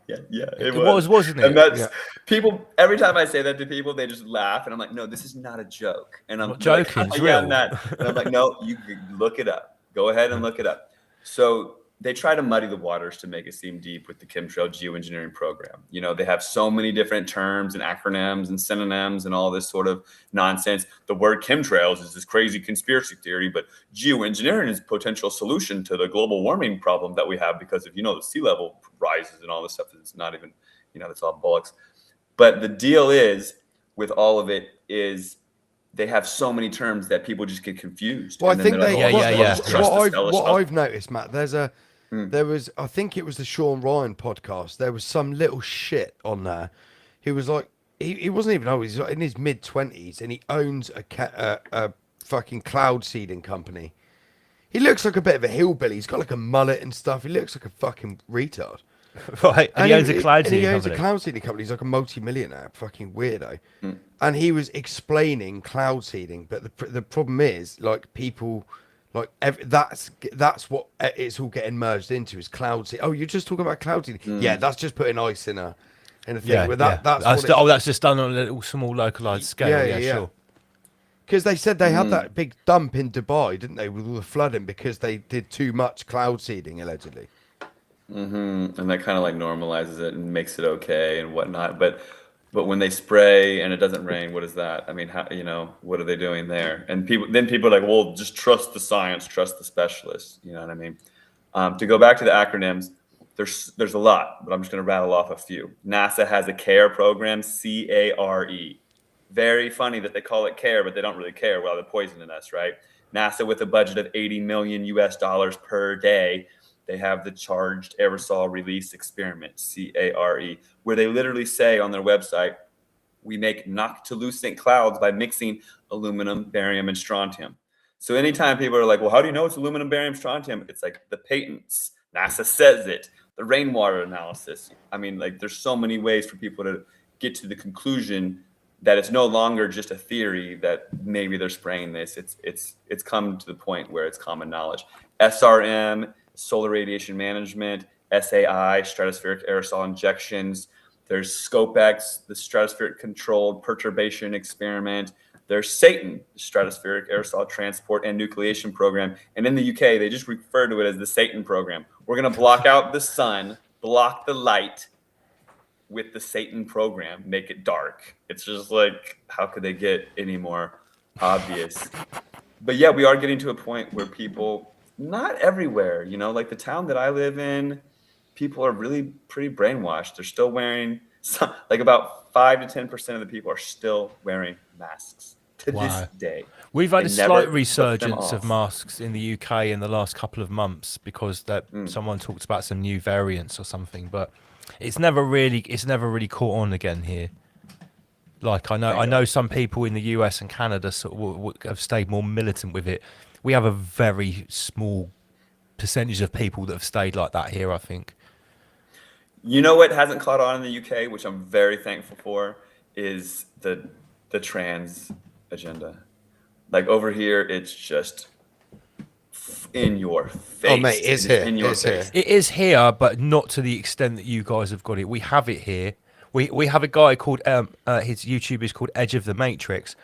Yeah, It was, wasn't it? And that's people. Every time I say that to people, they just laugh, and I'm like, "No, this is not a joke." And I'm not joking. like, It's "Yeah, real. I'm not." And I'm like, "No, you look it up. Go ahead and look it up." So they try to muddy the waters to make it seem deep with the chemtrail geoengineering program. You know, they have so many different terms and acronyms and synonyms and all this sort of nonsense. The word chemtrails is this crazy conspiracy theory, but geoengineering is a potential solution to the global warming problem that we have because of, the sea level rises and all this stuff. It's not even, that's all bollocks. But the deal is with all of it is they have so many terms that people just get confused. Well, I And then think they're like, what I've noticed, Matt, there was, I think it was the Sean Ryan podcast. There was some little shit on there. He was like, he wasn't even old. He's like in his mid-20s, and he owns a fucking cloud seeding company. He looks like a bit of a hillbilly. He's got like a mullet and stuff. He looks like a fucking retard. Right, and he owns a cloud seeding company. He owns a cloud seeding company. He's like a multi-millionaire, fucking weirdo. And he was explaining cloud seeding, but the problem is, like, people, like, that's what it's all getting merged into is cloud seeding. Oh, you're just talking about cloud seeding? Yeah, that's just putting ice in a thing. Yeah, that's just done on a little small localized scale. Yeah, sure. Because they said they had that big dump in Dubai, didn't they, with all the flooding because they did too much cloud seeding allegedly. And that kind of like normalizes it and makes it okay and whatnot. But when they spray and it doesn't rain, what is that? I mean, how, what are they doing there? And people are like, well, just trust the science, trust the specialists. You know what I mean? To go back to the acronyms, there's a lot, but I'm just going to rattle off a few. NASA has a CARE program, C-A-R-E. Very funny that they call it CARE, but they don't really care while they're poisoning us, right? NASA with a budget of $80 million per day. They have the Charged Aerosol Release Experiment, CARE, where they literally say on their website, we make noctilucent clouds by mixing aluminum, barium, and strontium. So anytime people are like, well, how do you know it's aluminum, barium, strontium? It's like the patents. NASA says it. The rainwater analysis. I mean, like, there's so many ways for people to get to the conclusion that it's no longer just a theory that maybe they're spraying this. It's come to the point where it's common knowledge. SRM, solar radiation management, SAI, stratospheric aerosol injections. There's SCOPEX, the stratospheric controlled perturbation experiment. There's SATAN, the stratospheric aerosol transport and nucleation program. And in the UK, they just refer to it as the SATAN program. We're going to block out the sun, block the light with the SATAN program, make it dark. It's just like, how could they get any more obvious? But yeah, we are getting to a point where people, not everywhere, like the town that I live in, people are really pretty brainwashed. They're still wearing, like about 5 to 10% of the people are still wearing masks to this day. We've had a slight resurgence of masks in the UK in the last couple of months because someone talked about some new variants or something, but it's never really caught on again here. Like, I know some people in the US and Canada have stayed more militant with it. We have a very small percentage of people that have stayed like that here, I think. You know what hasn't caught on in the UK, which I'm very thankful for, is the trans agenda. Like, over here, it's just in your face. Oh, mate, it's here. In your face. It is here, but not to the extent that you guys have got it. We have it here. We have a guy called his YouTube is called Edge of the Matrix,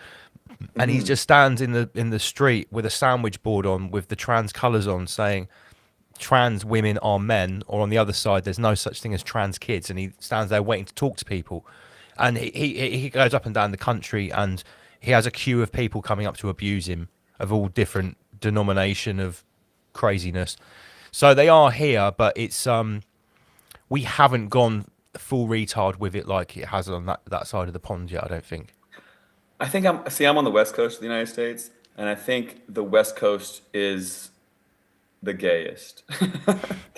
and he just stands in the street with a sandwich board on with the trans colours on, saying trans women are men, or on the other side there's no such thing as trans kids, and he stands there waiting to talk to people, and he goes up and down the country, and he has a queue of people coming up to abuse him of all different denomination of craziness. So they are here, but it's we haven't gone full retard with it like it has on that side of the pond yet, I don't think. I think I'm on the West Coast of the United States, and I think the West Coast is the gayest.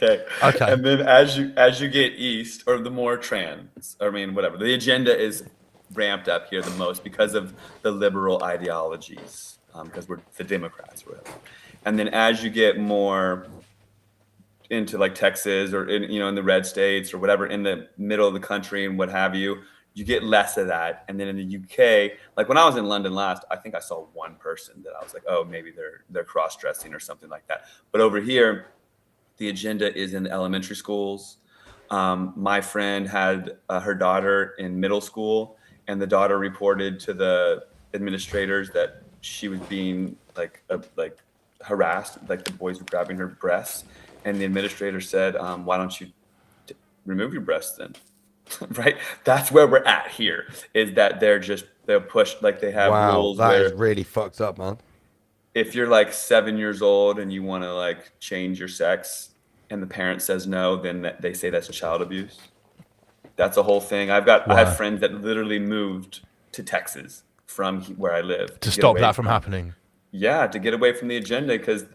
Okay. And then as you get east, or the more trans, whatever, the agenda is ramped up here the most because of the liberal ideologies, because we're the Democrats or whatever. And then as you get more into like Texas or in the red states or whatever, in the middle of the country and what have you, you get less of that. And then in the UK, like when I was in London last, I think I saw one person that I was like, oh, maybe they're cross-dressing or something like that. But over here, the agenda is in elementary schools. My friend had her daughter in middle school, and the daughter reported to the administrators that she was being like harassed, like the boys were grabbing her breasts, and the administrator said, "Why don't you remove your breasts then?" Right? That's where we're at here. Is that they'll push, like they have rules that where is really fucked up, man. if you're like 7 years old and you want to like change your sex and the parent says no, then they say that's child abuse. That's a whole thing. I have friends that literally moved to Texas from where I live to stop that from happening. Yeah, to get away from the agenda, because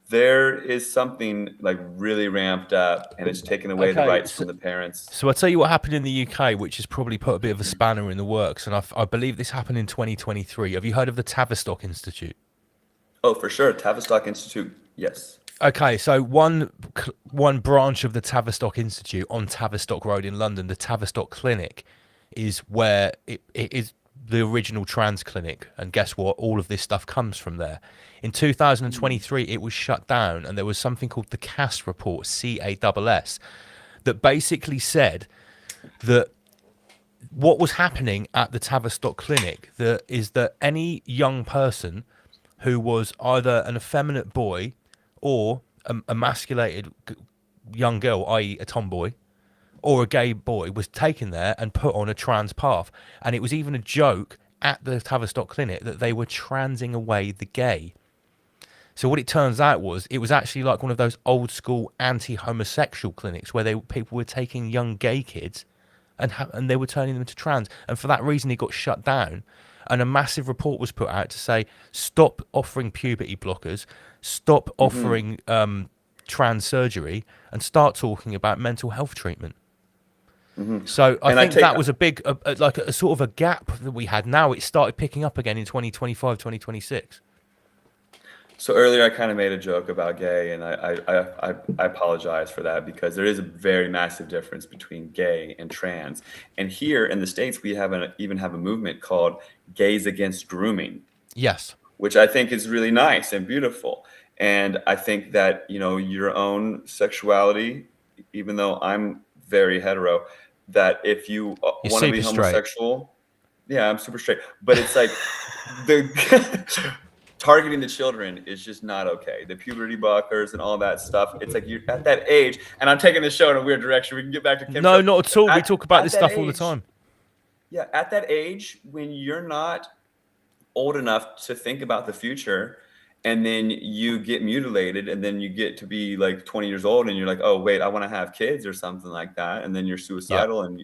there is something like really ramped up and it's taken away the rights from the parents. So I'll tell you what happened in the UK, which has probably put a bit of a spanner in the works, and I believe this happened in 2023. Have you heard of the Tavistock Institute? Oh, for sure. Tavistock Institute, yes. Okay, so one branch of the Tavistock Institute on Tavistock Road in London, the Tavistock Clinic, is where it is the original trans clinic. And guess what? All of this stuff comes from there. In 2023, it was shut down, and there was something called the CAS report, CASS, that basically said that what was happening at the Tavistock Clinic is that any young person who was either an effeminate boy or a emasculated young girl, i.e. a tomboy, or a gay boy, was taken there and put on a trans path. And it was even a joke at the Tavistock Clinic that they were transing away the gay. So what it turns out was, it was actually like one of those old school anti-homosexual clinics where people were taking young gay kids and they were turning them to trans. And for that reason, it got shut down. And a massive report was put out to say, stop offering puberty blockers, stop offering trans surgery, and start talking about mental health treatment. So I think that was a big, like a sort of a gap that we had. Now it started picking up again in 2025, 2026. So earlier I kind of made a joke about gay, and I apologize for that, because there is a very massive difference between gay and trans. And here in the States, we even have a movement called Gays Against Grooming. Yes. Which I think is really nice and beautiful. And I think that, your own sexuality, even though I'm very hetero, that if you want to be homosexual, yeah, I'm super straight. But it's like targeting the children is just not okay. The puberty blockers and all that stuff. It's like you're at that age, and I'm taking the show in a weird direction. We can get back to Kim. No, not at all. We talk about this stuff all the time. Yeah, at that age when you're not old enough to think about the future, and then you get mutilated, and then you get to be like 20 years old, and you're like, oh wait, I want to have kids or something like that, and then you're suicidal, and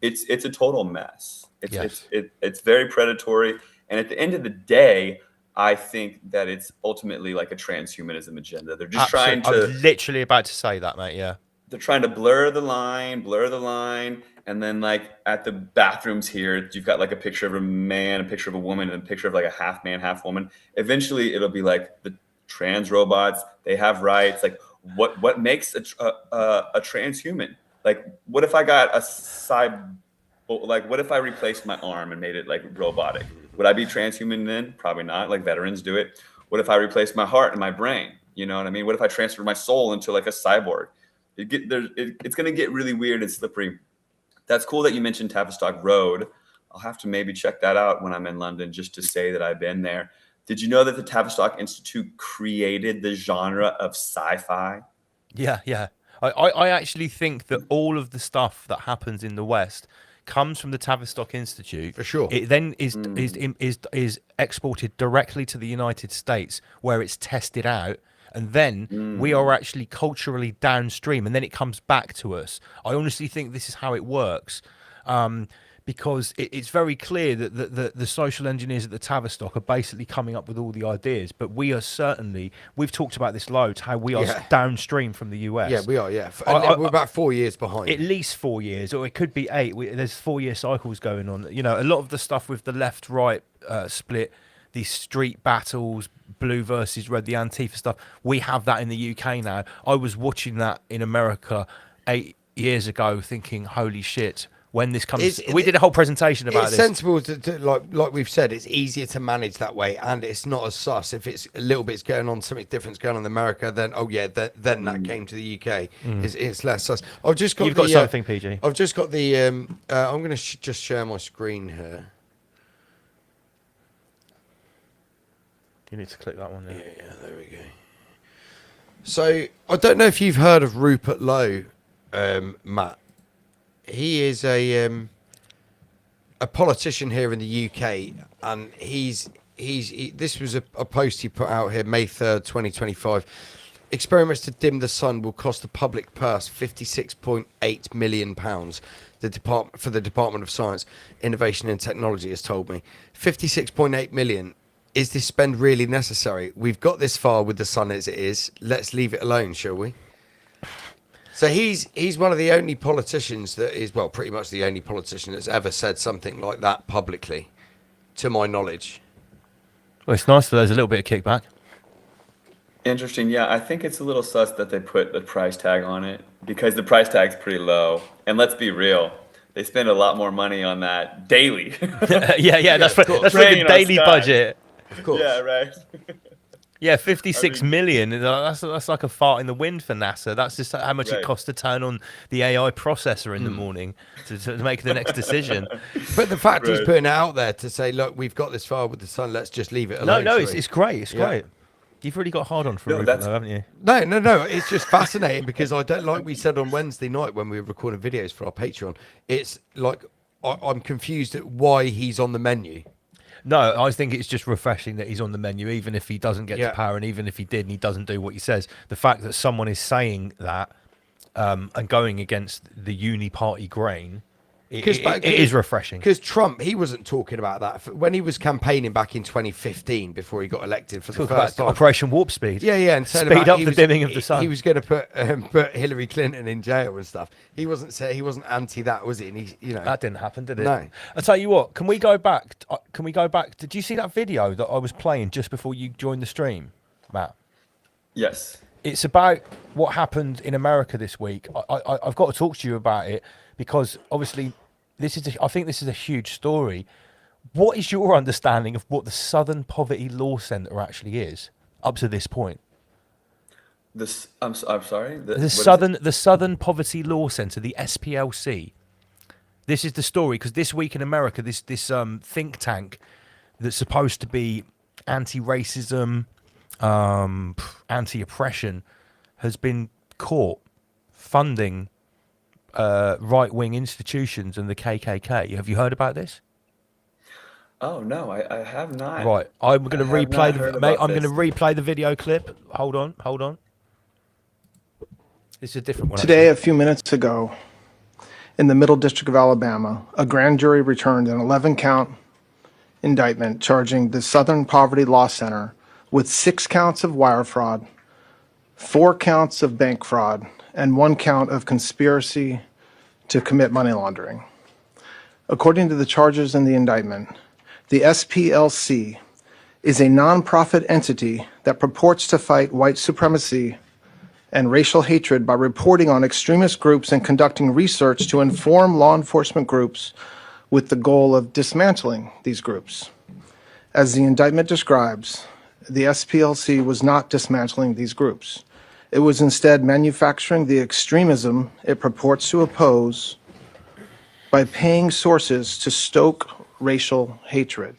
it's a total mess. It's very predatory, and at the end of the day, I think that it's ultimately like a transhumanism agenda. They're just trying to. I was literally about to say that, mate. Yeah. They're trying to blur the line, and then like at the bathrooms here, you've got like a picture of a man, a picture of a woman, and a picture of like a half man, half woman. Eventually, it'll be like the trans robots. They have rights. Like what makes a transhuman? Like what if I got what if I replaced my arm and made it like robotic? Would I be transhuman then? Probably not. Like veterans do it. What if I replaced my heart and my brain? You know what I mean? What if I transferred my soul into like a cyborg? It's going to get really weird and slippery. That's cool that you mentioned Tavistock Road. I'll have to maybe check that out when I'm in London, just to say that I've been there. Did you know that the Tavistock Institute created the genre of sci-fi? Yeah, yeah. I actually think that all of the stuff that happens in the West comes from the Tavistock Institute. For sure. It then is exported directly to the United States, where it's tested out, and then we are actually culturally downstream, and then it comes back to us. I honestly think this is how it works, because it's very clear that the social engineers at the Tavistock are basically coming up with all the ideas, but we are certainly, we've talked about this loads, how we are downstream from the US. Yeah, we are, yeah. We're about 4 years behind. At least 4 years, or it could be 8. There's 4-year cycles going on. You know, a lot of the stuff with the left-right split, these street battles, blue versus red, the Antifa stuff, we have that in the UK now. I was watching that in America 8 years ago thinking, holy shit, when this comes. We did a whole presentation about it's this. Sensible to like we've said, it's easier to manage that way, and it's not as sus. If it's a little bit's going on, something different's going on in America, then then that came to the UK. It's less sus. I've just got. You've got something, PG. I've just got the. I'm going to just share my screen here. You need to click that one there. Yeah, there we go. So I don't know if you've heard of Rupert Lowe, Matt. He is a politician here in the UK, and this was a post he put out here May 3rd, 2025. Experiments to dim the sun will cost the public purse £56.8 million. The Department of Science, Innovation and Technology has told me 56.8 million. Is this spend really necessary? We've got this far with the sun as it is. Let's leave it alone, shall we? So he's one of the only politicians that is, well, pretty much the only politician that's ever said something like that publicly, to my knowledge. Well, it's nice that there's a little bit of kickback. Interesting. Yeah, I think it's a little sus that they put the price tag on it because the price tag's pretty low. And let's be real, they spend a lot more money on that daily. yeah, that's for the daily budget. Of course. Yeah, right. Yeah, 56 million. That's like a fart in the wind for NASA. That's just how much it costs to turn on the AI processor in the morning to make the next decision. But the fact he's putting it out there to say, look, we've got this far with the sun, let's just leave it alone. No, it's great. It's great. You've really got hard on for Rupert, though, haven't you? No. It's just fascinating because I don't, like we said on Wednesday night when we were recording videos for our Patreon, it's like I'm confused at why he's on the menu. No, I think it's just refreshing that he's on the menu, even if he doesn't get to power, and even if he did and he doesn't do what he says. The fact that someone is saying that and going against the uni-party grain, it is refreshing. Because Trump, he wasn't talking about that. When he was campaigning back in 2015, before he got elected for the first time. Operation Warp Speed. Yeah. And speed up the dimming of the sun. He was going to put Hillary Clinton in jail and stuff. He wasn't anti that, was he? And that didn't happen, did it? No. I'll tell you what. Can we go back? Did you see that video that I was playing just before you joined the stream, Matt? Yes. It's about what happened in America this week. I've got to talk to you about it because obviously I think this is a huge story. What is your understanding of what the Southern Poverty Law Center actually is up to this point? I'm sorry. The Southern Poverty Law Center, the SPLC. This is the story because this week in America, this think tank that's supposed to be anti-racism, anti-oppression, has been caught funding right-wing institutions and the KKK. Have you heard about this? Oh no, I have not. Right, I'm going to replay the video clip. Hold on. This is a different one. Today, a few minutes ago, in the Middle District of Alabama, a grand jury returned an 11-count indictment charging the Southern Poverty Law Center with 6 counts of wire fraud, 4 counts of bank fraud, and 1 count of conspiracy to commit money laundering. According to the charges in the indictment, the SPLC is a nonprofit entity that purports to fight white supremacy and racial hatred by reporting on extremist groups and conducting research to inform law enforcement groups with the goal of dismantling these groups. As the indictment describes, the SPLC was not dismantling these groups. It was instead manufacturing the extremism it purports to oppose by paying sources to stoke racial hatred.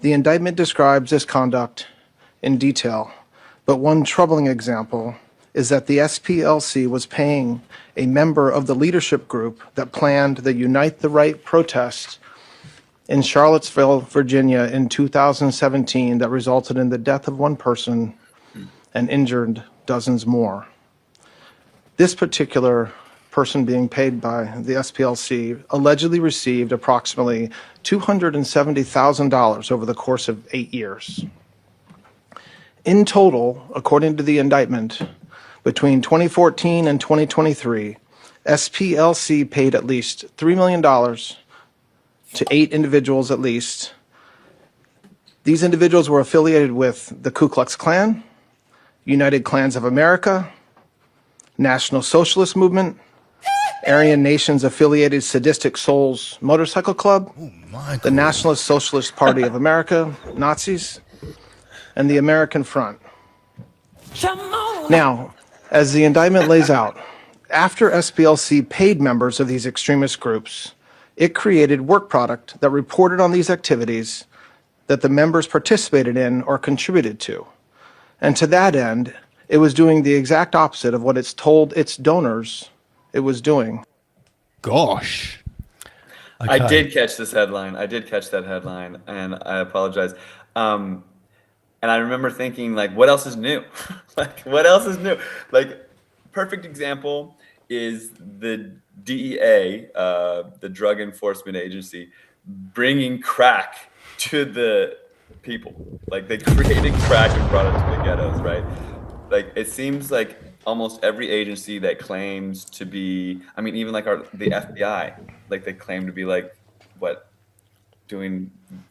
The indictment describes this conduct in detail, but one troubling example is that the SPLC was paying a member of the leadership group that planned the Unite the Right protest in Charlottesville, Virginia in 2017 that resulted in the death of 1 person and injured dozens more. This particular person being paid by the SPLC allegedly received approximately $270,000 over the course of 8 years. In total, according to the indictment, between 2014 and 2023, SPLC paid at least $3 million to 8 individuals at least. These individuals were affiliated with the Ku Klux Klan, United Klans of America, National Socialist Movement, Aryan Nations affiliated Sadistic Souls Motorcycle Club, the Nationalist Socialist Party of America, Nazis, and the American Front. Now, as the indictment lays out, after SPLC paid members of these extremist groups, it created work product that reported on these activities that the members participated in or contributed to. And to that end, it was doing the exact opposite of what it's told its donors it was doing. Gosh. I did catch this headline. I did catch that headline, and I apologize. And I remember thinking, like, what else is new? Like, what else is new? Like, perfect example is the DEA, the Drug Enforcement Agency, bringing crack to the people. Like, they created crack and brought it to the ghettos, right? Like, it seems like almost every agency that claims to be, I mean, even like the FBI, like they claim to be like, what, doing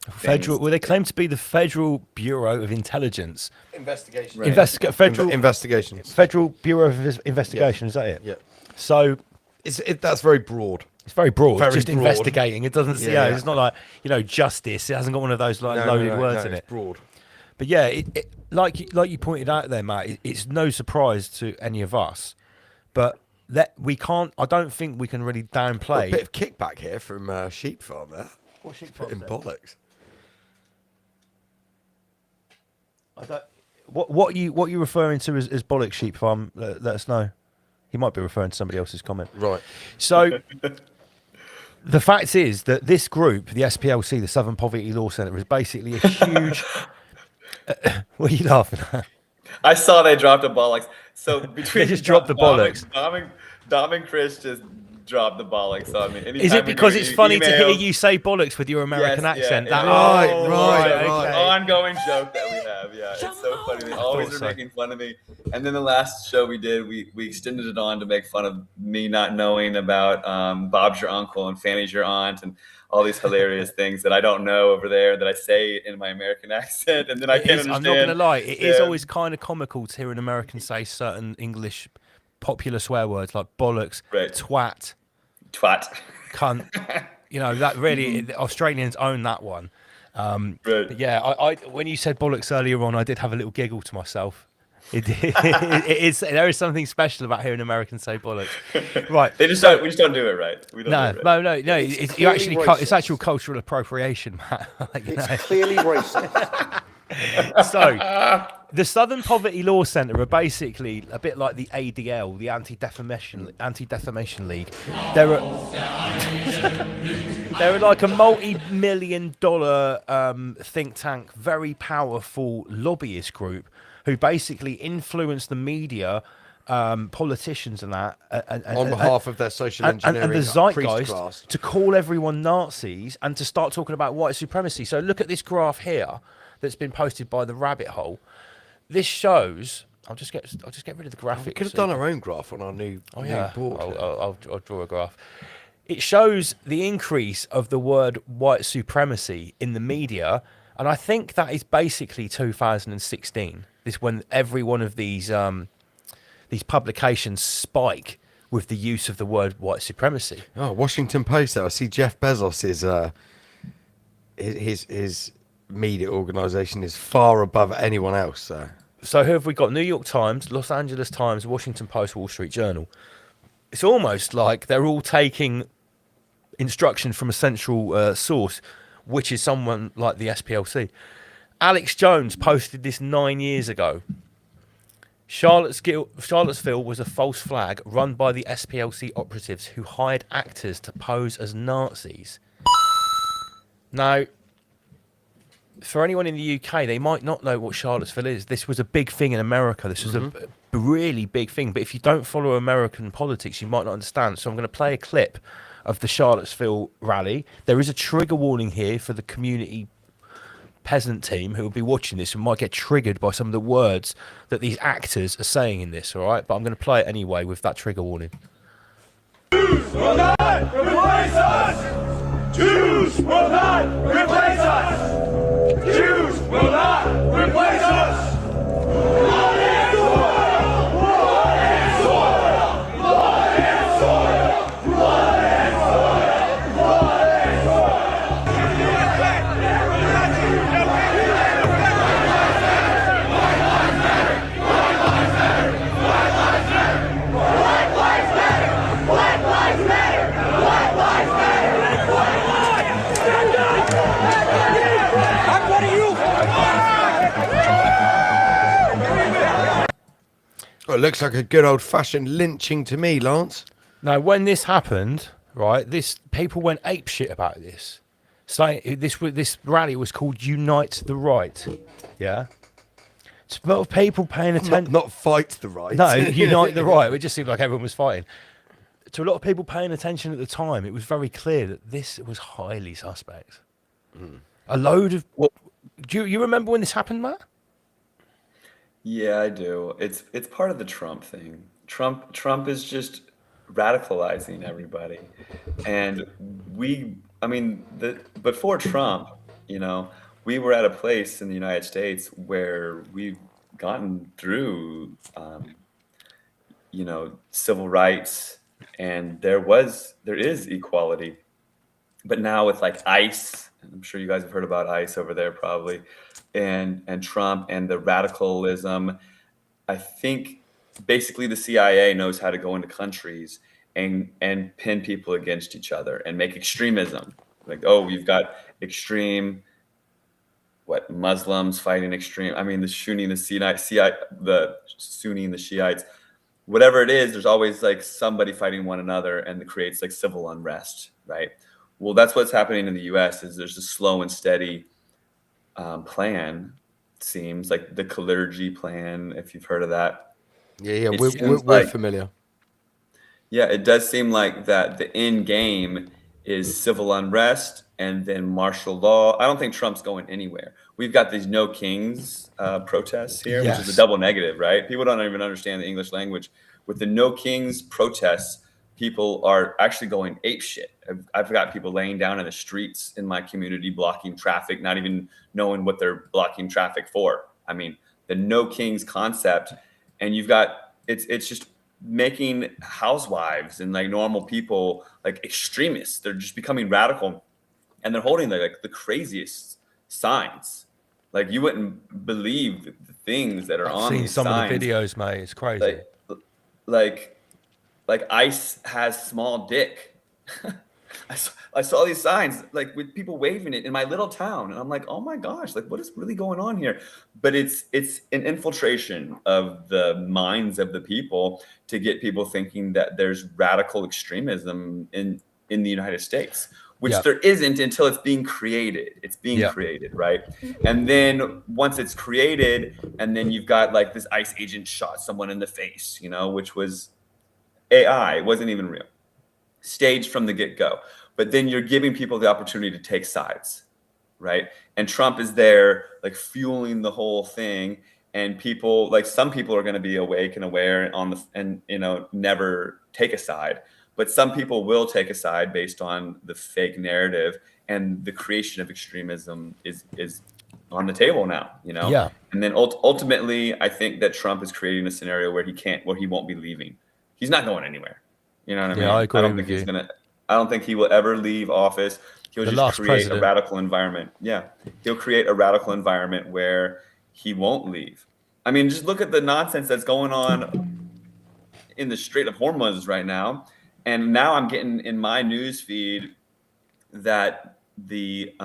federal, well, they claim to be the Federal Bureau of Intelligence. Investigation. Right. Federal Investigations. Federal Bureau of Investigation, is that it? Yeah. So that's very broad. It's very broad. Very just broad. investigating. It doesn't. Yeah, yeah. It's not like, justice. It hasn't got one of those like No, loaded words in it's it. broad. But yeah, like you pointed out there, Matt, it's no surprise to any of us. But that we can't. I don't think we can really downplay. A bit of kickback here from Sheep Farm there. What Sheep Farm? In bollocks. I don't. What are you referring to as bollocks, Sheep Farm? Let us know. He might be referring to somebody else's comment. Right. So the fact is that this group, the SPLC, the Southern Poverty Law Centre, is basically a huge. What are you laughing at? I saw they dropped a bollocks. So between They just dropped the bollocks. Dom and Chris just dropped the bollocks. So I mean, Is it because it's funny to hear you say bollocks with your American accent? Right. Ongoing joke that we have. Yeah, it's so funny. They always are making fun of me. And then the last show we did, we extended it on to make fun of me not knowing about Bob's your uncle and Fanny's your aunt and all these hilarious things that I don't know over there that I say in my American accent, and then I can't understand. I'm not going to lie. It is always kind of comical to hear an American say certain English popular swear words like bollocks, twat, cunt. That really, the Australians own that one. But yeah, I when you said bollocks earlier on, I did have a little giggle to myself. It is. There is something special about hearing Americans say bollocks. Right. We just don't do it right. We don't no, do it right. no. It's actual cultural appropriation, Matt. It's clearly racist. So, the Southern Poverty Law Centre are basically a bit like the ADL, the Anti-Defamation League. They're like a multi-million-dollar think tank, very powerful lobbyist group who basically influence the media, politicians and that, on behalf of their social engineering and the zeitgeist class, to call everyone Nazis and to start talking about white supremacy. So look at this graph here that's been posted by the Rabbit Hole. This shows. I'll just get rid of the graphic. We could have done our own graph on our new board. I'll draw a graph. It shows the increase of the word white supremacy in the media, and I think that is basically 2016. This when every one of these publications spike with the use of the word white supremacy. Oh, Washington Post. Though I see Jeff Bezos is his media organization is far above anyone else. So who have we got? New York Times, Los Angeles Times, Washington Post, Wall Street Journal. It's almost like they're all taking instruction from a central source, which is someone like the SPLC. Alex Jones posted this 9 years ago. Charlottesville was a false flag run by the SPLC operatives who hired actors to pose as Nazis. Now, for anyone in the UK, they might not know what Charlottesville is. This was a big thing in America. This was a really big thing. But if you don't follow American politics, you might not understand. So I'm going to play a clip of the Charlottesville rally. There is a trigger warning here for the community peasant team who will be watching this and might get triggered by some of the words that these actors are saying in this, all right? But I'm going to play it anyway with that trigger warning. Jews will not replace us! Jews will not replace us! Jews will not replace us! Blood and soil! Blood and soil! Blood and soil! Well, it looks like a good old-fashioned lynching to me, Lance. Now, when this happened, right, people went apeshit about this. So this rally was called Unite the Right. Yeah. It's a lot of people paying attention. Not fight the right. No, unite the right. It just seemed like everyone was fighting. To a lot of people paying attention at the time, it was very clear that this was highly suspect. A load of. Do you remember when this happened, Matt? Yeah, I do. It's part of the Trump thing. Trump is just radicalizing everybody, and before Trump, we were at a place in the United States where we've gotten through, civil rights, and there is equality. But now with like ICE, I'm sure you guys have heard about ICE over there probably, and Trump and the radicalism, I think basically the CIA knows how to go into countries and pin people against each other and make extremism. Like, oh, we've got extreme, Muslims fighting extreme. I mean, the Sunni and the Shiites, whatever it is, there's always like somebody fighting one another, and it creates like civil unrest, right? Well, that's what's happening in the U.S. is there's a slow and steady plan. It seems like the Clergy plan, if you've heard of that. Yeah, we're familiar. Yeah, it does seem like that the end game is civil unrest and then martial law. I don't think Trump's going anywhere. We've got these No Kings protests here, which is a double negative, right? People don't even understand the English language. With the No Kings protests, people are actually going apeshit. I've got people laying down in the streets in my community, blocking traffic, not even knowing what they're blocking traffic for. I mean, the No Kings concept, and you've got, it's just making housewives and like normal people like extremists. They're just becoming radical, and they're holding the craziest signs. Like, you wouldn't believe the things that are on these signs. I've seen some of the videos, mate. It's crazy. Like ICE has small dick. I saw these signs like with people waving it in my little town, and I'm like, oh my gosh, like what is really going on here? But it's an infiltration of the minds of the people to get people thinking that there's radical extremism in the United States, which there isn't until it's being created. It's being created, right? And then once it's created, and then you've got like this ICE agent shot someone in the face, which was AI. It wasn't even real. Staged from the get-go. But then you're giving people the opportunity to take sides, right? And Trump is there like fueling the whole thing, and people, like some people are going to be awake and aware and never take a side. But some people will take a side based on the fake narrative, and the creation of extremism is on the table now, Yeah. And then ultimately, I think that Trump is creating a scenario where he won't be leaving. He's not going anywhere. You know what I mean? Yeah, I agree don't think he's gonna. I don't think he will ever leave office. He'll just create a radical environment. Yeah, he'll create a radical environment where he won't leave. I mean, just look at the nonsense that's going on in the Strait of Hormuz right now. And now I'm getting in my news feed that the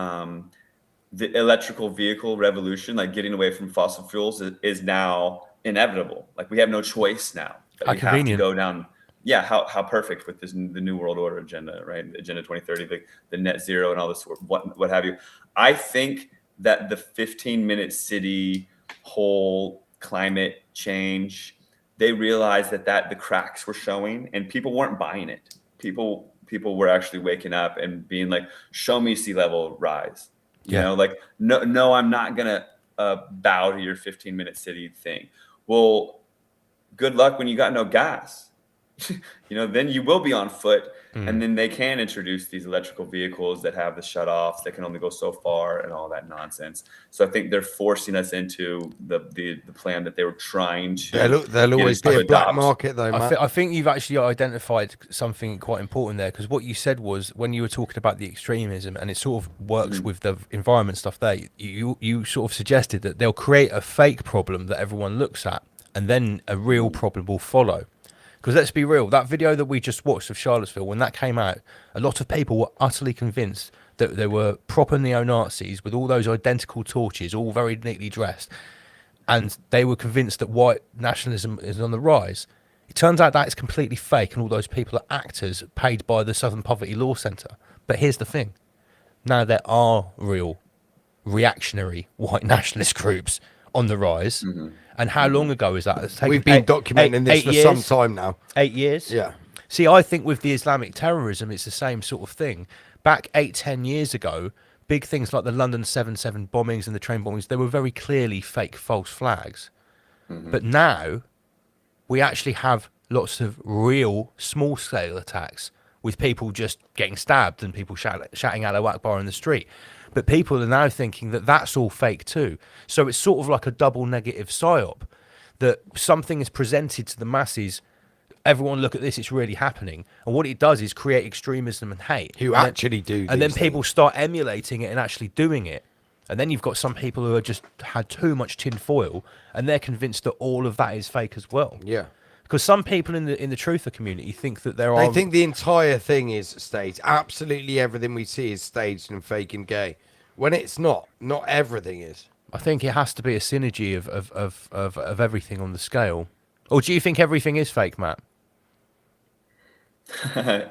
electrical vehicle revolution, like getting away from fossil fuels, is now inevitable. Like, we have no choice now. How we convenient. have to go down. Yeah, how perfect with the New World Order agenda, right? Agenda 2030, the net zero and all this, what have you. I think that the 15-minute city whole climate change, they realized that the cracks were showing, and people weren't buying it. People were actually waking up and being like, show me sea level rise. You know, like, no, I'm not gonna bow to your 15-minute city thing. Well, good luck when you got no gas. Then you will be on foot, and then they can introduce these electrical vehicles that have the shutoffs that can only go so far and all that nonsense. So I think they're forcing us into the plan that they were trying to. There'll always be a black market, though, Matt. I think you've actually identified something quite important there, because what you said was, when you were talking about the extremism, and it sort of works with the environment stuff there, you sort of suggested that they'll create a fake problem that everyone looks at, and then a real problem will follow. Because let's be real, that video that we just watched of Charlottesville, when that came out, a lot of people were utterly convinced that they were proper neo-Nazis with all those identical torches, all very neatly dressed. and they were convinced that white nationalism is on the rise. It turns out that is completely fake, and all those people are actors paid by the Southern Poverty Law Centre. But here's the thing. Now there are real reactionary white nationalist groups on the rise. And how long ago is that? It's taken We've been documenting this for some time now. 8 years? Yeah. See, I think with the Islamic terrorism, it's the same sort of thing. Back 8-10 years ago, big things like the London 7/7 bombings and the train bombings, they were very clearly fake false flags. But now we actually have lots of real small-scale attacks with people just getting stabbed and people shouting Allahu Akbar in the street. But people are now thinking that that's all fake too. So it's sort of like a double negative psyop, that something is presented to the masses. Everyone look at this, it's really happening. And what it does is create extremism and hate. Who actually do And then these people start emulating it and actually doing it. And then you've got some people who have just had too much tin foil and they're convinced that all of that is fake as well. Yeah. Because some people in the truther community think that there They are... think the entire thing is staged. Absolutely everything we see is staged and fake and gay. When it's not. Not everything is. I think it has to be a synergy of everything on the scale. Or do you think everything is fake, Matt?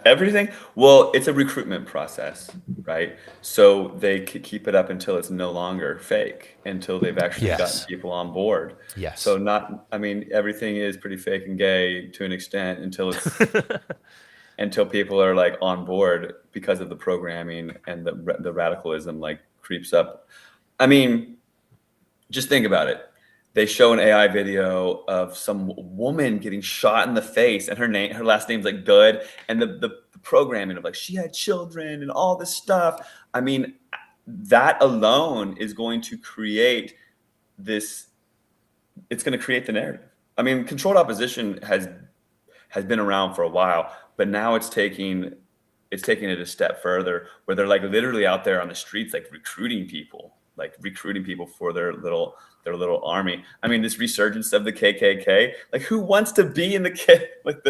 Everything? Well, it's a recruitment process, right? So they could keep it up until it's no longer fake, until they've actually gotten people on board. Yes. So everything is pretty fake and gay to an extent until it's until people are like on board because of the programming and the radicalism like creeps up. I mean, just think about it. They show an AI video of some woman getting shot in the face, and her last name's like Good, and the programming of like she had children and all this stuff. I mean, that alone is going to create this. It's going to create the narrative. I mean, controlled opposition has been around for a while, but now it's taking it a step further, where they're like literally out there on the streets, like recruiting people for their little army. I mean, this resurgence of the KKK, like who wants to be in the K? Like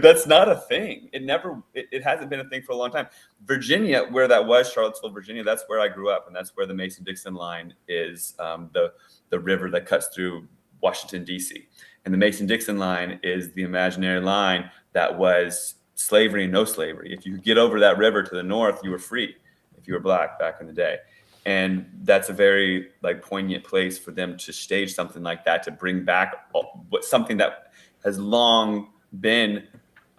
that's not a thing. It hasn't been a thing for a long time. Virginia, where that was, Charlottesville, Virginia, that's where I grew up, and that's where the Mason-Dixon line is, the river that cuts through Washington, D.C. And the Mason-Dixon line is the imaginary line that was slavery and no slavery. If you could get over that river to the north, you were free if you were black back in the day. And that's a very like poignant place for them to stage something like that, to bring back something that has long been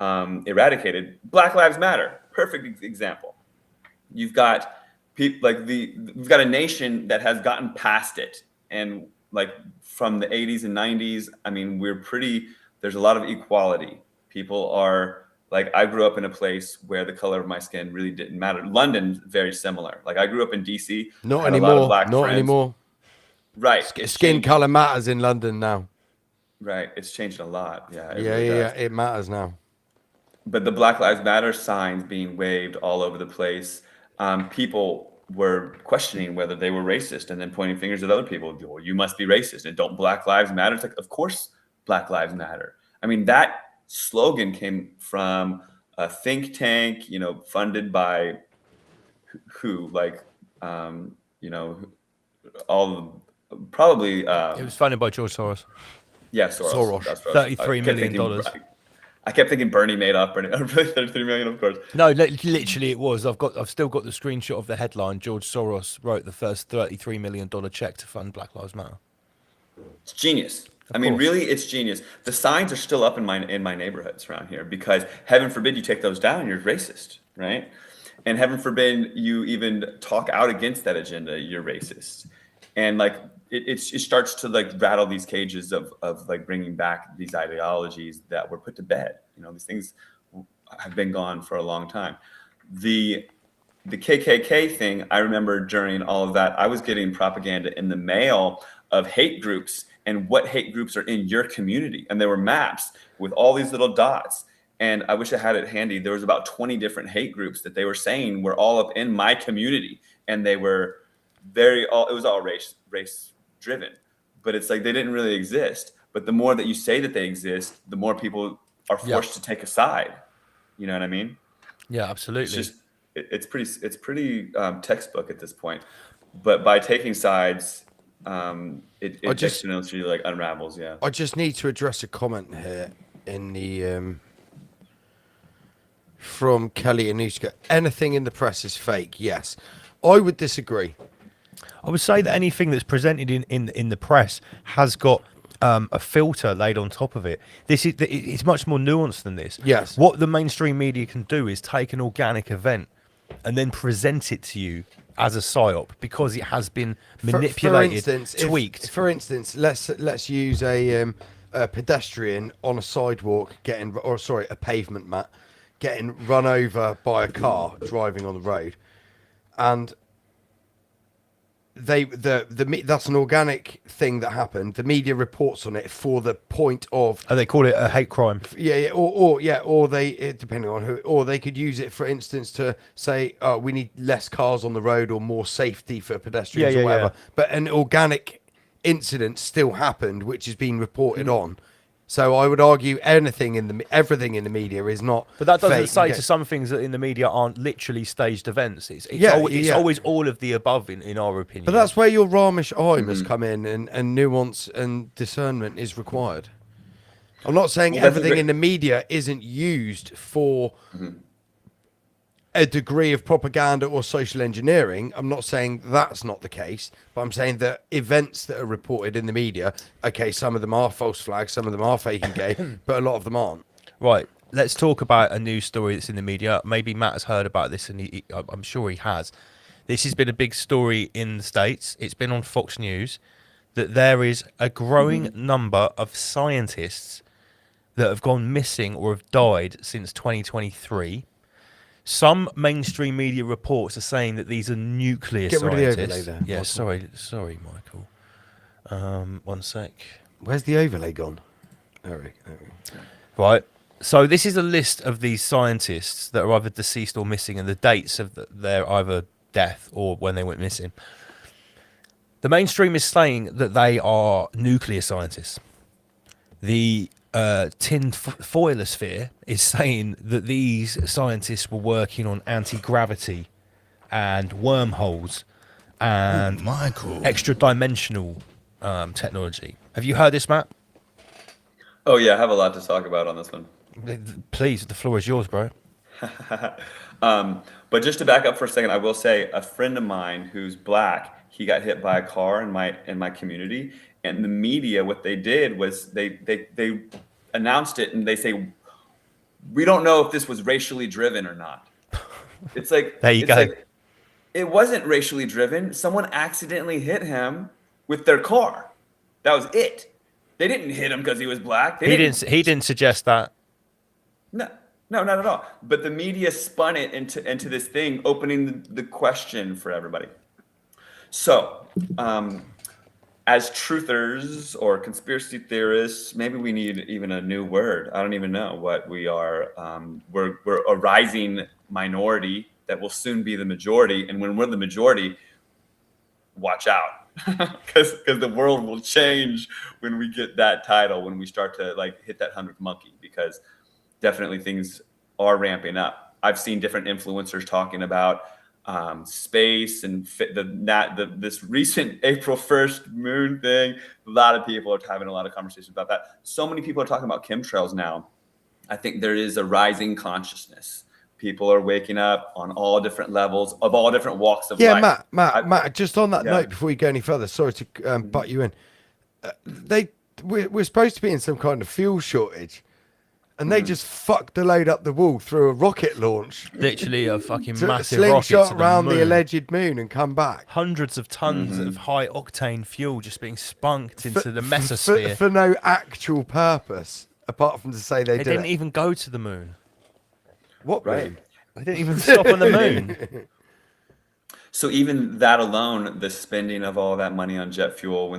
eradicated. Black Lives Matter, perfect example. You've got people like we've got a nation that has gotten past it, and like from the 80s and 90s, I mean, there's a lot of equality. People are like, I grew up in a place where the color of my skin really didn't matter. London, very similar. Like I grew up in DC. Not had anymore. A lot of black Not friends. anymore. Right. Skin color matters in London now. Right. It's changed a lot. Yeah. Yeah. It matters now. But the Black Lives Matter signs being waved all over the place. People were questioning whether they were racist and then pointing fingers at other people. Oh, you must be racist. And don't Black Lives Matter? It's like, of course, Black Lives Matter. I mean, that slogan came from a think tank, funded by who, like, probably. It was funded by George Soros. Yeah, Soros. That's what $33 million. I kept thinking Bernie made up. Really, 33 million, of course. No, literally, it was. I've still got the screenshot of the headline. George Soros wrote the first $33 million check to fund Black Lives Matter. It's genius. I mean, really, it's genius. The signs are still up in my neighborhoods around here, because heaven forbid you take those down, you're racist, right? And heaven forbid you even talk out against that agenda, you're racist. And like it starts to like rattle these cages of like bringing back these ideologies that were put to bed. These things have been gone for a long time. The KKK thing, I remember during all of that, I was getting propaganda in the mail of hate groups and what hate groups are in your community. And there were maps with all these little dots. And I wish I had it handy. There was about 20 different hate groups that they were saying were all up in my community. And they were it was all race driven. But it's like they didn't really exist. But the more that you say that they exist, the more people are forced to take a side. You know what I mean? Yeah, absolutely. It's pretty textbook at this point. But by taking sides, it just- exponentially like unravels. Yeah. I just need to address a comment here in the from Kelly Anushka. Anything in the press is fake. Yes, I would disagree. I would say that anything that's presented in the press has got a filter laid on top of it. It's much more nuanced than this. Yes. What the mainstream media can do is take an organic event and then present it to you as a psyop because it has been manipulated, for instance, tweaked. For instance, let's use a pedestrian on a sidewalk a pavement mat getting run over by a car driving on the road, and that's an organic thing that happened. The media reports on it for the point of. And they call it a hate crime. Yeah, or they depending on who, or they could use it, for instance, to say, "Oh, we need less cars on the road or more safety for pedestrians or whatever." But an organic incident still happened, which is being reported on. So I would argue everything in the media is not. But that doesn't fake. say to some things that in the media aren't literally staged events. It's Yeah. always all of the above in our opinion. But that's where your Ramesh has come in, and nuance and discernment is required. I'm not saying everything in the media isn't used for a degree of propaganda or social engineering. I'm not saying that's not the case, but I'm saying that events that are reported in the media, okay, some of them are false flags, some of them are fake and gay, but a lot of them aren't. Right. Let's talk about a news story that's in the media. Maybe Matt has heard about this, and I'm sure he has. This has been a big story in the States. It's been on Fox News that there is a growing number of scientists that have gone missing or have died since 2023. Some mainstream media reports are saying that these are nuclear Get rid of the scientists. overlay there, Yeah, Michael. sorry, Michael. One sec. Where's the overlay gone? There we go. Right. So this is a list of these scientists that are either deceased or missing, and the dates of their either death or when they went missing. The mainstream is saying that they are nuclear scientists. The tinfoilosphere is saying that these scientists were working on anti-gravity and wormholes and extra-dimensional technology. Have you heard this, Matt? Oh yeah, I have a lot to talk about on this one. Please, the floor is yours, bro. But just to back up for a second, I will say a friend of mine who's black, he got hit by a car in my community, and the media, what they did was they announced it, and they say, we don't know if this was racially driven or not. It's like there you go. Like, it wasn't racially driven. Someone accidentally hit him with their car. That was it. They didn't hit him because he was black. He didn't suggest that. No, not at all. But the media spun it into this thing, opening the question for everybody. So, as truthers or conspiracy theorists, maybe we need even a new word. I don't even know what we are. We're a rising minority that will soon be the majority. And when we're the majority, watch out. Because the world will change when we get that title, when we start to like hit that 100th monkey, because definitely things are ramping up. I've seen different influencers talking about space and this recent April 1st moon thing. A lot of people are having a lot of conversations about that. So many people are talking about chemtrails now. I think there is a rising consciousness. People are waking up on all different levels of all different walks of life. Matt, just on that note, before we go any further, sorry to butt you in. We're supposed to be in some kind of fuel shortage, and they just fucked the load up the wall through a rocket launch. Literally a fucking to massive slingshot rocket to around the moon. alleged moon and come back. Hundreds of tons of high octane fuel just being spunked into the mesosphere. For no actual purpose, apart from to say they didn't even go to the moon. What Right. moon? They didn't even stop on the moon. So even that alone, the spending of all that money on jet fuel,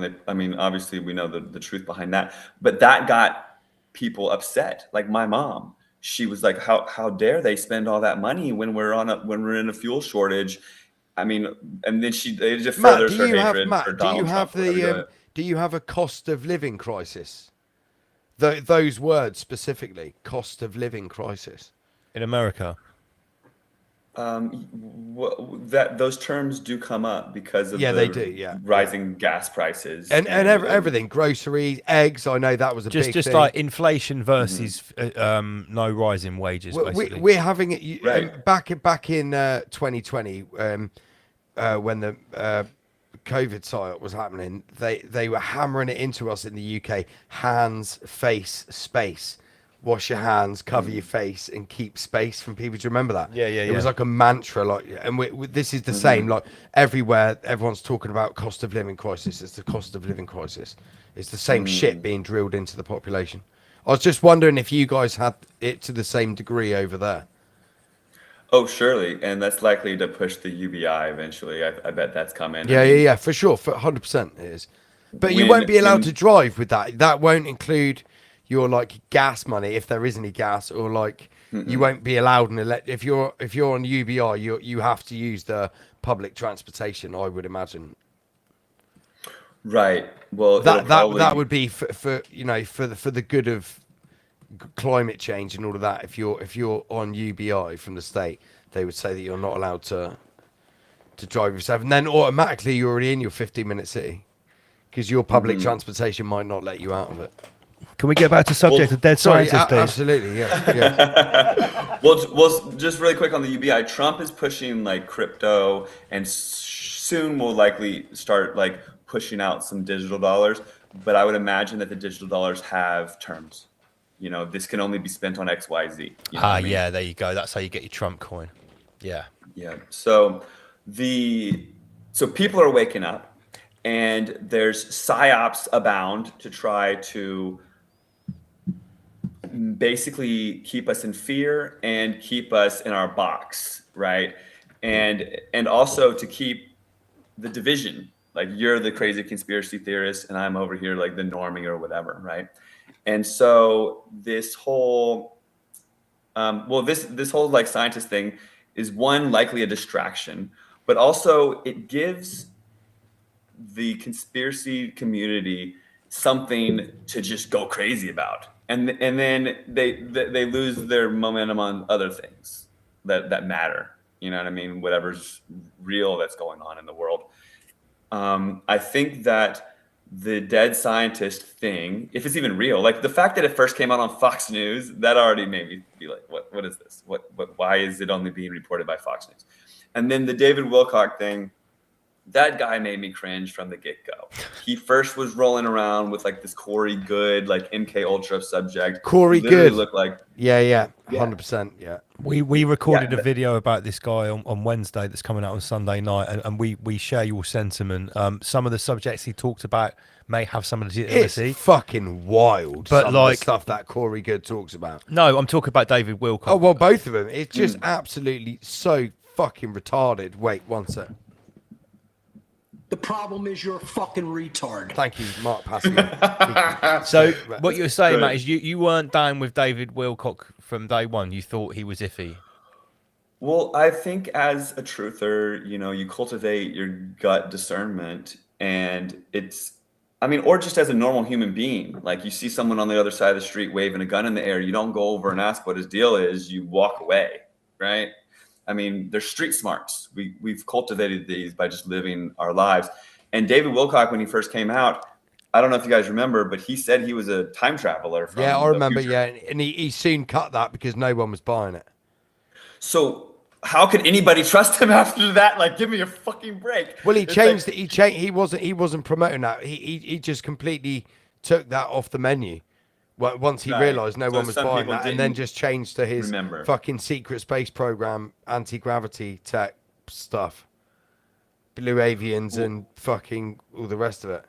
obviously we know the truth behind that, but that got people upset. Like my mom, she was like, how dare they spend all that money when we're in a fuel shortage? I mean, and then they just furthers her hatred for Donald Trump. Do you have a cost of living crisis? Those words specifically, cost of living crisis. In America. That those terms do come up because of they do. Yeah, rising gas prices and everything, groceries, eggs. I know that was a big just thing. like inflation versus no rise in wages. Basically, we're having it back in 2020 when the COVID psyop was happening. They were hammering it into us in the UK: hands, face, space. Wash your hands, cover your face, and keep space from people. Do you remember that? Yeah. It was like a mantra, like, and this is the same. Like everywhere, everyone's talking about cost of living crisis. It's the cost of living crisis. It's the same shit being drilled into the population. I was just wondering if you guys had it to the same degree over there. Oh, surely, and that's likely to push the UBI eventually. I bet that's coming. Yeah, for sure, for 100% it is. But you won't be allowed to drive with that. That won't include your like gas money if there is any gas, or like you won't be allowed if you're on UBI, you have to use the public transportation, I would imagine. Right. Well, that would be for you know for the good of climate change and all of that. If you're on UBI from the state, they would say that you're not allowed to drive yourself, and then automatically you're already in your 15-minute city because your public transportation might not let you out of it. Can we get back to subject of dead scientists, please? Absolutely, yeah. well, just really quick on the UBI, Trump is pushing like crypto, and soon will likely start like pushing out some digital dollars. But I would imagine that the digital dollars have terms. You know, this can only be spent on X, Y, Z. You know yeah, there you go. That's how you get your Trump coin. Yeah. Yeah. So people are waking up, and there's psyops abound to try to basically keep us in fear and keep us in our box, right? And also to keep the division. Like, you're the crazy conspiracy theorist, and I'm over here like the normie or whatever, right? And so this whole, this whole like scientist thing is likely a distraction, but also it gives the conspiracy community something to just go crazy about. And then they lose their momentum on other things that matter. You know what I mean? Whatever's real that's going on in the world. I think that the dead scientist thing, if it's even real, like the fact that it first came out on Fox News, that already made me be like, what is this? Why is it only being reported by Fox News? And then the David Wilcock thing, that guy made me cringe from the get-go. He first was rolling around with like this Corey Good, like MK Ultra subject. Corey Good looked like 100%. Yeah. We recorded a video about this guy on Wednesday that's coming out on Sunday night, and we share your sentiment. Some of the subjects he talked about may have some legitimacy. It's fucking wild, but some like of the stuff that Corey Good talks about. No, I'm talking about David Wilcock. Oh well, both of them. It's just absolutely so fucking retarded. Wait, one sec. The problem is you're a fucking retard. Thank you, Mark Passy. So what you're saying, Matt, is you weren't down with David Wilcock from day one. You thought he was iffy. Well, I think as a truther, you know, you cultivate your gut discernment, and or just as a normal human being, like you see someone on the other side of the street waving a gun in the air, you don't go over and ask what his deal is, you walk away, right? I mean, they're street smarts. We've cultivated these by just living our lives. And David Wilcock, when he first came out, I don't know if you guys remember, but he said he was a time traveler. Yeah, I remember. Yeah, and he soon cut that because no one was buying it. So how could anybody trust him after that? Like, give me a fucking break. Well, he changed it. He wasn't promoting that. He just completely took that off the menu. Well, once he realized no one was buying that, and then just changed to his fucking secret space program, anti-gravity tech stuff, blue avians, and fucking all the rest of it.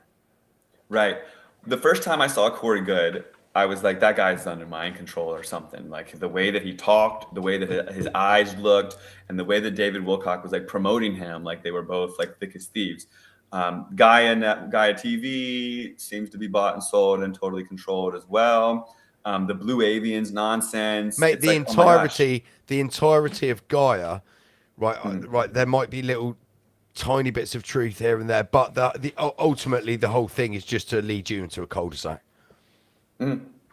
Right. The first time I saw Corey Good, I was like, that guy's under mind control or something. Like the way that he talked, the way that his eyes looked, and the way that David Wilcock was like promoting him, like they were both like thick as thieves. Gaia TV seems to be bought and sold and totally controlled as well. The blue avians nonsense, mate. The entirety of Gaia, right. There might be little tiny bits of truth here and there, but ultimately the whole thing is just to lead you into a cul-de-sac.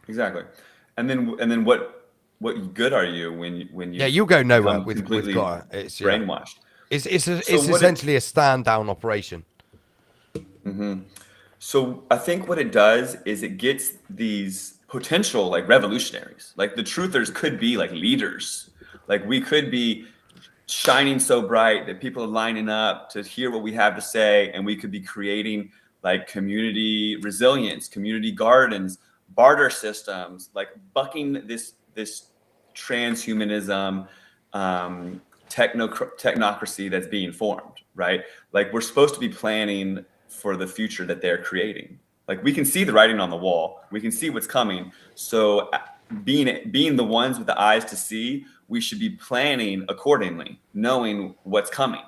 Exactly. And then what what good are you when you Yeah, you'll go nowhere become with completely Gaia. It's brainwashed. It's So what essentially a stand down operation. So I think what it does is it gets these potential like revolutionaries. Like the truthers could be like leaders. Like we could be shining so bright that people are lining up to hear what we have to say, and we could be creating like community resilience, community gardens, barter systems, like bucking this transhumanism, technocracy that's being formed, right? Like we're supposed to be planning for the future that they're creating. Like we can see the writing on the wall, we can see what's coming. So being the ones with the eyes to see, we should be planning accordingly, knowing what's coming.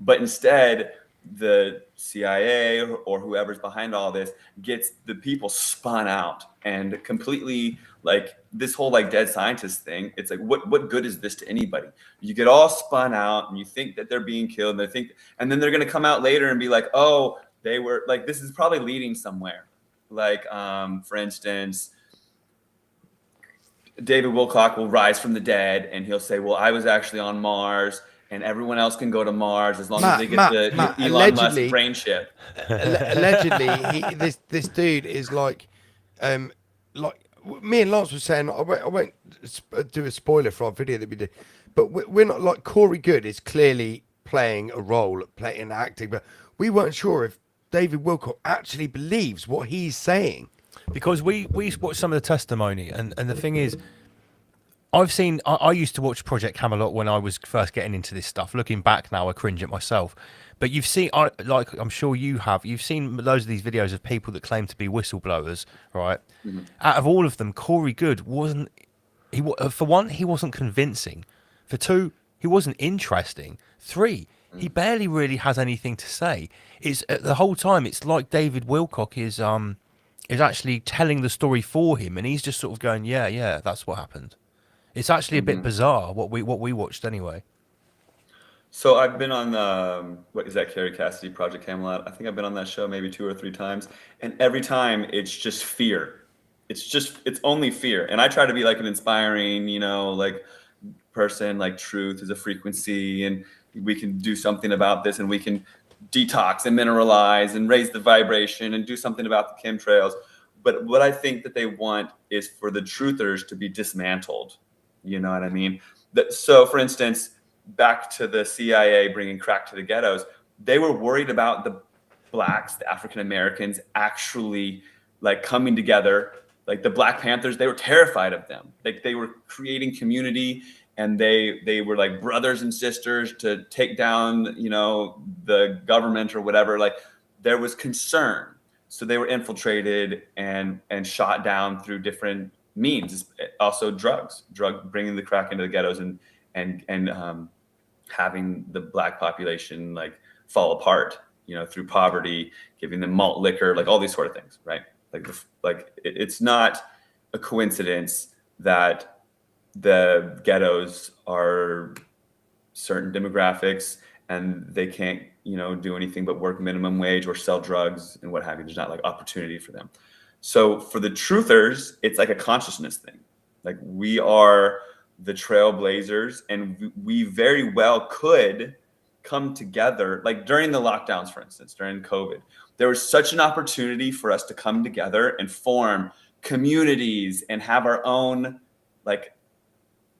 But instead, the CIA or whoever's behind all this gets the people spun out and completely like this whole like dead scientist thing. It's like, what good is this to anybody? You get all spun out and you think that they're being killed, and then they're going to come out later and be like, oh, they were like, this is probably leading somewhere. Like, for instance, David Wilcock will rise from the dead and he'll say, well, I was actually on Mars and everyone else can go to Mars as long as they get the Elon Musk brain chip. Allegedly, this dude is like me and Lance were saying, I won't do a spoiler for our video that we did, but we're not like Corey Good is clearly playing a role, playing acting, but we weren't sure if David Wilcock actually believes what he's saying. Because we watched some of the testimony, and the thing is, I used to watch Project Camelot when I was first getting into this stuff. Looking back now, I cringe at myself. But you've seen, like I'm sure you have, you've seen loads of these videos of people that claim to be whistleblowers, right? Mm-hmm. Out of all of them, Corey Good wasn't. For one, he wasn't convincing. For two, he wasn't interesting. Three, he barely really has anything to say. It's the whole time. It's like David Wilcock is actually telling the story for him, and he's just sort of going, yeah, that's what happened. It's actually a bit bizarre what we watched anyway. So I've been on what is that, Carrie Cassidy, Project Camelot? I think I've been on that show maybe 2 or 3 times, and every time it's just fear. It's only fear. And I try to be like an inspiring, like person, like truth is a frequency, and we can do something about this, and we can detox and mineralize and raise the vibration and do something about the chemtrails. But what I think that they want is for the truthers to be dismantled. You know what I mean? So for instance, back to the CIA bringing crack to the ghettos, they were worried about the blacks, the African Americans actually like coming together. Like the Black Panthers, they were terrified of them. Like they were creating community, and they were like brothers and sisters to take down, the government or whatever. Like there was concern. So they were infiltrated and shot down through different means. Also bringing the crack into the ghettos and having the black population like fall apart, through poverty, giving them malt liquor, like all these sort of things, right? It's not a coincidence that the ghettos are certain demographics and they can't, do anything but work minimum wage or sell drugs and what have you. There's not like opportunity for them. So for the truthers, it's like a consciousness thing. Like we are the trailblazers, and we very well could come together. Like during the lockdowns, for instance, during COVID, there was such an opportunity for us to come together and form communities and have our own like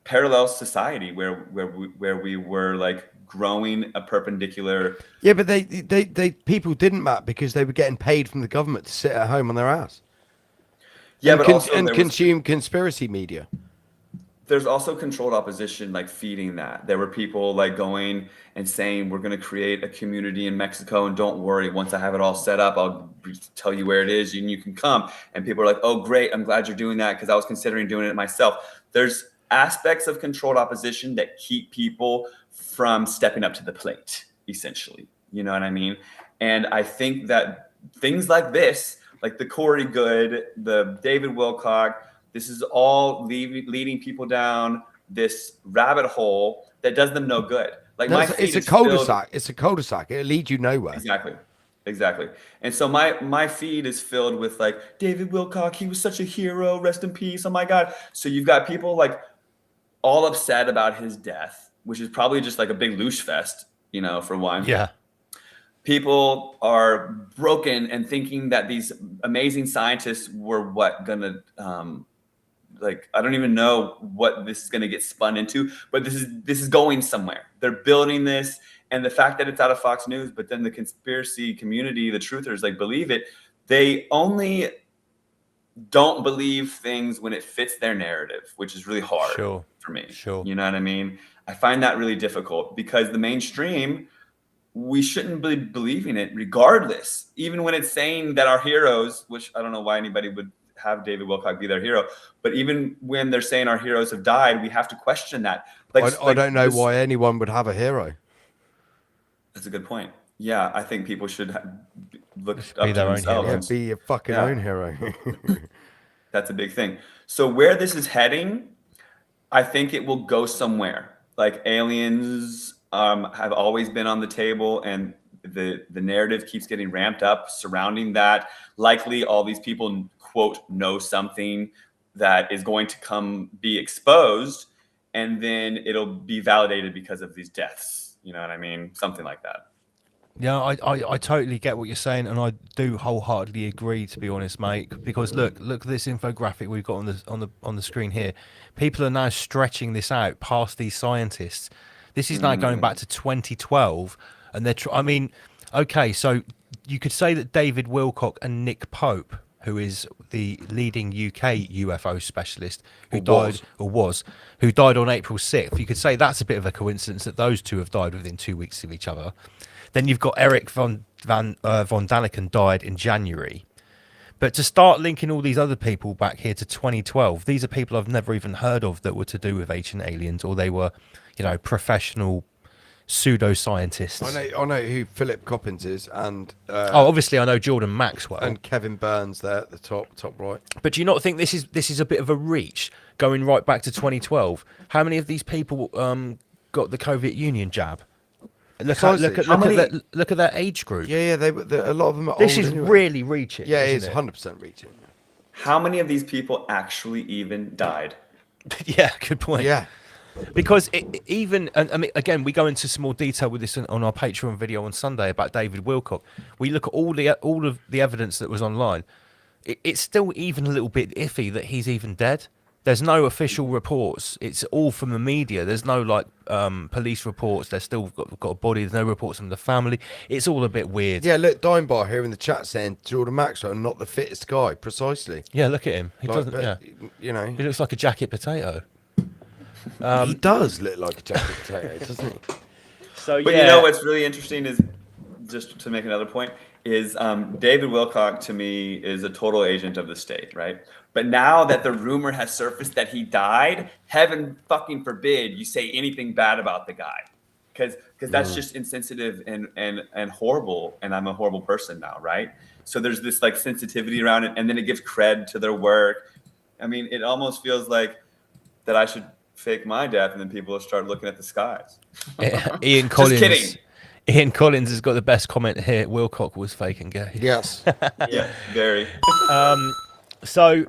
parallel society where we were like growing a perpendicular. Yeah, but they people didn't, Matt, because they were getting paid from the government to sit at home on their ass. Yeah, and but also consume conspiracy media. There's also controlled opposition like feeding that. There were people like going and saying, we're going to create a community in Mexico, and don't worry, once I have it all set up, I'll tell you where it is and you can come. And people are like, oh great, I'm glad you're doing that, because I was considering doing it myself. There's aspects of controlled opposition that keep people from stepping up to the plate, essentially. You know what I mean? And I think that things like this, like the Corey Good, the David Wilcock, this is all leading people down this rabbit hole that does them no good. Like it's a cul-de-sac. It's a cul-de-sac. It'll lead you nowhere. Exactly. And so my feed is filled with like David Wilcock. He was such a hero. Rest in peace. Oh my God. So you've got people like all upset about his death, which is probably just like a big loosh fest, you know, for one. Yeah. People are broken and thinking that these amazing scientists were gonna like, I don't even know what this is gonna get spun into, but this is going somewhere. They're building this, and the fact that it's out of Fox News, but then the conspiracy community, the truthers, like, believe it. They only don't believe things when it fits their narrative, which is really hard for me. You know what I mean? I find that really difficult because the mainstream, we shouldn't be believing it regardless, even when it's saying that our heroes, which I don't know why anybody would have David Wilcock be their hero, but even when they're saying our heroes have died, we have to question that. I don't know why anyone would have a hero. That's a good point. Yeah, I think people should look up to their own themselves. hero. Yeah, be your fucking own hero. That's a big thing. So where this is heading, I think it will go somewhere. Like, aliens have always been on the table, and the narrative keeps getting ramped up surrounding that. Likely all these people, quote, know something that is going to be exposed, and then it'll be validated because of these deaths. You know what I mean? Something like that. Yeah, I totally get what you're saying, and I do wholeheartedly agree, to be honest, mate. Because look at this infographic we've got on the screen here. People are now stretching this out past these scientists. This is now going back to 2012, and they're. I mean, okay, so you could say that David Wilcock and Nick Pope, who is the leading UK UFO specialist, who died on April 6th. You could say that's a bit of a coincidence that those two have died within 2 weeks of each other. Then you've got Eric von Daniken died in January. But to start linking all these other people back here to 2012, these are people I've never even heard of that were to do with ancient aliens, or they were, you know, professional pseudoscientists. I know who Philip Coppins is, and obviously I know Jordan Maxwell and Kevin Burns there at the top right. But do you not think this is a bit of a reach going right back to 2012? How many of these people got the Soviet Union jab? Look at their age group. Yeah, a lot of them are This old is anyway. really reaching. Yeah, it is isn't 100% reaching. How many of these people actually even died? Yeah, good point. Yeah. Because and I mean, again, we go into some more detail with this on our Patreon video on Sunday about David Wilcock. We look at all of the evidence that was online. It's still even a little bit iffy that he's even dead. There's no official reports. It's all from the media. There's no police reports. They're still got a body. There's no reports from the family. It's all a bit weird. Yeah, look, Dimebar here in the chat saying Jordan Maxwell not the fittest guy. Precisely. Yeah, look at him. He doesn't. Yeah, you know, he looks like a jacket potato. He does look like a jacket potato, doesn't he? But you know what's really interesting is, just to make another point, is David Wilcock to me is a total agent of the state, right? But now that the rumor has surfaced that he died, heaven fucking forbid you say anything bad about the guy, because that's just insensitive and horrible. And I'm a horrible person now, right? So there's this like sensitivity around it, and then it gives cred to their work. I mean, it almost feels like that I should fake my death, and then people will start looking at the skies. Ian Collins. Just kidding. Ian Collins has got the best comment here. Wilcock was fake and gay. Yes. Yeah, very. So,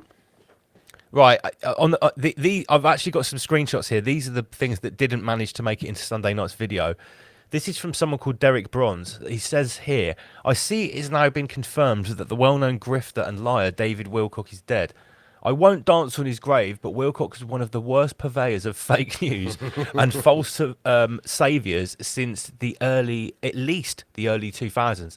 right, on I've actually got some screenshots here. These are the things that didn't manage to make it into Sunday night's video. This is from someone called Derek Bronze. He says here, I see it has now been confirmed that the well-known grifter and liar David Wilcock is dead. I won't dance on his grave, but Wilcock is one of the worst purveyors of fake news and false saviours since at least the early 2000s.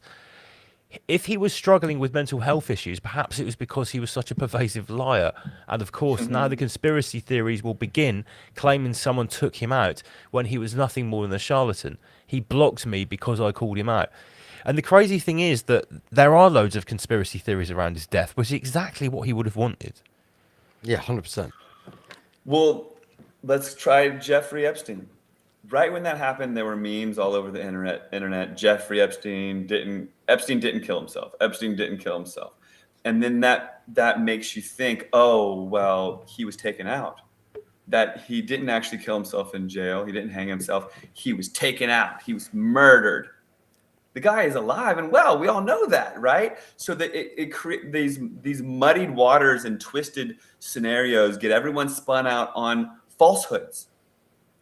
If he was struggling with mental health issues, perhaps it was because he was such a pervasive liar. And of course, now the conspiracy theories will begin claiming someone took him out when he was nothing more than a charlatan. He blocked me because I called him out. And the crazy thing is that there are loads of conspiracy theories around his death, which is exactly what he would have wanted. Yeah, 100%. Well, let's try Jeffrey Epstein. Right when that happened, there were memes all over the internet. Jeffrey Epstein didn't kill himself. Epstein didn't kill himself. And then that makes you think, oh, well, he was taken out. That he didn't actually kill himself in jail. He didn't hang himself. He was taken out. He was murdered. The guy is alive and well. We all know that, right? So that it creates these muddied waters and twisted scenarios, get everyone spun out on falsehoods,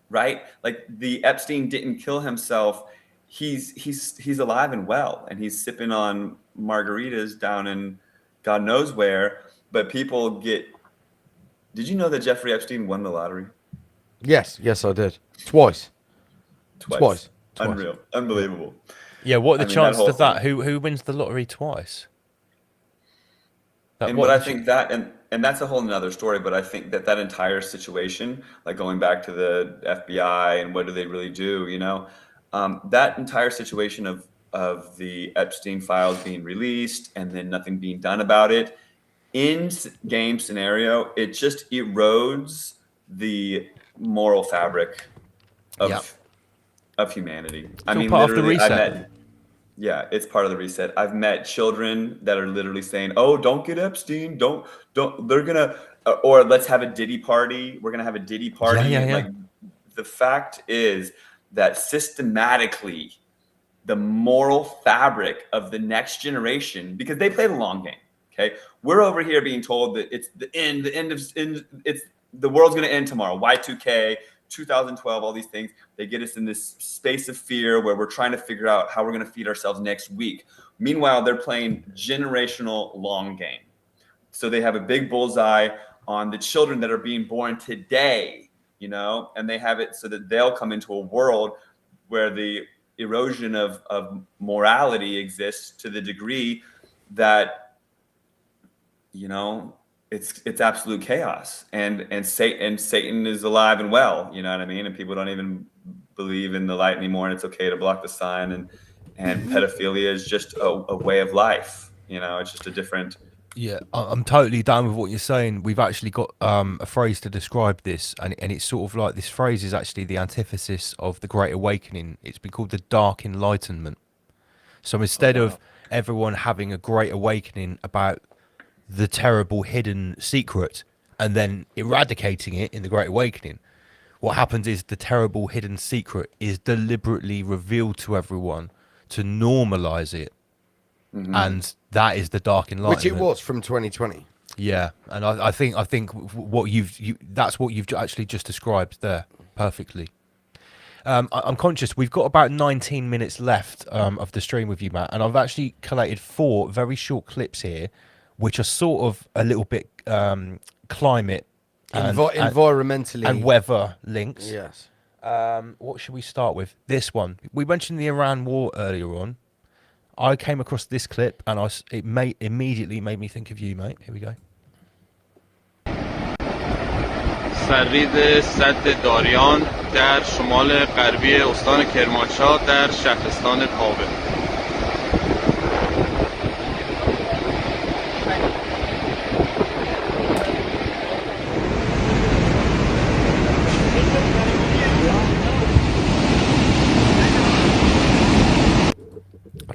right? Like the Epstein didn't kill himself. He's alive and well, and he's sipping on margaritas down in God knows where. But people get. Did you know that Jeffrey Epstein won the lottery? Yes, I did. Twice. Unreal, unbelievable. Yeah, what are the I mean, chances whole of that? thing. Who wins the lottery twice? And what I think that, and that's a whole nother story, but I think that entire situation, like going back to the FBI and what do they really do, you know, that entire situation of the Epstein files being released and then nothing being done about it, in game scenario, it just erodes the moral fabric of humanity. I mean, part of the literally, reset. yeah, it's part of the reset. I've met children that are literally saying, "Oh, don't get Epstein. Don't. They're gonna, or let's have a Diddy party. We're gonna have a Diddy party." Yeah. Like, the fact is that systematically, the moral fabric of the next generation, because they play the long game. Okay, we're over here being told that it's the end it's the world's gonna end tomorrow. Y2K. 2012, all these things, they get us in this space of fear where we're trying to figure out how we're going to feed ourselves next week. Meanwhile, they're playing generational long game. So they have a big bullseye on the children that are being born today, you know, and they have it so that they'll come into a world where the erosion of morality exists to the degree that, you know, it's absolute chaos, and Satan is alive and well, you know what I mean? And people don't even believe in the light anymore, and it's okay to block the sign, and pedophilia is just a way of life, you know, it's just a different. Yeah, I'm totally down with what you're saying. We've actually got a phrase to describe this, and it's sort of like, this phrase is actually the antithesis of the Great Awakening. It's been called the Dark Enlightenment. So instead of everyone having a great awakening about the terrible hidden secret and then eradicating it in the Great Awakening, what happens is the terrible hidden secret is deliberately revealed to everyone to normalize it. Mm-hmm. And that is the Dark Enlightenment. Which it was from 2020. Yeah, and I think what that's what you've actually just described there perfectly. I'm conscious we've got about 19 minutes left of the stream with you, Matt, and I've actually collated 4 very short clips here, which are sort of a little bit climate environmentally and weather links. Yes. What should we start with? This one. We mentioned the Iran war earlier on. I came across this clip and it immediately made me think of you, mate. Here we go. سرید سد داریان در شمال غربی استان کرمانشاه در شهرستان کاوه.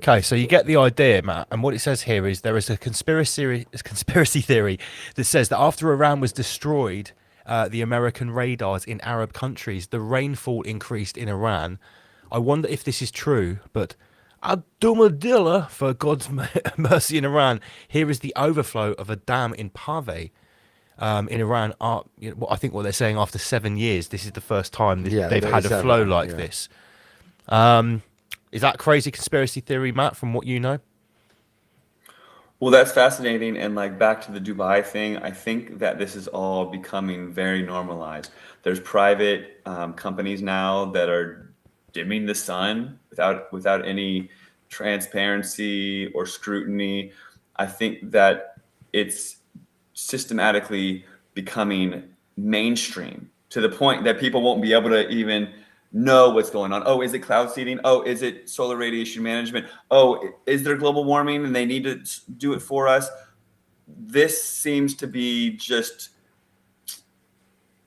Okay, so you get the idea, Matt, and what it says here is there is a conspiracy theory that says that after Iran was destroyed, the American radars in Arab countries, the rainfall increased in Iran. I wonder if this is true, but Adumadillah, for God's mercy in Iran, here is the overflow of a dam in Pave in Iran. I think what they're saying, after 7 years, this is the first time they've had a flow like this. Is that crazy conspiracy theory, Matt, from what you know? Well, that's fascinating. And like back to the Dubai thing, I think that this is all becoming very normalized. There's private companies now that are dimming the sun without any transparency or scrutiny. I think that it's systematically becoming mainstream to the point that people won't be able to even know what's going on. Oh, is it cloud seeding? Oh, is it solar radiation management? Oh, is there global warming and they need to do it for us? This seems to be just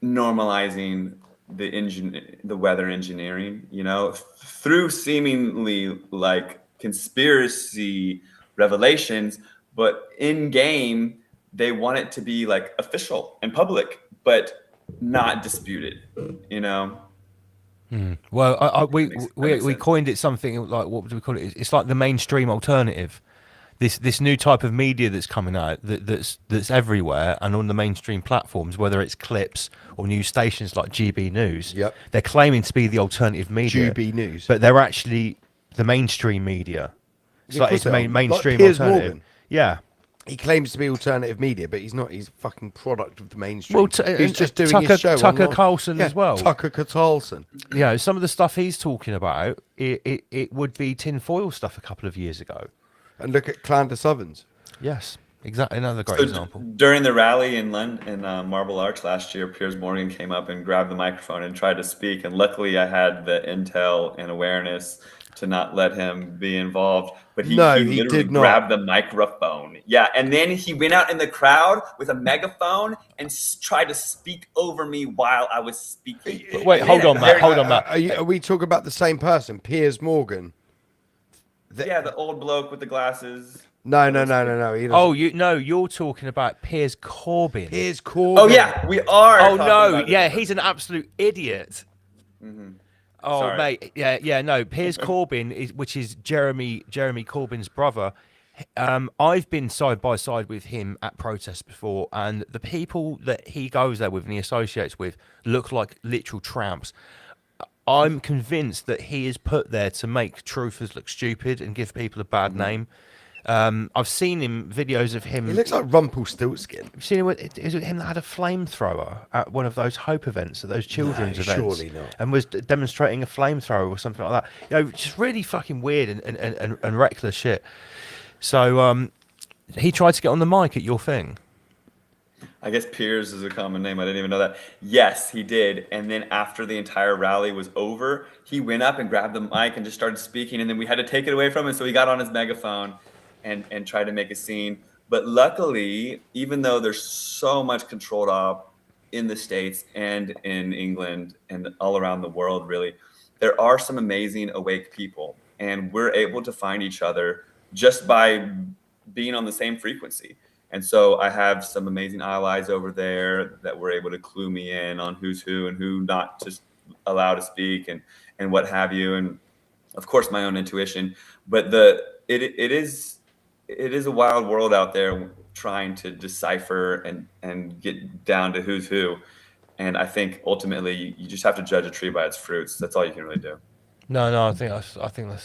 normalizing the weather engineering, you know, through seemingly like conspiracy revelations, but in game, they want it to be like official and public, but not disputed, you know? Well, we coined it something like, what would we call it? It's like the mainstream alternative. this new type of media that's coming out that's everywhere and on the mainstream platforms, whether it's clips or news stations like GB News. Yep. They're claiming to be the alternative media. GB News. But they're actually the mainstream media. It's Yeah, like of it's course they are. mainstream Like Piers alternative. Morgan. Yeah. He claims to be alternative media, but he's not. He's a fucking product of the mainstream. Well, he's just doing Tucker, his show. Tucker online. Carlson Yeah, as well. Tucker Carlson. You know, some of the stuff he's talking about, it would be tinfoil stuff a couple of years ago. And look at Clandis Ovens. Yes, exactly. Another great So example. During the rally in London, in Marble Arch last year, Piers Morgan came up and grabbed the microphone and tried to speak. And luckily, I had the intel and awareness to not let him be involved. But he literally did not. grabbed the microphone. Yeah, and then he went out in the crowd with a megaphone and tried to speak over me while I was speaking. Wait, hold on, Matt. Hold on, Matt. Are we talking about the same person, Piers Morgan? Yeah, the old bloke with the glasses. No. He doesn't. Oh, you're talking about Piers Corbyn. Piers Corbyn. Oh yeah, we are. Oh talking no, about yeah, this. he's an absolute idiot. Mhm. Oh Sorry. mate, no. Piers Corbyn which is Jeremy Corbyn's brother. I've been side by side with him at protests before, and the people that he goes there with and he associates with look like literal tramps. I'm convinced that he is put there to make truthers look stupid and give people a bad name. I've seen videos of him. He looks like Rumpelstiltskin. You've seen is it him that had a flamethrower at one of those Hope events, at those children's events? Surely not. And was demonstrating a flamethrower or something like that. You know, just really fucking weird and reckless shit. So he tried to get on the mic at your thing. I guess Piers is a common name. I didn't even know that. Yes, he did. And then after the entire rally was over, he went up and grabbed the mic and just started speaking. And then we had to take it away from him. So he got on his megaphone and tried to make a scene. But luckily, even though there's so much controlled op in the States and in England and all around the world, really, there are some amazing awake people. And we're able to find each other just by being on the same frequency. And so I have some amazing allies over there that were able to clue me in on who's who and who not to allow to speak and what have you. And of course, my own intuition. But it is a wild world out there trying to decipher and get down to who's who. And I think ultimately you just have to judge a tree by its fruits. That's all you can really do. No, I think that's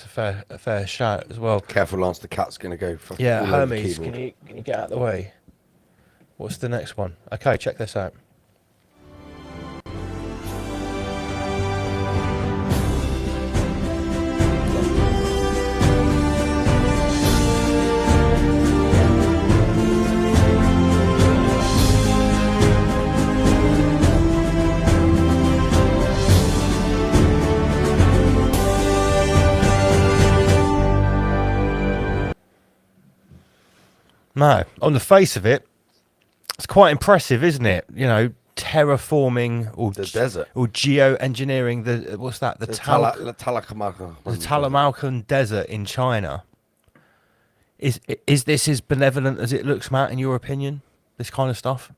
a fair shout as well. Careful, Lance, the cat's going to go. Yeah, all over the Hermes, keyboard. can you get out of the way? What's the next one? Okay, check this out. No, on the face of it, it's quite impressive, isn't it? You know, terraforming or the desert or geoengineering the what's that? The Talamaukan Desert in China. Is this as benevolent as it looks, Matt? In your opinion, this kind of stuff?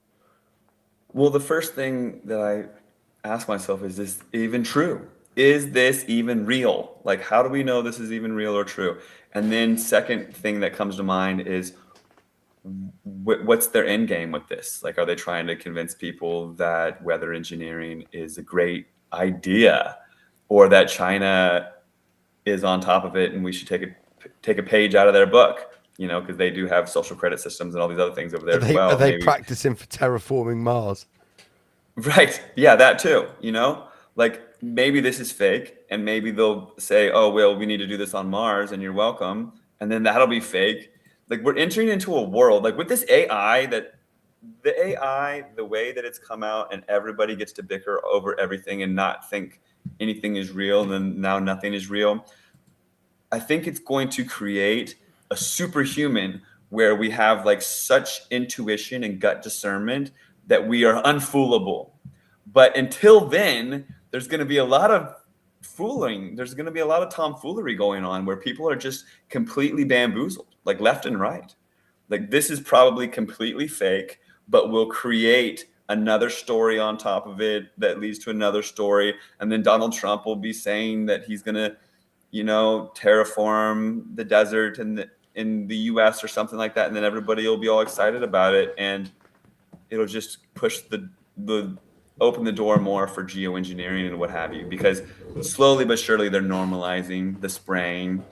Well, the first thing that I ask myself is this even true? Is this even real? Like, how do we know this is even real or true? And then second thing that comes to mind is what's their end game with this? Like, are they trying to convince people that weather engineering is a great idea, or that China is on top of it and we should take a page out of their book? You know, because they do have social credit systems and all these other things over there as well. Are they practicing for terraforming Mars? Right. Yeah, that too. You know, like maybe this is fake, and maybe they'll say, "Oh, well, we need to do this on Mars, and you're welcome," and then that'll be fake. Like, we're entering into a world, like with this AI, the way that it's come out and everybody gets to bicker over everything and not think anything is real, and then now nothing is real. I think it's going to create a superhuman where we have like such intuition and gut discernment that we are unfoolable. But until then, there's going to be a lot of fooling. There's going to be a lot of tomfoolery going on where people are just completely bamboozled, like left and right. Like, this is probably completely fake, but we'll create another story on top of it that leads to another story. And then Donald Trump will be saying that he's going to, you know, terraform the desert in the US or something like that, and then everybody will be all excited about it, and it'll just push open the door more for geoengineering and what have you, because slowly but surely they're normalizing the spraying.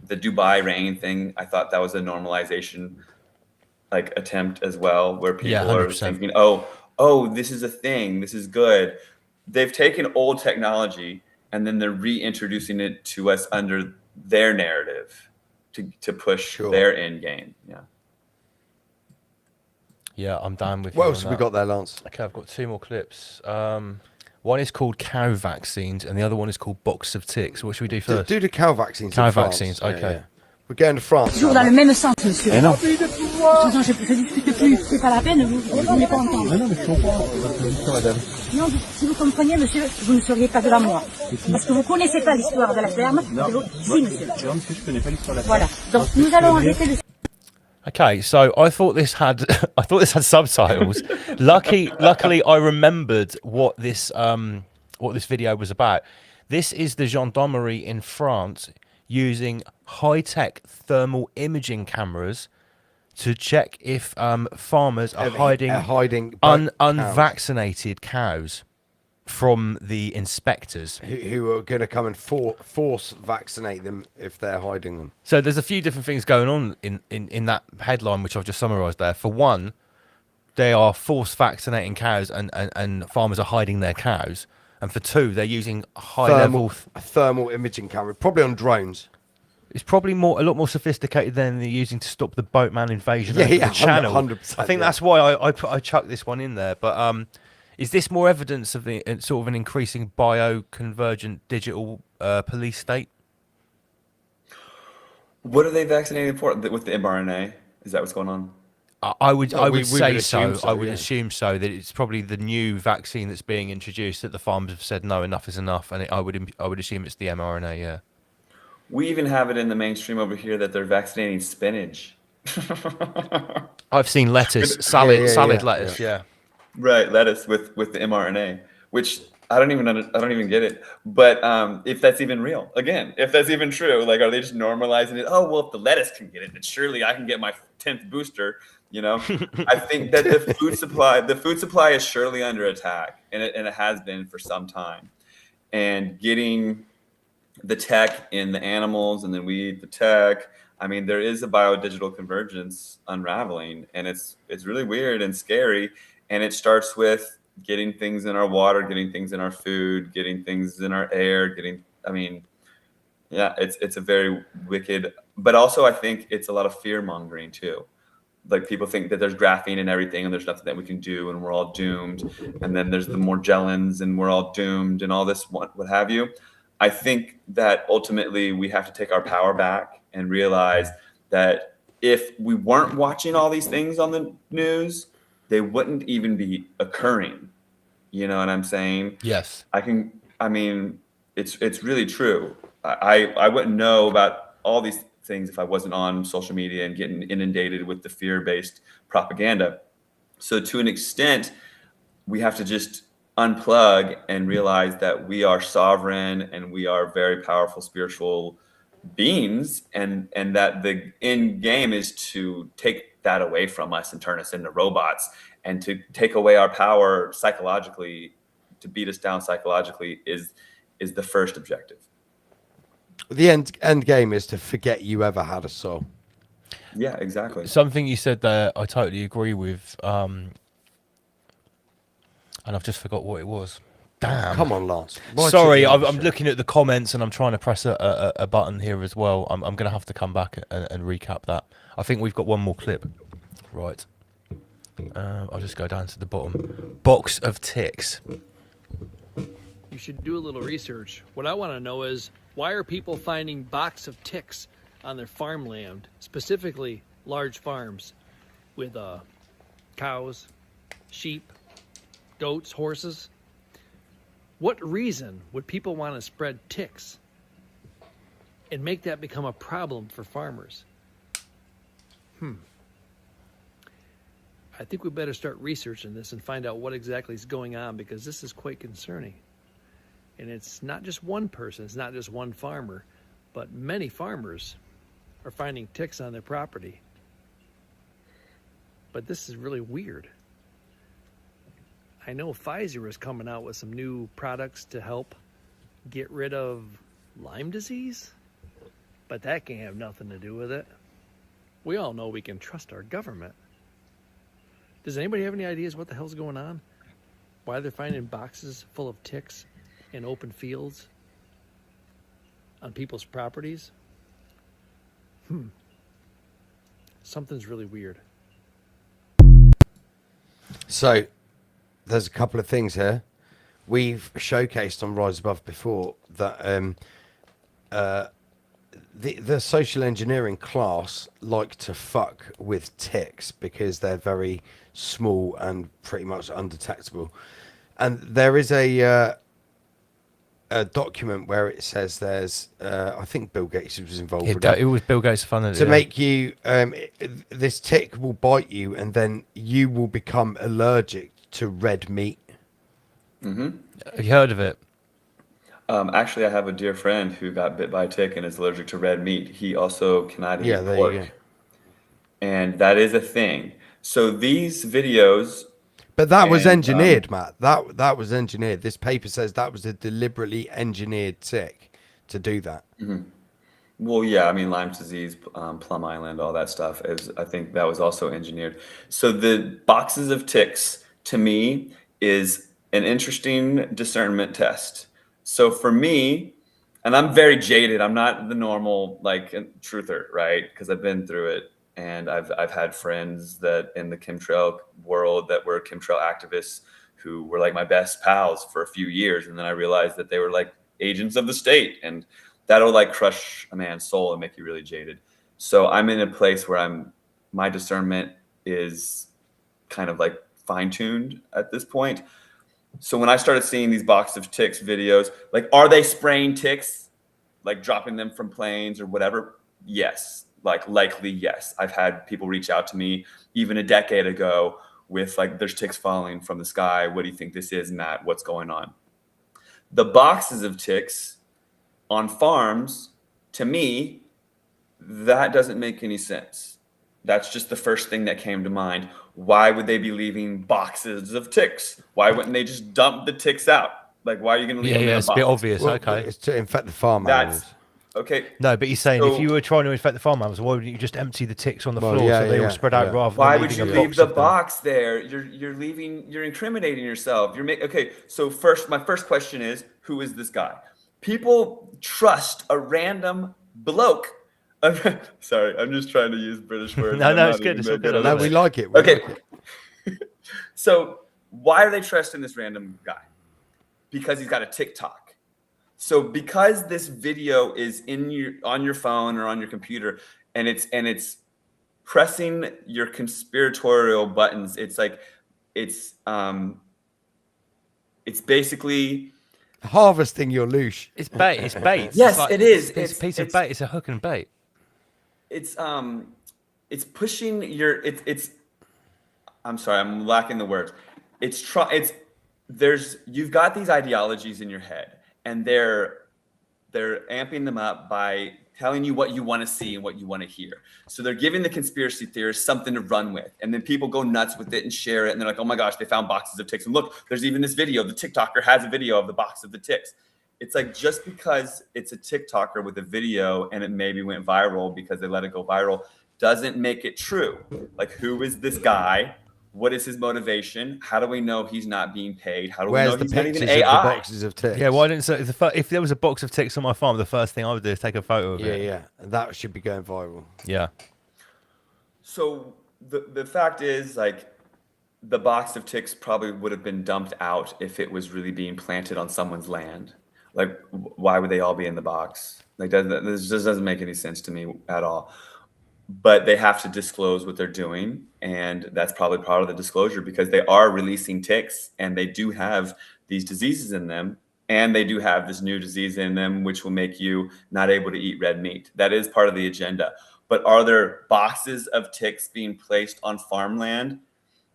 The Dubai rain thing, I thought that was a normalization like attempt as well, where people Yeah, are 100%. thinking, oh, this is a thing, this is good. They've taken old technology and then they're reintroducing it to us under their narrative to push their end game. Yeah. Yeah, I'm down with you. What else on have we that. got there, Lance? Okay, I've got 2 more clips. One is called cow vaccines, and the other one is called box of ticks. What should we do first? Do the cow vaccines. Cow in France. vaccines, Yeah, okay. yeah. We're going to France. Toujours now, dans le Matt. même sens, monsieur. Eh non. Non, je discute plus. C'est pas la peine, vous ne voulez pas entendre. Non, mais je comprends, madame. Non, si vous compreniez, monsieur, vous ne seriez pas de là, moi. Parce que vous connaissez pas l'histoire de la ferme. Non. Si, monsieur. Non, monsieur, je connais pas l'histoire de la Voilà. ferme. Donc, nous allons arrêter de... Okay, so I thought this had subtitles. Luckily, I remembered what this video was about. This is the gendarmerie in France using high-tech thermal imaging cameras to check if farmers are hiding unvaccinated cows from the inspectors who are going to come and force vaccinate them if they're hiding them. So there's a few different things going on in that headline, which I've just summarised there. For one, they are force vaccinating cows and farmers are hiding their cows. And for two, they're using thermal imaging camera, probably on drones. It's probably a lot more sophisticated than they're using to stop the boatman invasion of Yeah, the channel. 100%, I think that's why I chucked this one in there. But is this more evidence of the sort of an increasing bioconvergent digital police state? What are they vaccinating for with the mRNA? Is that what's going on? I would say assume so. I would yeah. assume so, that it's probably the new vaccine that's being introduced that the farmers have said no, enough is enough, and I would assume it's the mRNA. Yeah. We even have it in the mainstream over here that they're vaccinating spinach. I've seen lettuce, salad lettuce. Yeah. Right, lettuce with the mRNA, which I don't even get it. But if that's even real, again, if that's even true, like, are they just normalizing it? Oh, well, if the lettuce can get it, then surely I can get my 10th booster. You know, I think that the food supply is surely under attack, and it has been for some time. And getting the tech in the animals, and then we eat the tech. I mean, there is a biodigital convergence unraveling, and it's really weird and scary. And it starts with getting things in our water, getting things in our food, getting things in our air, it's a very wicked, but also I think it's a lot of fear mongering too. Like, people think that there's graphene in everything and there's nothing that we can do and we're all doomed. And then there's the Morgellons and we're all doomed and all this, what have you. I think that ultimately we have to take our power back and realize that if we weren't watching all these things on the news, they wouldn't even be occurring. You know what I'm saying? Yes. It's really true. I wouldn't know about all these things if I wasn't on social media and getting inundated with the fear-based propaganda. So to an extent, we have to just unplug and realize that we are sovereign and we are very powerful spiritual beings, and that the end game is to take that away from us and turn us into robots, and to take away our power psychologically, to beat us down psychologically is the first objective. The end game is to forget you ever had a soul. Yeah, exactly. Something you said there, I totally agree with. And I've just forgot what it was. Damn. Come on, Lance. Sorry, I'm looking at the comments and I'm trying to press a button here as well. I'm going to have to come back and recap that. I think we've got one more clip. Right. I'll just go down to the bottom. Box of ticks. You should do a little research. What I want to know is, why are people finding box of ticks on their farmland, specifically large farms with cows, sheep, goats, horses? What reason would people want to spread ticks and make that become a problem for farmers? I think we better start researching this and find out what exactly is going on, because this is quite concerning. And it's not just one person, it's not just one farmer, but many farmers are finding ticks on their property. But this is really weird. I know Pfizer is coming out with some new products to help get rid of Lyme disease, but that can't have nothing to do with it. We all know we can trust our government. Does anybody have any ideas what the hell's going on? Why they're finding boxes full of ticks in open fields on people's properties? Something's really weird. So, there's a couple of things here. We've showcased on Rise Above before that the social engineering class like to fuck with ticks because they're very small and pretty much undetectable. And there is a document where it says there's, I think Bill Gates was involved with It was Bill Gates funded to make you, this tick will bite you and then you will become allergic to red meat. Mm-hmm. Have you heard of it? Actually, I have a dear friend who got bit by a tick and is allergic to red meat. He also cannot eat there pork. you go. And that is a thing. So these videos... But that was engineered, Matt. That was engineered. This paper says that was a deliberately engineered tick to do that. Mm-hmm. Well, yeah, I mean, Lyme disease, Plum Island, all that stuff, I think that was also engineered. So the boxes of ticks, to me, is an interesting discernment test. So for me, and I'm very jaded, I'm not the normal, like, truther, right? Because I've been through it. And I've had friends that in the chemtrail world that were chemtrail activists who were like my best pals for a few years. And then I realized that they were like agents of the state, and that'll like crush a man's soul and make you really jaded. So I'm in a place where my discernment is kind of like fine-tuned at this point. So when I started seeing these box of ticks videos, like, are they spraying ticks, like dropping them from planes or whatever? Yes. Like, likely, yes. I've had people reach out to me even a decade ago with like, there's ticks falling from the sky. What do you think this is, Matt? What's going on? The boxes of ticks on farms, to me, that doesn't make any sense. That's just the first thing that came to mind. Why would they be leaving boxes of ticks? Why wouldn't they just dump the ticks out? Like, why are you going to leave them in a box? It's a bit obvious. Well, okay. It's to infect the farm animals. Okay. No, but he's saying So- if you were trying to infect the farm animals, why wouldn't you just empty the ticks on the Well, floor yeah, so they yeah, all spread out yeah. rather Why than would you leaving a leave box the of them? box there? You're incriminating yourself. Okay. So my first question is, who is this guy? People trust a random bloke. Sorry, I'm just trying to use British words. No, I'm no, not it's good. even It's all making good. it No, up. we like it. Okay. So why are they trusting this random guy? Because he's got a TikTok. So because this video is on your phone or on your computer, and it's pressing your conspiratorial buttons, it's like it's basically harvesting your loosh. It's bait. It's bait. Yes, It's like- it is. It's a piece of bait. It's a hook and bait. It's pushing your I'm sorry, I'm lacking the words. You've got these ideologies in your head, and they're amping them up by telling you what you want to see and what you want to hear. So they're giving the conspiracy theorists something to run with, and then people go nuts with it and share it, and they're like, oh my gosh, they found boxes of ticks, and look, there's even this video. The TikToker has a video of the box of the ticks. It's like, just because it's a TikToker with a video and it maybe went viral because they let it go viral doesn't make it true. Like, who is this guy? What is his motivation? How do we know he's not being paid? How do we know he's not even AI? Of the boxes of ticks? Yeah, why didn't so if there was a box of ticks on my farm, the first thing I would do is take a photo of Yeah, it. yeah. That should be going viral. Yeah. So the fact is, like, the box of ticks probably would have been dumped out if it was really being planted on someone's land. Like, why would they all be in the box? Like, this just doesn't make any sense to me at all. But they have to disclose what they're doing, and that's probably part of the disclosure, because they are releasing ticks, and they do have these diseases in them, and they do have this new disease in them, which will make you not able to eat red meat. That is part of the agenda. But are there boxes of ticks being placed on farmland?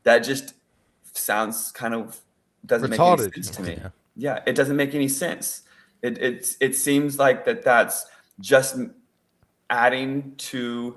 That just sounds kind of doesn't make any sense to me. Yeah, it doesn't make any sense. It seems like that's just adding to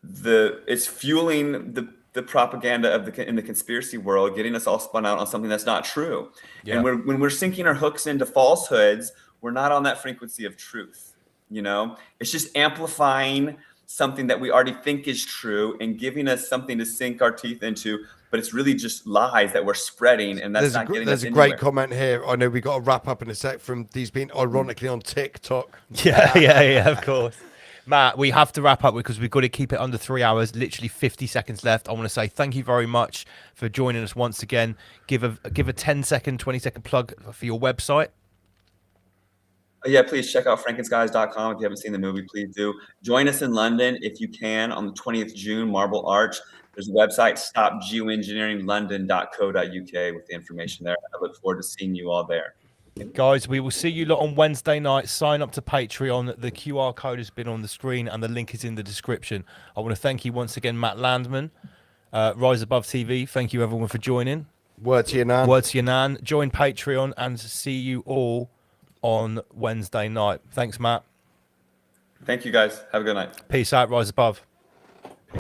it's fueling the propaganda of in the conspiracy world, getting us all spun out on something that's not true. Yeah. And when we're sinking our hooks into falsehoods, we're not on that frequency of truth. You know, it's just amplifying something that we already think is true and giving us something to sink our teeth into, but it's really just lies that we're spreading, and that's not getting us There's a anywhere. great comment here. I know we got to wrap up in a sec from these being ironically on TikTok. Yeah, of course. Matt, we have to wrap up because we've got to keep it under 3 hours, literally 50 seconds left. I want to say thank you very much for joining us once again. Give a 10-second, 20-second plug for your website. Yeah, please check out frankenskies.com. If you haven't seen the movie, please do. Join us in London if you can on the 20th June, Marble Arch. There's a website, stopgeoengineeringlondon.co.uk with the information there. I look forward to seeing you all there. Guys, we will see you lot on Wednesday night. Sign up to Patreon. The QR code has been on the screen and the link is in the description. I want to thank you once again, Matt Landman, Rise Above TV. Thank you, everyone, for joining. Word to your nan. Word to your nan. Join Patreon and see you all on Wednesday night. Thanks, Matt. Thank you, guys. Have a good night. Peace out. Rise Above.